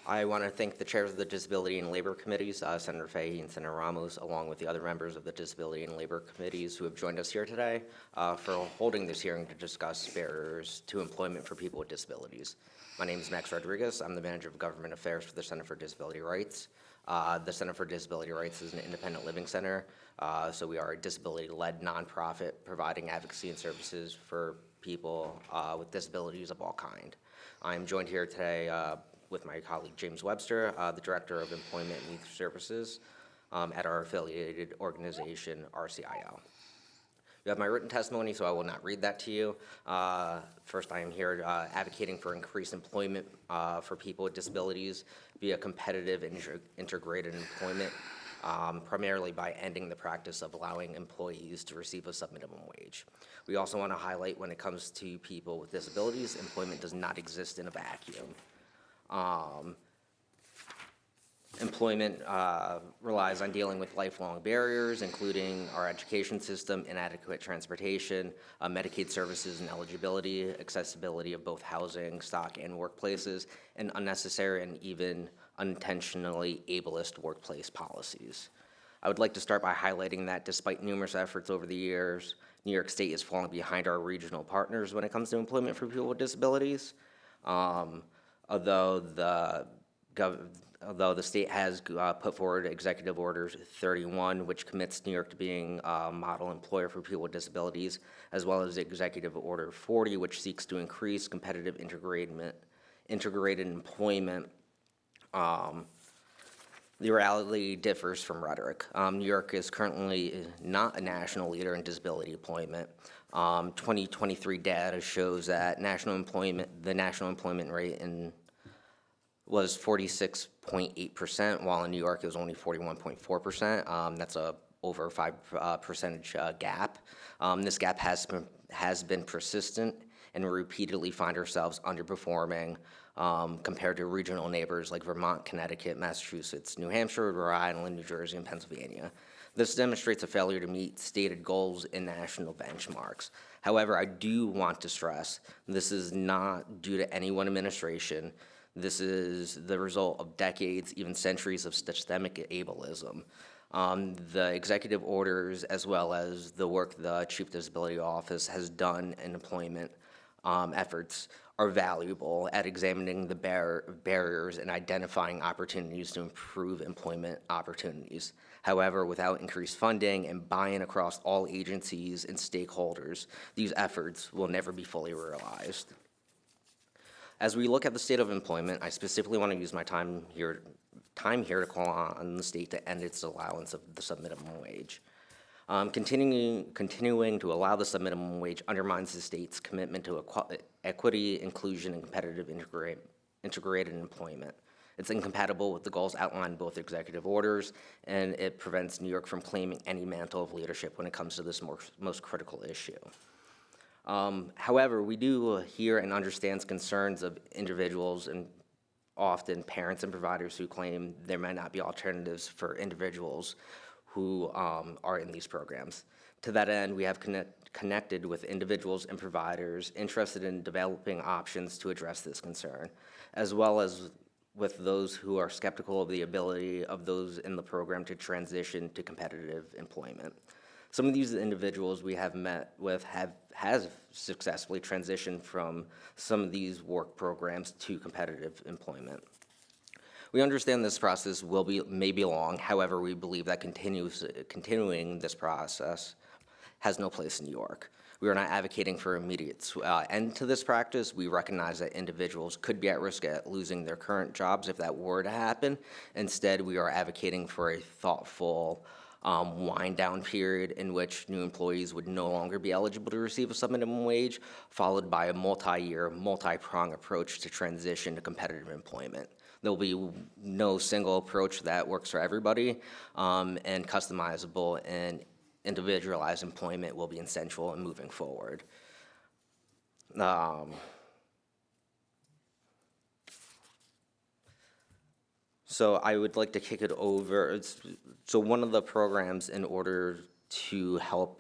I want to thank the chairs of the Disability and Labor Committees, Senator Fahey and Senator Ramos, along with the other members of the Disability and Labor Committees who have joined us here today for holding this hearing to discuss barriers to employment for people with disabilities. My name is Max Rodriguez. I'm the Manager of Government Affairs for the Center for Disability Rights. The Center for Disability Rights is an independent living center, so we are a disability-led nonprofit providing advocacy and services for people with disabilities of all kind. I'm joined here today with my colleague James Webster, the Director of Employment and Youth Services at our affiliated organization, RCIL. You have my written testimony, so I will not read that to you. First, I am here advocating for increased employment for people with disabilities via competitive and integrated employment, primarily by ending the practice of allowing employees to receive a sub-minimum wage. We also want to highlight when it comes to people with disabilities, employment does not exist in a vacuum. Employment relies on dealing with lifelong barriers, including our education system, inadequate transportation, Medicaid services and eligibility, accessibility of both housing, stock, and workplaces, and unnecessary and even unintentionally ableist workplace policies. I would like to start by highlighting that despite numerous efforts over the years, New York State is falling behind our regional partners when it comes to employment for people with disabilities. Although the state has put forward Executive Order 31, which commits New York to being a model employer for people with disabilities, as well as Executive Order 40, which seeks to increase competitive integrated employment, the reality differs from rhetoric. New York is currently not a national leader in disability employment. 2023 data shows that the national employment rate was 46.8%, while in New York it was only 41.4%. That's a over 5 percentage gap. This gap has been persistent, and we repeatedly find ourselves underperforming compared to regional neighbors like Vermont, Connecticut, Massachusetts, New Hampshire, Rhode Island, New Jersey, and Pennsylvania. This demonstrates a failure to meet stated goals and national benchmarks. However, I do want to stress this is not due to any one administration. This is the result of decades, even centuries of systemic ableism. The executive orders, as well as the work the Chief Disability Office has done in employment efforts, are valuable at examining the barriers and identifying opportunities to improve employment opportunities. However, without increased funding and buy-in across all agencies and stakeholders, these efforts will never be fully realized. As we look at the state of employment, I specifically want to use my time here to call on the state to end its allowance of the sub-minimum wage. Continuing to allow the sub-minimum wage undermines the state's commitment to equity, inclusion, and competitive integrated employment. It's incompatible with the goals outlined in both executive orders, and it prevents New York from claiming any mantle of leadership when it comes to this most critical issue. However, we do hear and understand concerns of individuals and often parents and providers who claim there might not be alternatives for individuals who are in these programs. To that end, we have connected with individuals and providers interested in developing options to address this concern, as well as with those who are skeptical of the ability of those in the program to transition to competitive employment. Some of these individuals we have met with has successfully transitioned from some of these work programs to competitive employment. We understand this process may be long. However, we believe that continuing this process has no place in New York. We are not advocating for immediate end to this practice. We recognize that individuals could be at risk at losing their current jobs if that were to happen. Instead, we are advocating for a thoughtful wind down period in which new employees would no longer be eligible to receive a sub-minimum wage, followed by a multi-year, multi-prong approach to transition to competitive employment. There'll be no single approach that works for everybody, and customizable and individualized employment will be essential in moving forward. So I would like to kick it over. So one of the programs in order to help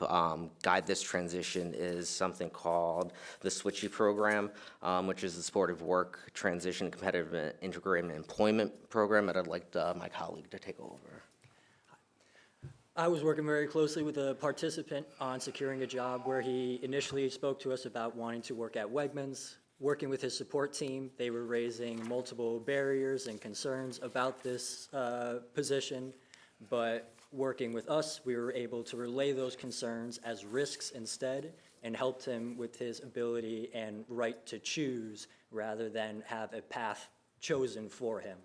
guide this transition is something called the Switchy program, which is the supportive work transition competitive integrated employment program that I'd like my colleague to take over. I was working very closely with a participant on securing a job where he initially spoke to us about wanting to work at Wegmans. Working with his support team, they were raising multiple barriers and concerns about this position, but working with us, we were able to relay those concerns as risks instead and helped him with his ability and right to choose rather than have a path chosen for him.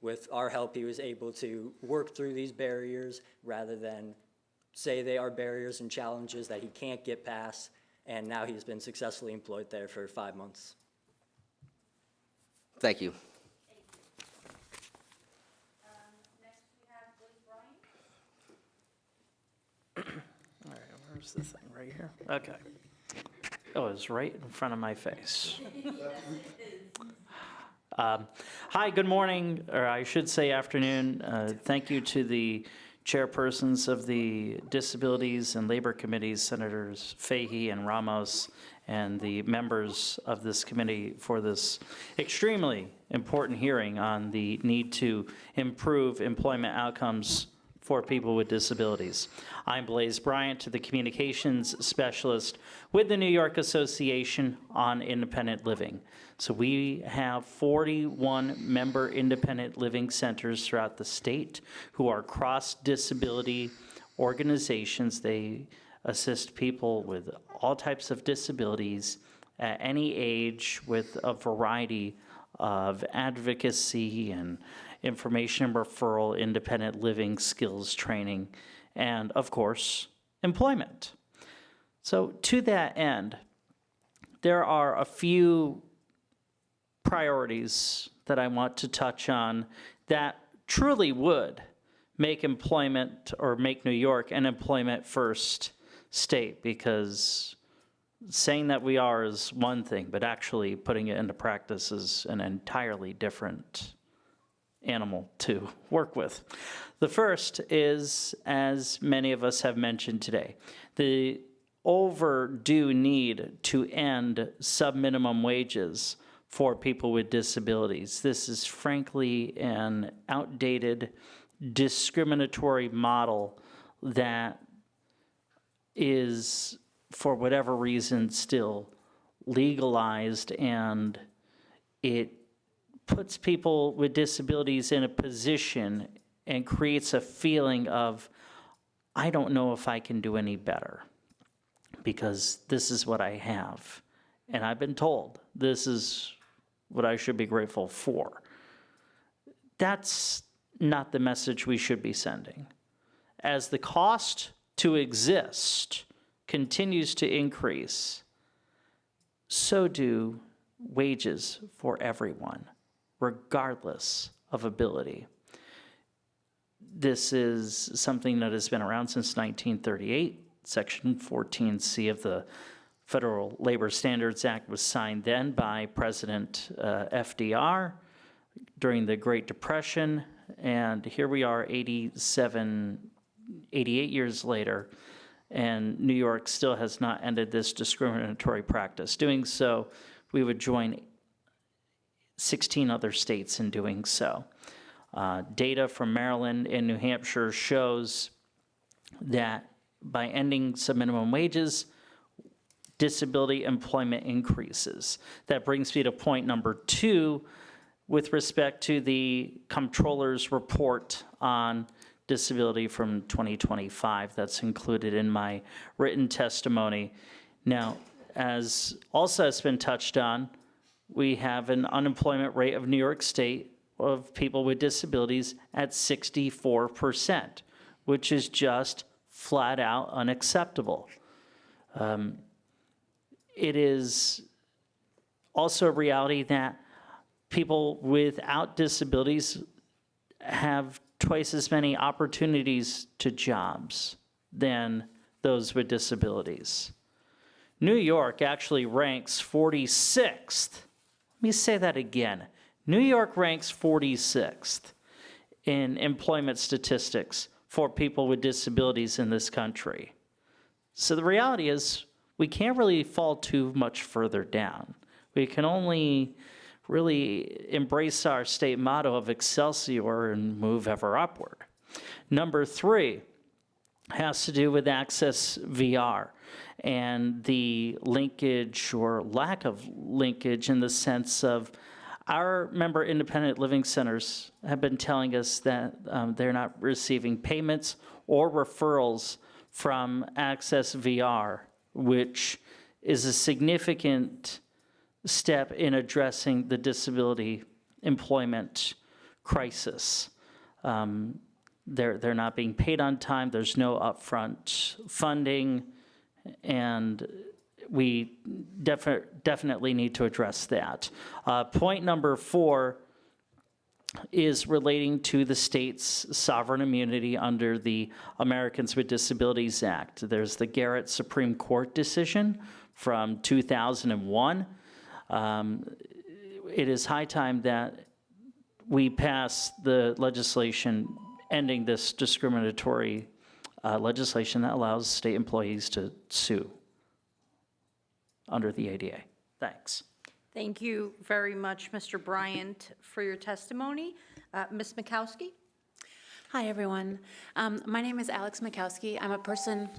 With our help, he was able to work through these barriers rather than say they are barriers and challenges that he can't get past, and now he's been successfully employed there for 5 months. Thank you. Next, we have Liz Bryant. All right, where's the thing? Right here? Okay. Oh, it's right in front of my face. Hi, good morning, or I should say afternoon. Thank you to the chairpersons of the Disabilities and Labor Committees, Senators Fahey and Ramos, and the members of this committee for this extremely important hearing on the need to improve employment outcomes for people with disabilities. I'm Blaze Bryant, the communications specialist with the New York Association on Independent Living. So we have 41 member independent living centers throughout the state who are cross-disability organizations. They assist people with all types of disabilities at any age with a variety of advocacy and information and referral, independent living skills training, and of course, employment. So to that end, there are a few priorities that I want to touch on that truly would make employment or make New York an employment first state, because saying that we are is one thing, but actually putting it into practice is an entirely different animal to work with. The first is, as many of us have mentioned today, the overdue need to end sub-minimum wages for people with disabilities. This is frankly an outdated, discriminatory model that is, for whatever reason, still legalized, and it puts people with disabilities in a position and creates a feeling of, I don't know if I can do any better because this is what I have. And I've been told this is what I should be grateful for. That's not the message we should be sending. As the cost to exist continues to increase, so do wages for everyone, regardless of ability. This is something that has been around since 1938. Section 14C of the Federal Labor Standards Act was signed then by President FDR during the Great Depression, and here we are 88 years later, and New York still has not ended this discriminatory practice. Doing so, we would join 16 other states in doing so. Data from Maryland and New Hampshire shows that by ending sub-minimum wages, disability employment increases. That brings me to point number 2 with respect to the comptroller's report on disability from 2025 that's included in my written testimony. Now, as also has been touched on, we have an unemployment rate of New York State of people with disabilities at 64%, which is just flat out unacceptable. It is also a reality that people without disabilities have twice as many opportunities to jobs than those with disabilities. New York actually ranks 46th. Let me say that again. New York ranks 46th in employment statistics for people with disabilities in this country. So the reality is we can't really fall too much further down. We can only really embrace our state motto of Excelsior and move ever upward. Number 3 has to do with Access VR and the linkage or lack of linkage in the sense of our member independent living centers have been telling us that they're not receiving payments or referrals from Access VR, which is a significant step in addressing the disability employment crisis. They're not being paid on time, there's no upfront funding, and we definitely need to address that. Point number 4 is relating to the state's sovereign immunity under the Americans with Disabilities Act. There's the Garrett Supreme Court decision from 2001. It is high time that we pass the legislation ending this discriminatory legislation that allows state employees to sue under the ADA. Thanks. Thank you very much, Mr. Bryant, for your testimony. Ms. Mikowski? Hi, everyone. My name is Alex Mikowski. I'm a person.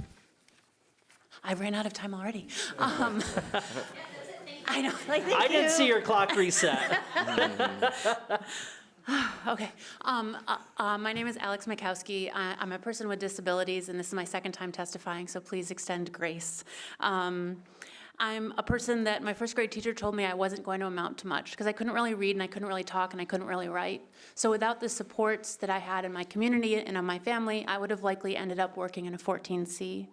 I ran out of time already. I know. Like, thank I didn't you. see your clock reset. Okay. My name is Alex Mikowski. I'm a person with disabilities, and this is my second time testifying, so please extend grace. I'm a person that my first grade teacher told me I wasn't going to amount to much because I couldn't really read and I couldn't really talk and I couldn't really write. So without the supports that I had in my community and in my family, I would have likely ended up working in a 14C.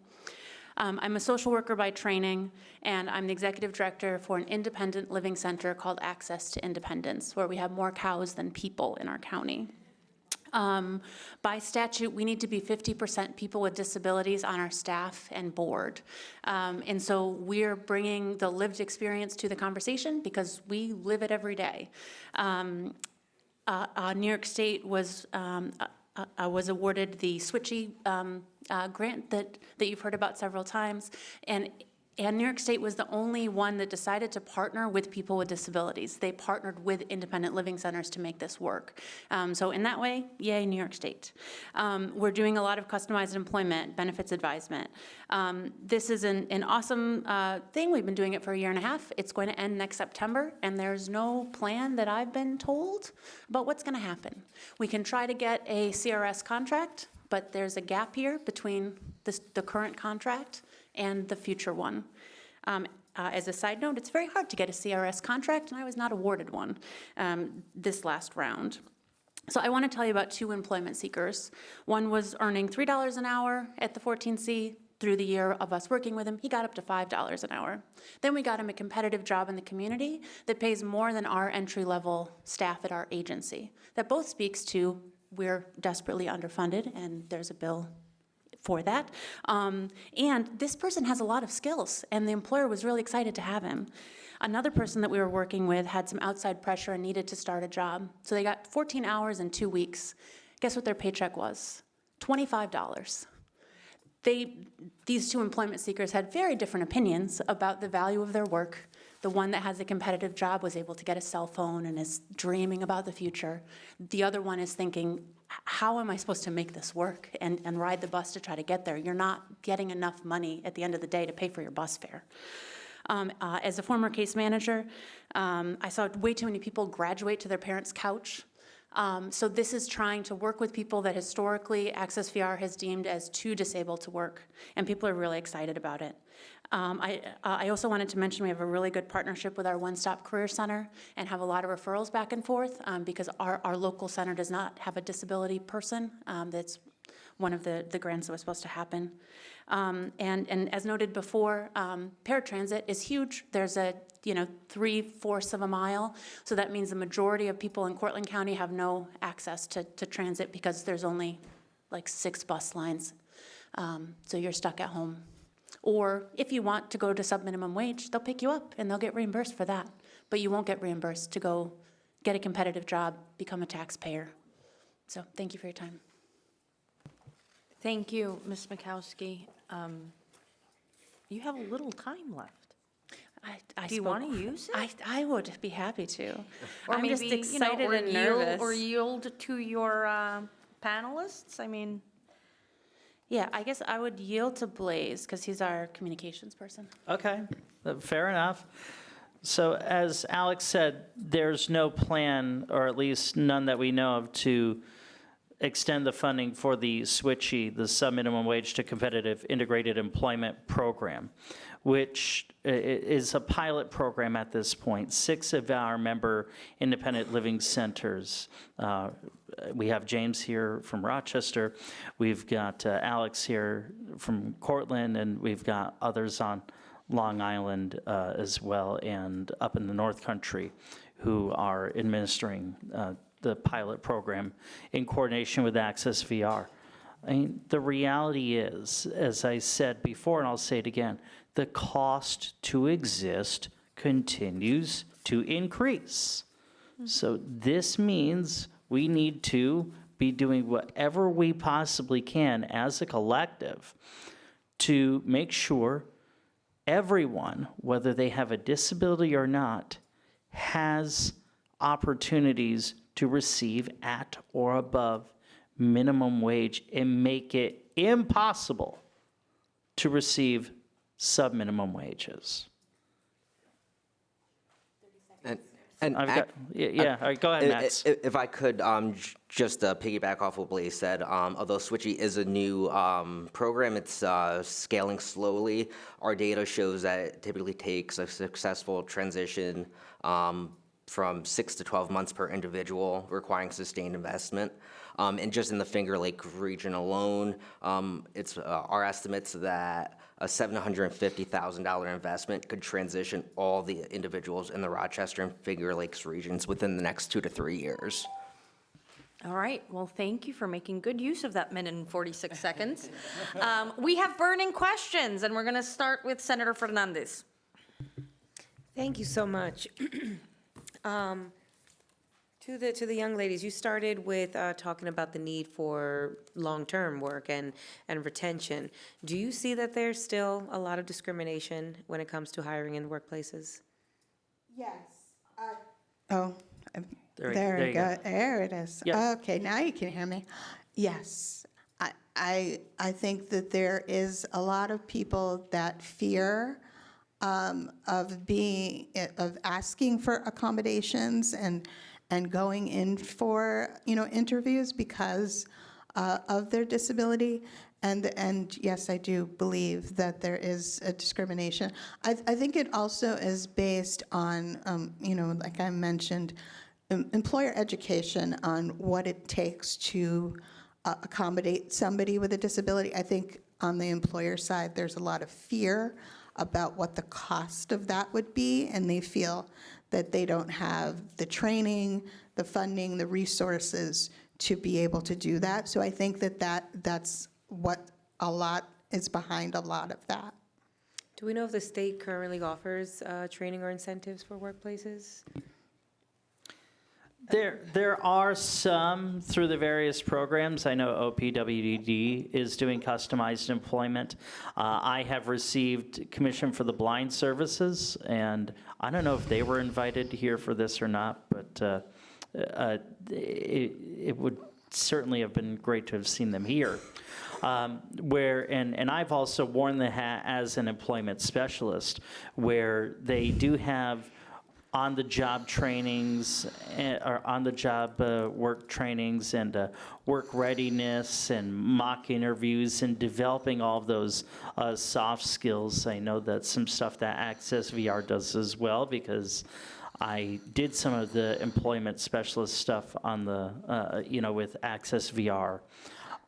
I'm a social worker by training, and I'm the executive director for an independent living center called Access to Independence, where we have more cows than people in our county. By statute, we need to be 50% people with disabilities on our staff and board. And so we're bringing the lived experience to the conversation because we live it every day. New York State was awarded the Switchy grant that you've heard about several times. And New York State was the only one that decided to partner with people with disabilities. They partnered with independent living centers to make this work. So in that way, yay, New York State. We're doing a lot of customized employment, benefits advisement. This is an awesome thing. We've been doing it for 1.5 years. It's going to end next September, and there's no plan that I've been told about what's going to happen. We can try to get a CRS contract, but there's a gap here between the current contract and the future one. As a side note, it's very hard to get a CRS contract, and I was not awarded one this last round. So I want to tell you about 2 employment seekers. One was earning $3 an hour at the 14C. Through the year of us working with him, he got up to $5 an hour. Then we got him a competitive job in the community that pays more than our entry-level staff at our agency. That both speaks to we're desperately underfunded, and there's a bill for that. And this person has a lot of skills, and the employer was really excited to have him. Another person that we were working with had some outside pressure and needed to start a job. So they got 14 hours in 2 weeks. Guess what their paycheck was? $25. These 2 employment seekers had very different opinions about the value of their work. The one that has a competitive job was able to get a cell phone and is dreaming about the future. The other one is thinking, how am I supposed to make this work and ride the bus to try to get there? You're not getting enough money at the end of the day to pay for your bus fare. As a former case manager, I saw way too many people graduate to their parents' couch. So this is trying to work with people that historically Access VR has deemed as too disabled to work, and people are really excited about it. I also wanted to mention we have a really good partnership with our One Stop Career Center and have a lot of referrals back and forth because our local center does not have a disability person that's one of the grants that was supposed to happen. And as noted before, paratransit is huge. There's a 3/4 of a mile, so that means the majority of people in Cortland County have no access to transit because there's only like 6 bus lines. So you're stuck at home. Or if you want to go to sub-minimum wage, they'll pick you up and they'll get reimbursed for that. But you won't get reimbursed to go get a competitive job, become a taxpayer. So thank you for your time. Thank you, Ms. Makowski. You have a little time left. Do you want to use it? I would be happy to. Or I'm maybe, just excited or and nervous. Or yield to your panelists? I mean. Yeah, I guess I would yield to Blaze because he's our communications person. Okay, fair enough. So as Alex said, there's no plan, or at least none that we know of, to extend the funding for the SWITChy, the sub-minimum wage to competitive integrated employment program, which is a pilot program at this point. 6 of our member independent living centers. We have James here from Rochester. We've got Alex here from Cortland, and we've got others on Long Island as well, and up in the North Country, who are administering the pilot program in coordination with Access VR. I mean, the reality is, as I said before, and I'll say it again, the cost to exist continues to increase. So this means we need to be doing whatever we possibly can as a collective to make sure everyone, whether they have a disability or not, has opportunities to receive at or above minimum wage and make it impossible to receive sub-minimum wages. And I've got, yeah, all right, go ahead, Max. If I could just piggyback off what Blaze said, although SWITChy is a new program, it's scaling slowly. Our data shows that it typically takes a successful transition from 6 to 12 months per individual, requiring sustained investment. And just in the Finger Lake region alone, it's our estimates that a $750,000 investment could transition all the individuals in the Rochester and Finger Lakes regions within the next 2 to 3 years. All right, well, thank you for making good use of that minute and 46 seconds. We have burning questions, and we're going to start with Senator Fernandez. Thank you so much. To the young ladies, you started with talking about the need for long-term work and retention. Do you see that there's still a lot of discrimination when it comes to hiring in workplaces? Yes. Oh, There there you you go. go. There it is. Yep. Okay, now you can hear me. Yes. I think that there is a lot of people that fear of asking for accommodations and going in for, interviews because of their disability. And yes, I do believe that there is a discrimination. I think it also is based on, like I mentioned, employer education on what it takes to accommodate somebody with a disability. I think on the employer side, there's a lot of fear about what the cost of that would be, and they feel that they don't have the training, the funding, the resources to be able to do that. So I think that's what a lot is behind a lot of that. Do we know if the state currently offers training or incentives for workplaces? There are some through the various programs. I know OPWDD is doing customized employment. I have received Commission for the Blind Services, and I don't know if they were invited here for this or not, but it would certainly have been great to have seen them here. And I've also worn the hat as an employment specialist, where they do have on-the-job trainings, or on-the-job work trainings and work readiness and mock interviews and developing all of those soft skills. I know that's some stuff that Access VR does as well, because I did some of the employment specialist stuff on the, with Access VR.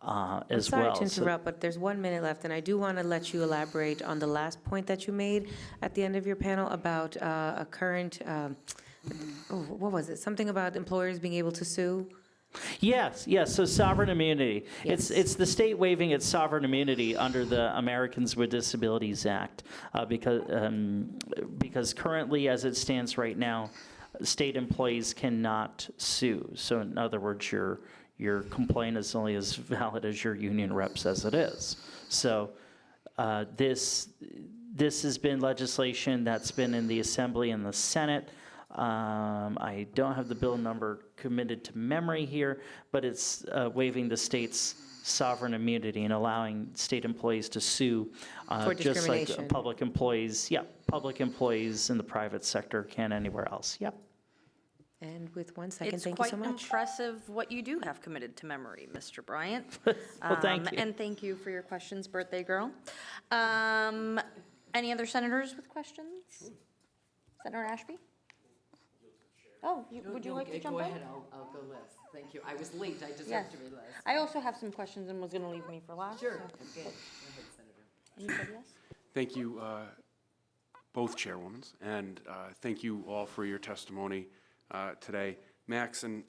as well. Sorry to So- interrupt, but there's 1 minute left, and I do want to let you elaborate on the last point that you made at the end of your panel about a current, what was it? Something about employers being able to sue? Yes, so sovereign immunity. It's the state waiving its sovereign immunity under the Americans with Disabilities Act, because currently, as it stands right now, state employees cannot sue. So in other words, your complaint is only as valid as your union rep says it is. So this has been legislation that's been in the Assembly and the Senate. I don't have the bill number committed to memory here, but it's waiving the state's sovereign immunity and allowing state employees to sue, For just like discrimination. public employees. Yeah, public employees in the private sector can anywhere else. Yep. And with 1 second, It's thank you quite so much. impressive what you do have committed to memory, Mr. Bryant. Well, thank you. And thank you for your questions, birthday girl. Any other senators with questions? Senator Ashby? Oh, would you like to jump in? I'll go last. Thank you. I was late, I deserve Yes. to be last. I also have some questions and was going to leave me for last. Sure. so- Okay. Go ahead, Senator. Anybody else? Thank you, both chairwomen, and thank you all for your testimony today. Max, in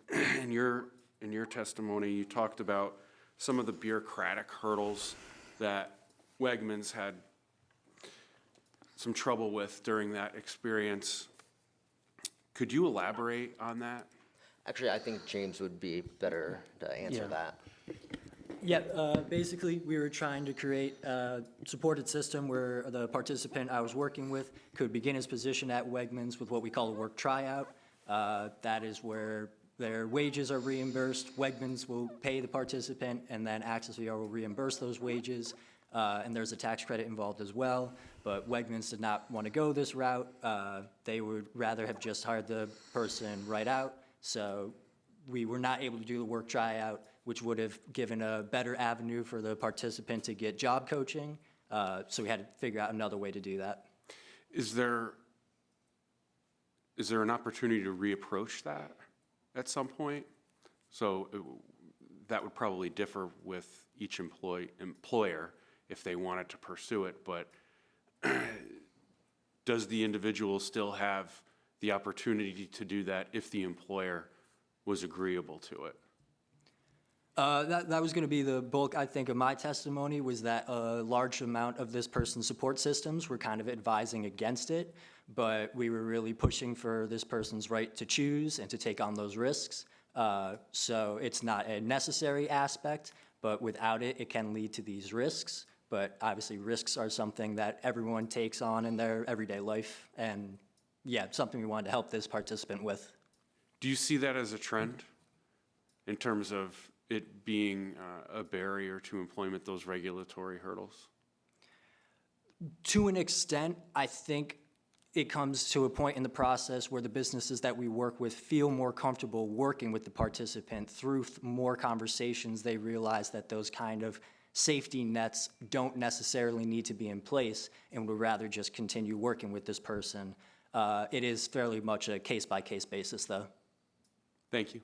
your testimony, you talked about some of the bureaucratic hurdles that Wegmans had some trouble with during that experience. Could you elaborate on that? Actually, I think James would be better to answer that. Yeah, basically, we were trying to create a supported system where the participant I was working with could begin his position at Wegmans with what we call a work tryout. That is where their wages are reimbursed. Wegmans will pay the participant, and then Access VR will reimburse those wages. And there's a tax credit involved as well. But Wegmans did not want to go this route. They would rather have just hired the person right out. So we were not able to do the work tryout, which would have given a better avenue for the participant to get job coaching. So we had to figure out another way to do that. Is there an opportunity to reapproach that at some point? So that would probably differ with each employer if they wanted to pursue it, but does the individual still have the opportunity to do that if the employer was agreeable to it? That was going to be the bulk, I think, of my testimony, was that a large amount of this person's support systems were kind of advising against it, but we were really pushing for this person's right to choose and to take on those risks. So it's not a necessary aspect, but without it, it can lead to these risks. But obviously, risks are something that everyone takes on in their everyday life, and yeah, something we wanted to help this participant with. Do you see that as a trend in terms of it being a barrier to employment, those regulatory hurdles? To an extent, I think it comes to a point in the process where the businesses that we work with feel more comfortable working with the participant. Through more conversations, they realize that those kind of safety nets don't necessarily need to be in place and would rather just continue working with this person. It is fairly much a case-by-case basis, though. Thank you.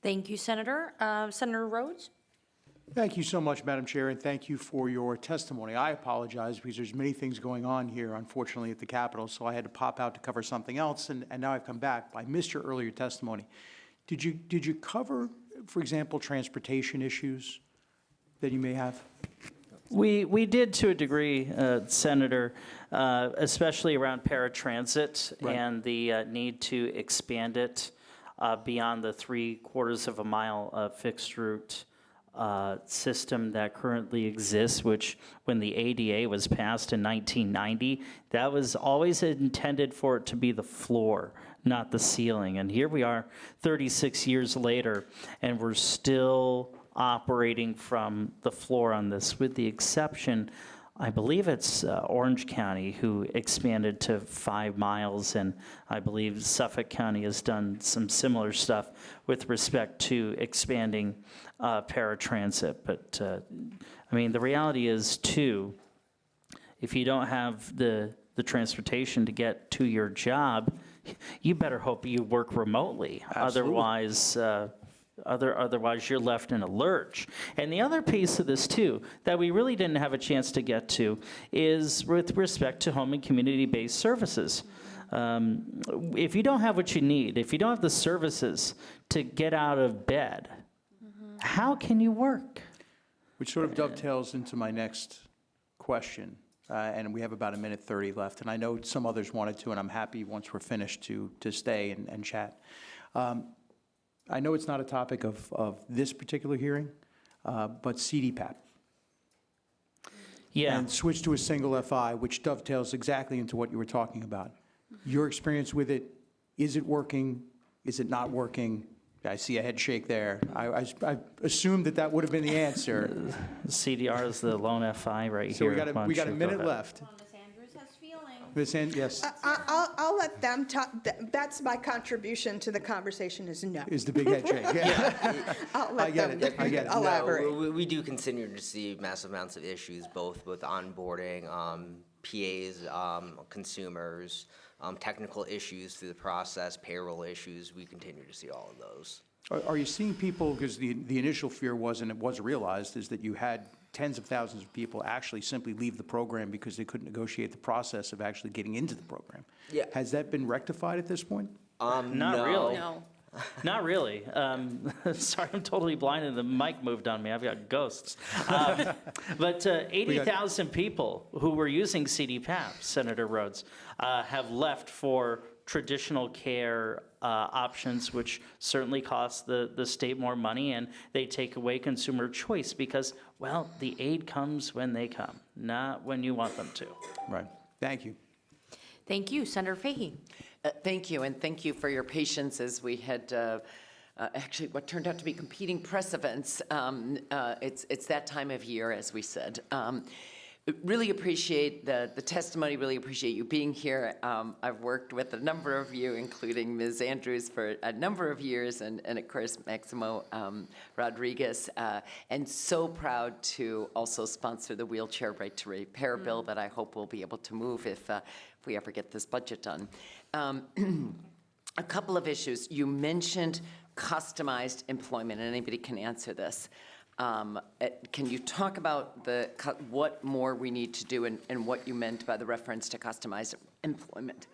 Thank you, Senator. Senator Rhodes? Thank you so much, Madam Chair, and thank you for your testimony. I apologize because there's many things going on here, unfortunately, at the Capitol, so I had to pop out to cover something else, and now I've come back. I missed your earlier testimony. Did you cover, for example, transportation issues that you may have? We did to a degree, Senator, especially around paratransit and the need to expand it beyond the 3/4 of a mile fixed route system that currently exists, which when the ADA was passed in 1990, that was always intended for it to be the floor, not the ceiling. And here we are 36 years later, and we're still operating from the floor on this, with the exception, I believe it's Orange County who expanded to 5 miles, and I believe Suffolk County has done some similar stuff with respect to expanding paratransit. But I mean, the reality is too, if you don't have the transportation to get to your job, you better hope you work remotely. Absolutely. Otherwise, Otherwise, you're left in a lurch. And the other piece of this, too, that we really didn't have a chance to get to is with respect to home and community-based services. If you don't have what you need, if you don't have the services to get out of bed, how can you work? Which sort of dovetails into my next question. And we have about 1:30 left, and I know some others wanted to, and I'm happy once we're finished to stay and chat. I know it's not a topic of this particular hearing, but CDPAP. Yeah. And switch to a single FI, which dovetails exactly into what you were talking about. Your experience with it, is it working? Is it not working? I see a head shake there. I assumed that would have been the answer. CDR is the lone FI right So here. we got a minute left. Ms. Andrews, yes, I'll let them talk. That's my contribution to the conversation is no. is the big head shake. Yeah. I'll let I get them it, I get it. elaborate. No, we do continue to see massive amounts of issues, both with onboarding, PAs, consumers, technical issues through the process, payroll issues. We continue to see all of those. Are you seeing people, because the initial fear was, and it was realized, is that you had tens of thousands of people actually simply leave the program because they couldn't negotiate the process of actually getting into the program. Yeah. Has that been rectified at this point? Not really. No. Not really. Sorry, I'm totally blinded. The mic moved on me. I've got ghosts. But 80,000 people who were using CDPAP, Senator Rhodes, have left for traditional care options, which certainly cost the state more money, and they take away consumer choice because, well, the aid comes when they come, not when you want them to. Right. Thank you. Thank you. Senator Fahey. Thank you, and thank you for your patience as we had actually what turned out to be competing press events. It's that time of year, as we said. Really appreciate the testimony, really appreciate you being here. I've worked with a number of you, including Ms. Andrews, for a number of years, and of course, Maximo Rodriguez, and so proud to also sponsor the Wheelchair Right to Repair bill that I hope we'll be able to move if we ever get this budget done. A couple of issues. You mentioned customized employment, and anybody can answer this. Can you talk about what more we need to do and what you meant by the reference to customized employment?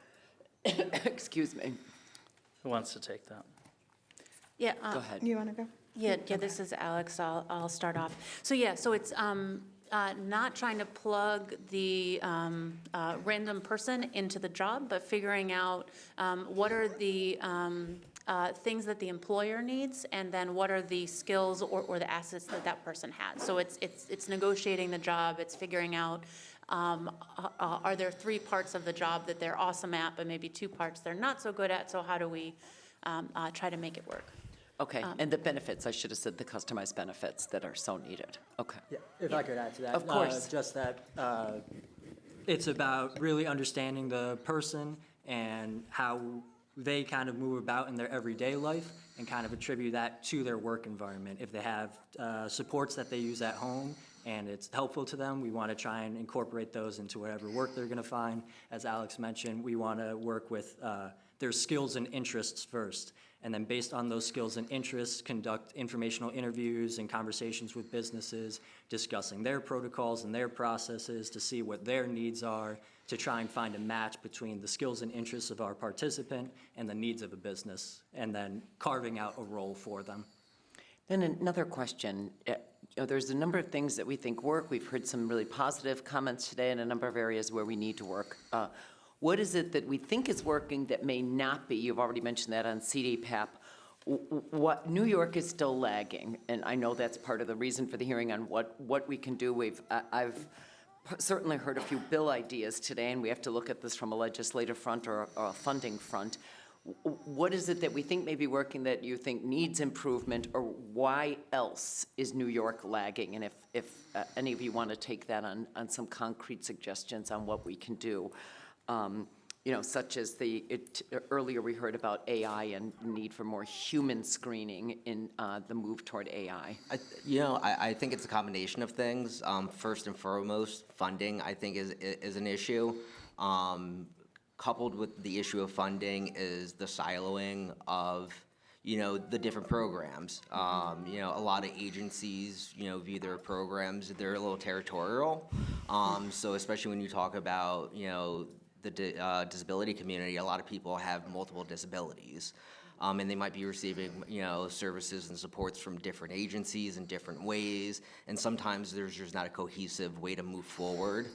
Excuse me. Who wants to take that? Yeah. Go ahead. You want to go? Yeah, this is Alex. I'll start off. So it's not trying to plug the random person into the job, but figuring out what are the things that the employer needs, and then what are the skills or the assets that that person has. So it's negotiating the job. It's figuring out are there 3 parts of the job that they're awesome at, but maybe 2 parts they're not so good at. So how do we try to make it work? Okay, and the benefits, I should have said the customized benefits that are so needed. Okay. Yeah, if I could add to that. Of course. Just that it's about really understanding the person and how they kind of move about in their everyday life and kind of attribute that to their work environment. If they have supports that they use at home and it's helpful to them, we want to try and incorporate those into whatever work they're going to find. As Alex mentioned, we want to work with their skills and interests first. And then based on those skills and interests, conduct informational interviews and conversations with businesses, discussing their protocols and their processes to see what their needs are, to try and find a match between the skills and interests of our participant and the needs of a business, and then carving out a role for them. Then another question. There's a number of things that we think work. We've heard some really positive comments today in a number of areas where we need to work. What is it that we think is working that may not be? You've already mentioned that on CDPAP. What New York is still lagging, and I know that's part of the reason for the hearing on what we can do. I've certainly heard a few bill ideas today, and we have to look at this from a legislative front or a funding front. What is it that we think may be working that you think needs improvement, or why else is New York lagging? And if any of you want to take that on some concrete suggestions on what we can do. Such as earlier we heard about AI and need for more human screening in the move toward AI. I think it's a combination of things. First and foremost, funding, I think, is an issue. Coupled with the issue of funding is the siloing of, the different programs. A lot of agencies, view their programs, they're a little territorial. So especially when you talk about, the disability community, a lot of people have multiple disabilities. And they might be receiving, services and supports from different agencies in different ways. And sometimes there's just not a cohesive way to move forward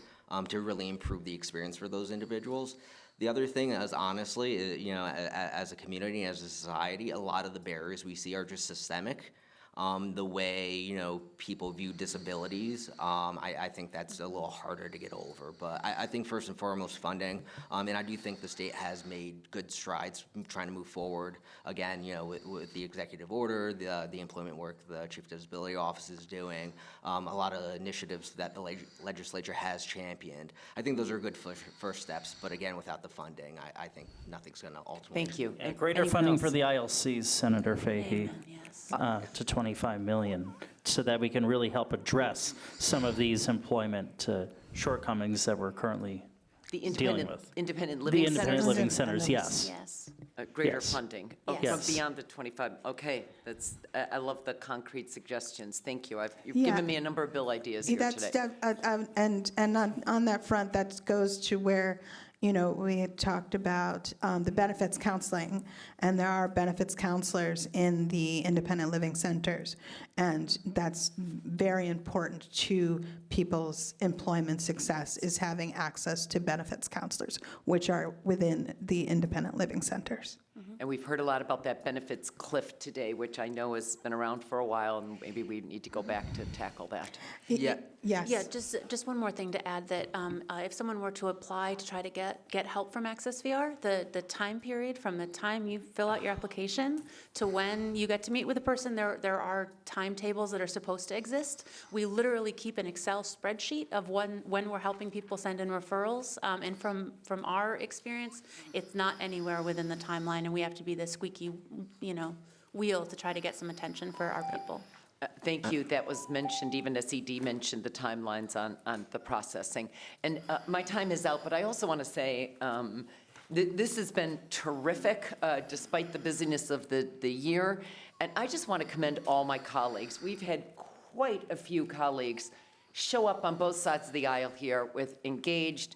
to really improve the experience for those individuals. The other thing is, honestly, as a community, as a society, a lot of the barriers we see are just systemic. The way, people view disabilities, I think that's a little harder to get over. But I think first and foremost, funding, and I do think the state has made good strides trying to move forward. Again, with the executive order, the employment work the Chief Disability Office is doing, a lot of initiatives that the legislature has championed. I think those are good first steps, but again, without the funding, I think nothing's going to ultimately. Thank you. And greater funding for the ILCs, Senator Fahey, to 25 million, so that we can really help address some of these employment shortcomings that we're currently dealing with. Independent The living centers? independent living centers, yes. Yes. Greater Yes. funding. Yes. From Yes. beyond the 25, okay, I love the concrete suggestions, thank you. You've Yeah. given me a number of bill ideas here That's today. and on that front, that goes to where, we had talked about the benefits counseling, and there are benefits counselors in the independent living centers, and that's very important to people's employment success, is having access to benefits counselors, which are within the independent living centers. And we've heard a lot about that benefits cliff today, which I know has been around for a while, and maybe we need to go back to tackle that. Yeah. Yes. Yeah, just one more thing to add, that if someone were to apply to try to get help from Access VR, the time period from the time you fill out your application to when you get to meet with a person, there are timetables that are supposed to exist. We literally keep an Excel spreadsheet of when we're helping people send in referrals, and from our experience, it's not anywhere within the timeline, and we have to be the squeaky, wheel to try to get some attention for our people. Thank you. That was mentioned, even SED mentioned the timelines on the processing. And my time is out, but I also want to say this has been terrific despite the busyness of the year. And I just want to commend all my colleagues. We've had quite a few colleagues show up on both sides of the aisle here with engaged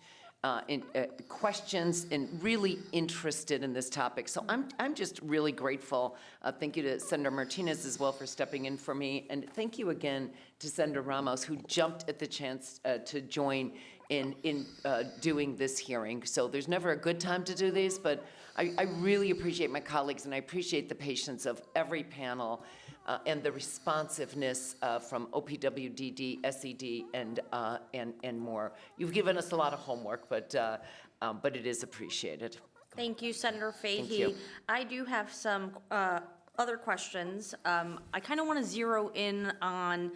questions and really interested in this topic. So I'm just really grateful. Thank you to Senator Martinez as well for stepping in for me. And thank you again to Senator Ramos, who jumped at the chance to join in doing this hearing. So there's never a good time to do these, but I really appreciate my colleagues, and I appreciate the patience of every panel and the responsiveness from OPWDD, SED, and more. You've given us a lot of homework, but it is appreciated. Thank you, Senator Fahey. Thank you. I do have some other questions. I kind of want to zero in on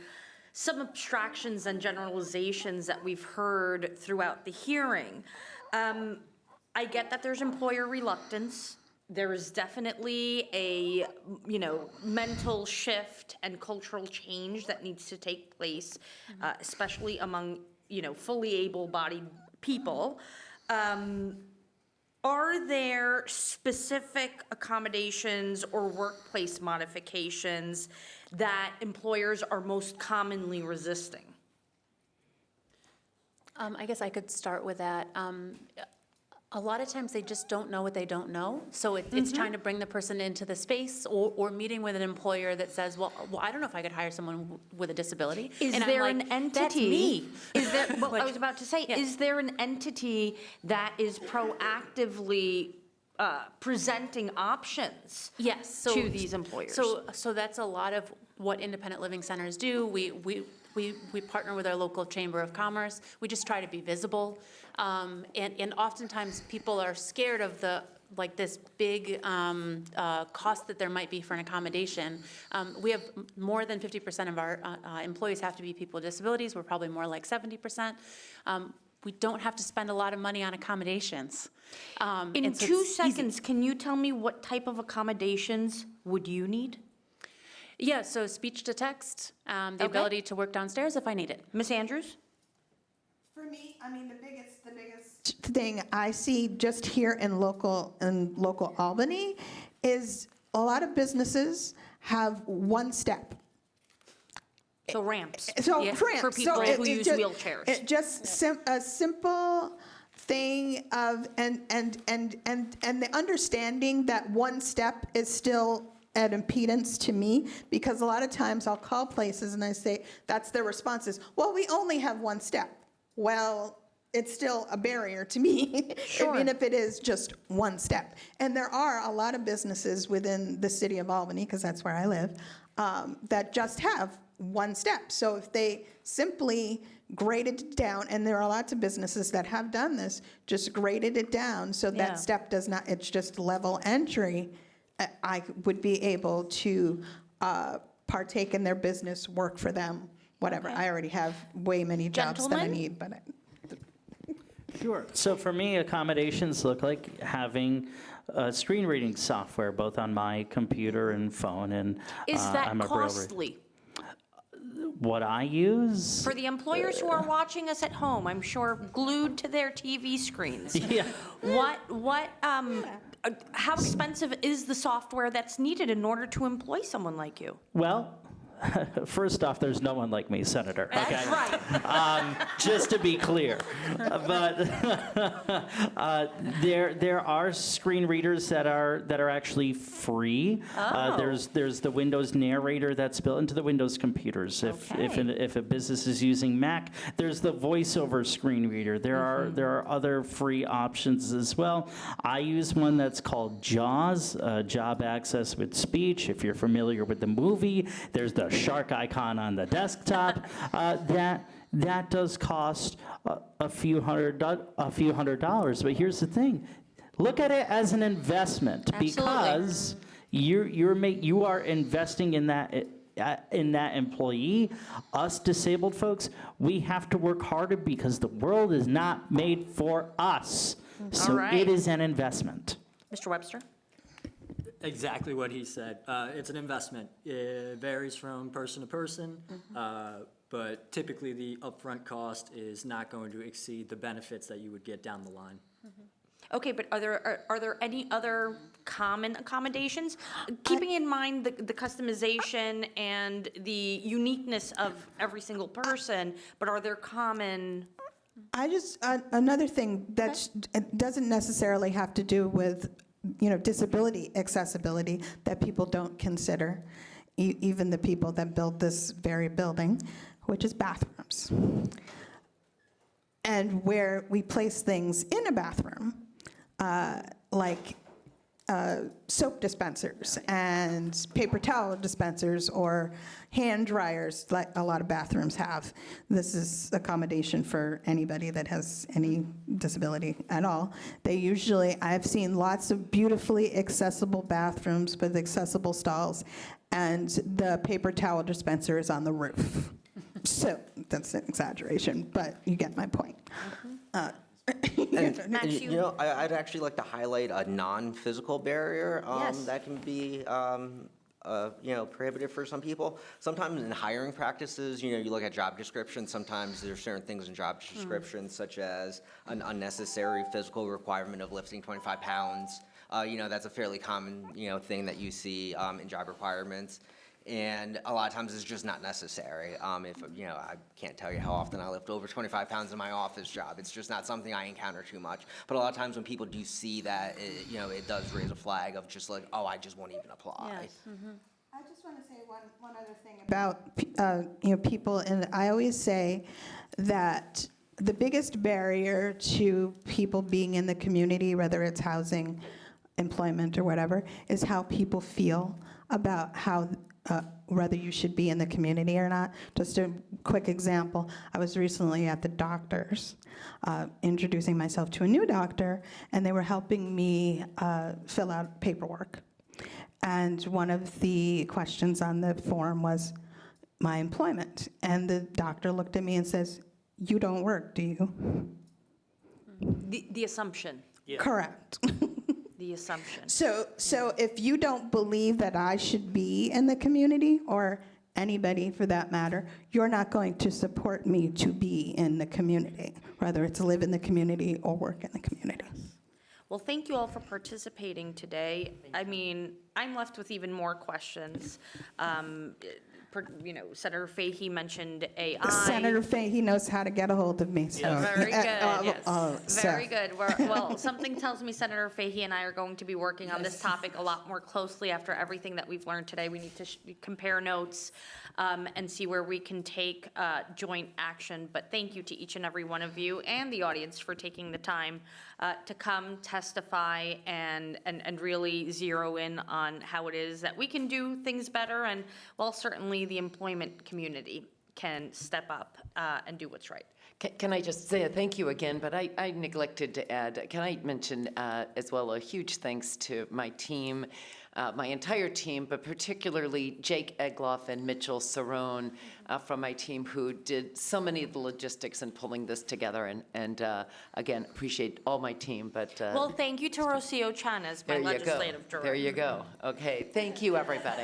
some abstractions and generalizations that we've heard throughout the hearing. I get that there's employer reluctance. There is definitely a, mental shift and cultural change that needs to take place, especially among, fully able-bodied people. Are there specific accommodations or workplace modifications that employers are most commonly resisting? I guess I could start with that. A lot of times they just don't know what they don't know. So it's trying to bring the person into the space, or meeting with an employer that says, well, I don't know if I could hire someone with a disability. Is And I'm there like, an entity? That's me. Is there, well, I Like, was about to say, yeah. is there an entity that is proactively presenting options Yes. to these employers? So that's a lot of what independent living centers do. We partner with our local chamber of commerce. We just try to be visible. And oftentimes people are scared of this big cost that there might be for an accommodation. We have more than 50% of our employees have to be people with disabilities. We're probably more like 70%. We don't have to spend a lot of money on accommodations. In and so 2 it's easy. seconds, can you tell me what type of accommodations would you need? Yeah, so speech to text, the ability to work downstairs if I need it. Ms. Andrews? For me, the biggest thing I see just here in local Albany is a lot of businesses have one step. So ramps. So Yeah, ramps. for people So who use just, wheelchairs. It just a simple thing of and the understanding that one step is still an impedance to me, because a lot of times I'll call places and I say, that's their responses, well, we only have one step. Well, it's still a barrier to me, even if it is just one step. And there are a lot of businesses within the city of Albany, because that's where I live, that just have one step. So if they simply graded it down, and there are lots of businesses that have done this, just graded it down so Yeah. that step does not, it's just level entry, I would be able to partake in their business, work for them, whatever. Okay. I already have way many jobs that I Gentlemen? need, but Sure. So for me, accommodations look like having screen reading software, both on my computer and phone, and Is that I'm a braille reader. costly? What I use? For the employers who are watching us at home, I'm sure glued to their TV screens. Yeah. How expensive is the software that's needed in order to employ someone like you? Well, first off, there's no one like me, Senator. Okay? That's right. Just to be clear, but there are screen readers that are actually free. Oh. There's the Windows narrator that's built into the Windows computers. If a business is using Mac, there's the VoiceOver screen reader. There are other free options as well. I use one that's called JAWS, Job Access with Speech. If you're familiar with the movie, there's the shark icon on the desktop. That does cost a few $100s. But here's the thing: look at it as an investment, because you are investing in that employee. Us disabled folks, we have to work harder because the world is not made for us. So right. it is an investment. Mr. Webster? Exactly what he said. It's an investment. It varies from person to person, but typically the upfront cost is not going to exceed the benefits that you would get down the line. Okay, but are there any other common accommodations? Keeping in mind the customization and the uniqueness of every single person, but are there common? Another thing that doesn't necessarily have to do with disability accessibility that people don't consider, even the people that built this very building, which is bathrooms. And where we place things in a bathroom, like soap dispensers and paper towel dispensers or hand dryers, like a lot of bathrooms have. This is accommodation for anybody that has any disability at all. I've seen lots of beautifully accessible bathrooms with accessible stalls, and the paper towel dispenser is on the roof. So that's an exaggeration, but you get my point. I'd actually like to highlight a non-physical barrier Yes. that can be, prohibitive for some people. Sometimes in hiring practices, you look at job descriptions, sometimes there's certain things in job descriptions, such as an unnecessary physical requirement of lifting 25 pounds. That's a fairly common, thing that you see in job requirements. And a lot of times it's just not necessary. I can't tell you how often I lift over 25 pounds in my office job. It's just not something I encounter too much. But a lot of times when people do see that, it does raise a flag of just like, oh, I just won't even apply. Yes. I just want to say one other thing about people, and I always say that the biggest barrier to people being in the community, whether it's housing, employment, or whatever, is how people feel about whether you should be in the community or not. Just a quick example, I was recently at the doctor's, introducing myself to a new doctor, and they were helping me fill out paperwork. And one of the questions on the form was my employment. And the doctor looked at me and says, "You don't work, do you?" The assumption. Correct. The assumption. So if you don't believe that I should be in the community, or anybody for that matter, you're not going to support me to be in the community, whether it's live in the community or work in the community. Well, thank you all for participating today. I mean, I'm left with even more questions. Senator Fahey mentioned AI. Senator Fahey knows how to get a hold of me, so. Very good, yes. So- Very good. Well, something tells me Senator Fahey and I are going to be working on this topic a lot more closely after everything that we've learned today. We need to compare notes and see where we can take joint action. But thank you to each and every one of you and the audience for taking the time to come testify and really zero in on how it is that we can do things better, and well, certainly the employment community can step up and do what's right. Can I just say thank you again, but I neglected to add, can I mention as well a huge thanks to my team, my entire team, but particularly Jake Egloff and Mitchell Cerrone from my team, who did so many of the logistics in pulling this together, and again, appreciate all my team, but. Well, thank you to Rocio Chan as my There you go. legislative director. There you go. Okay, thank you, everybody.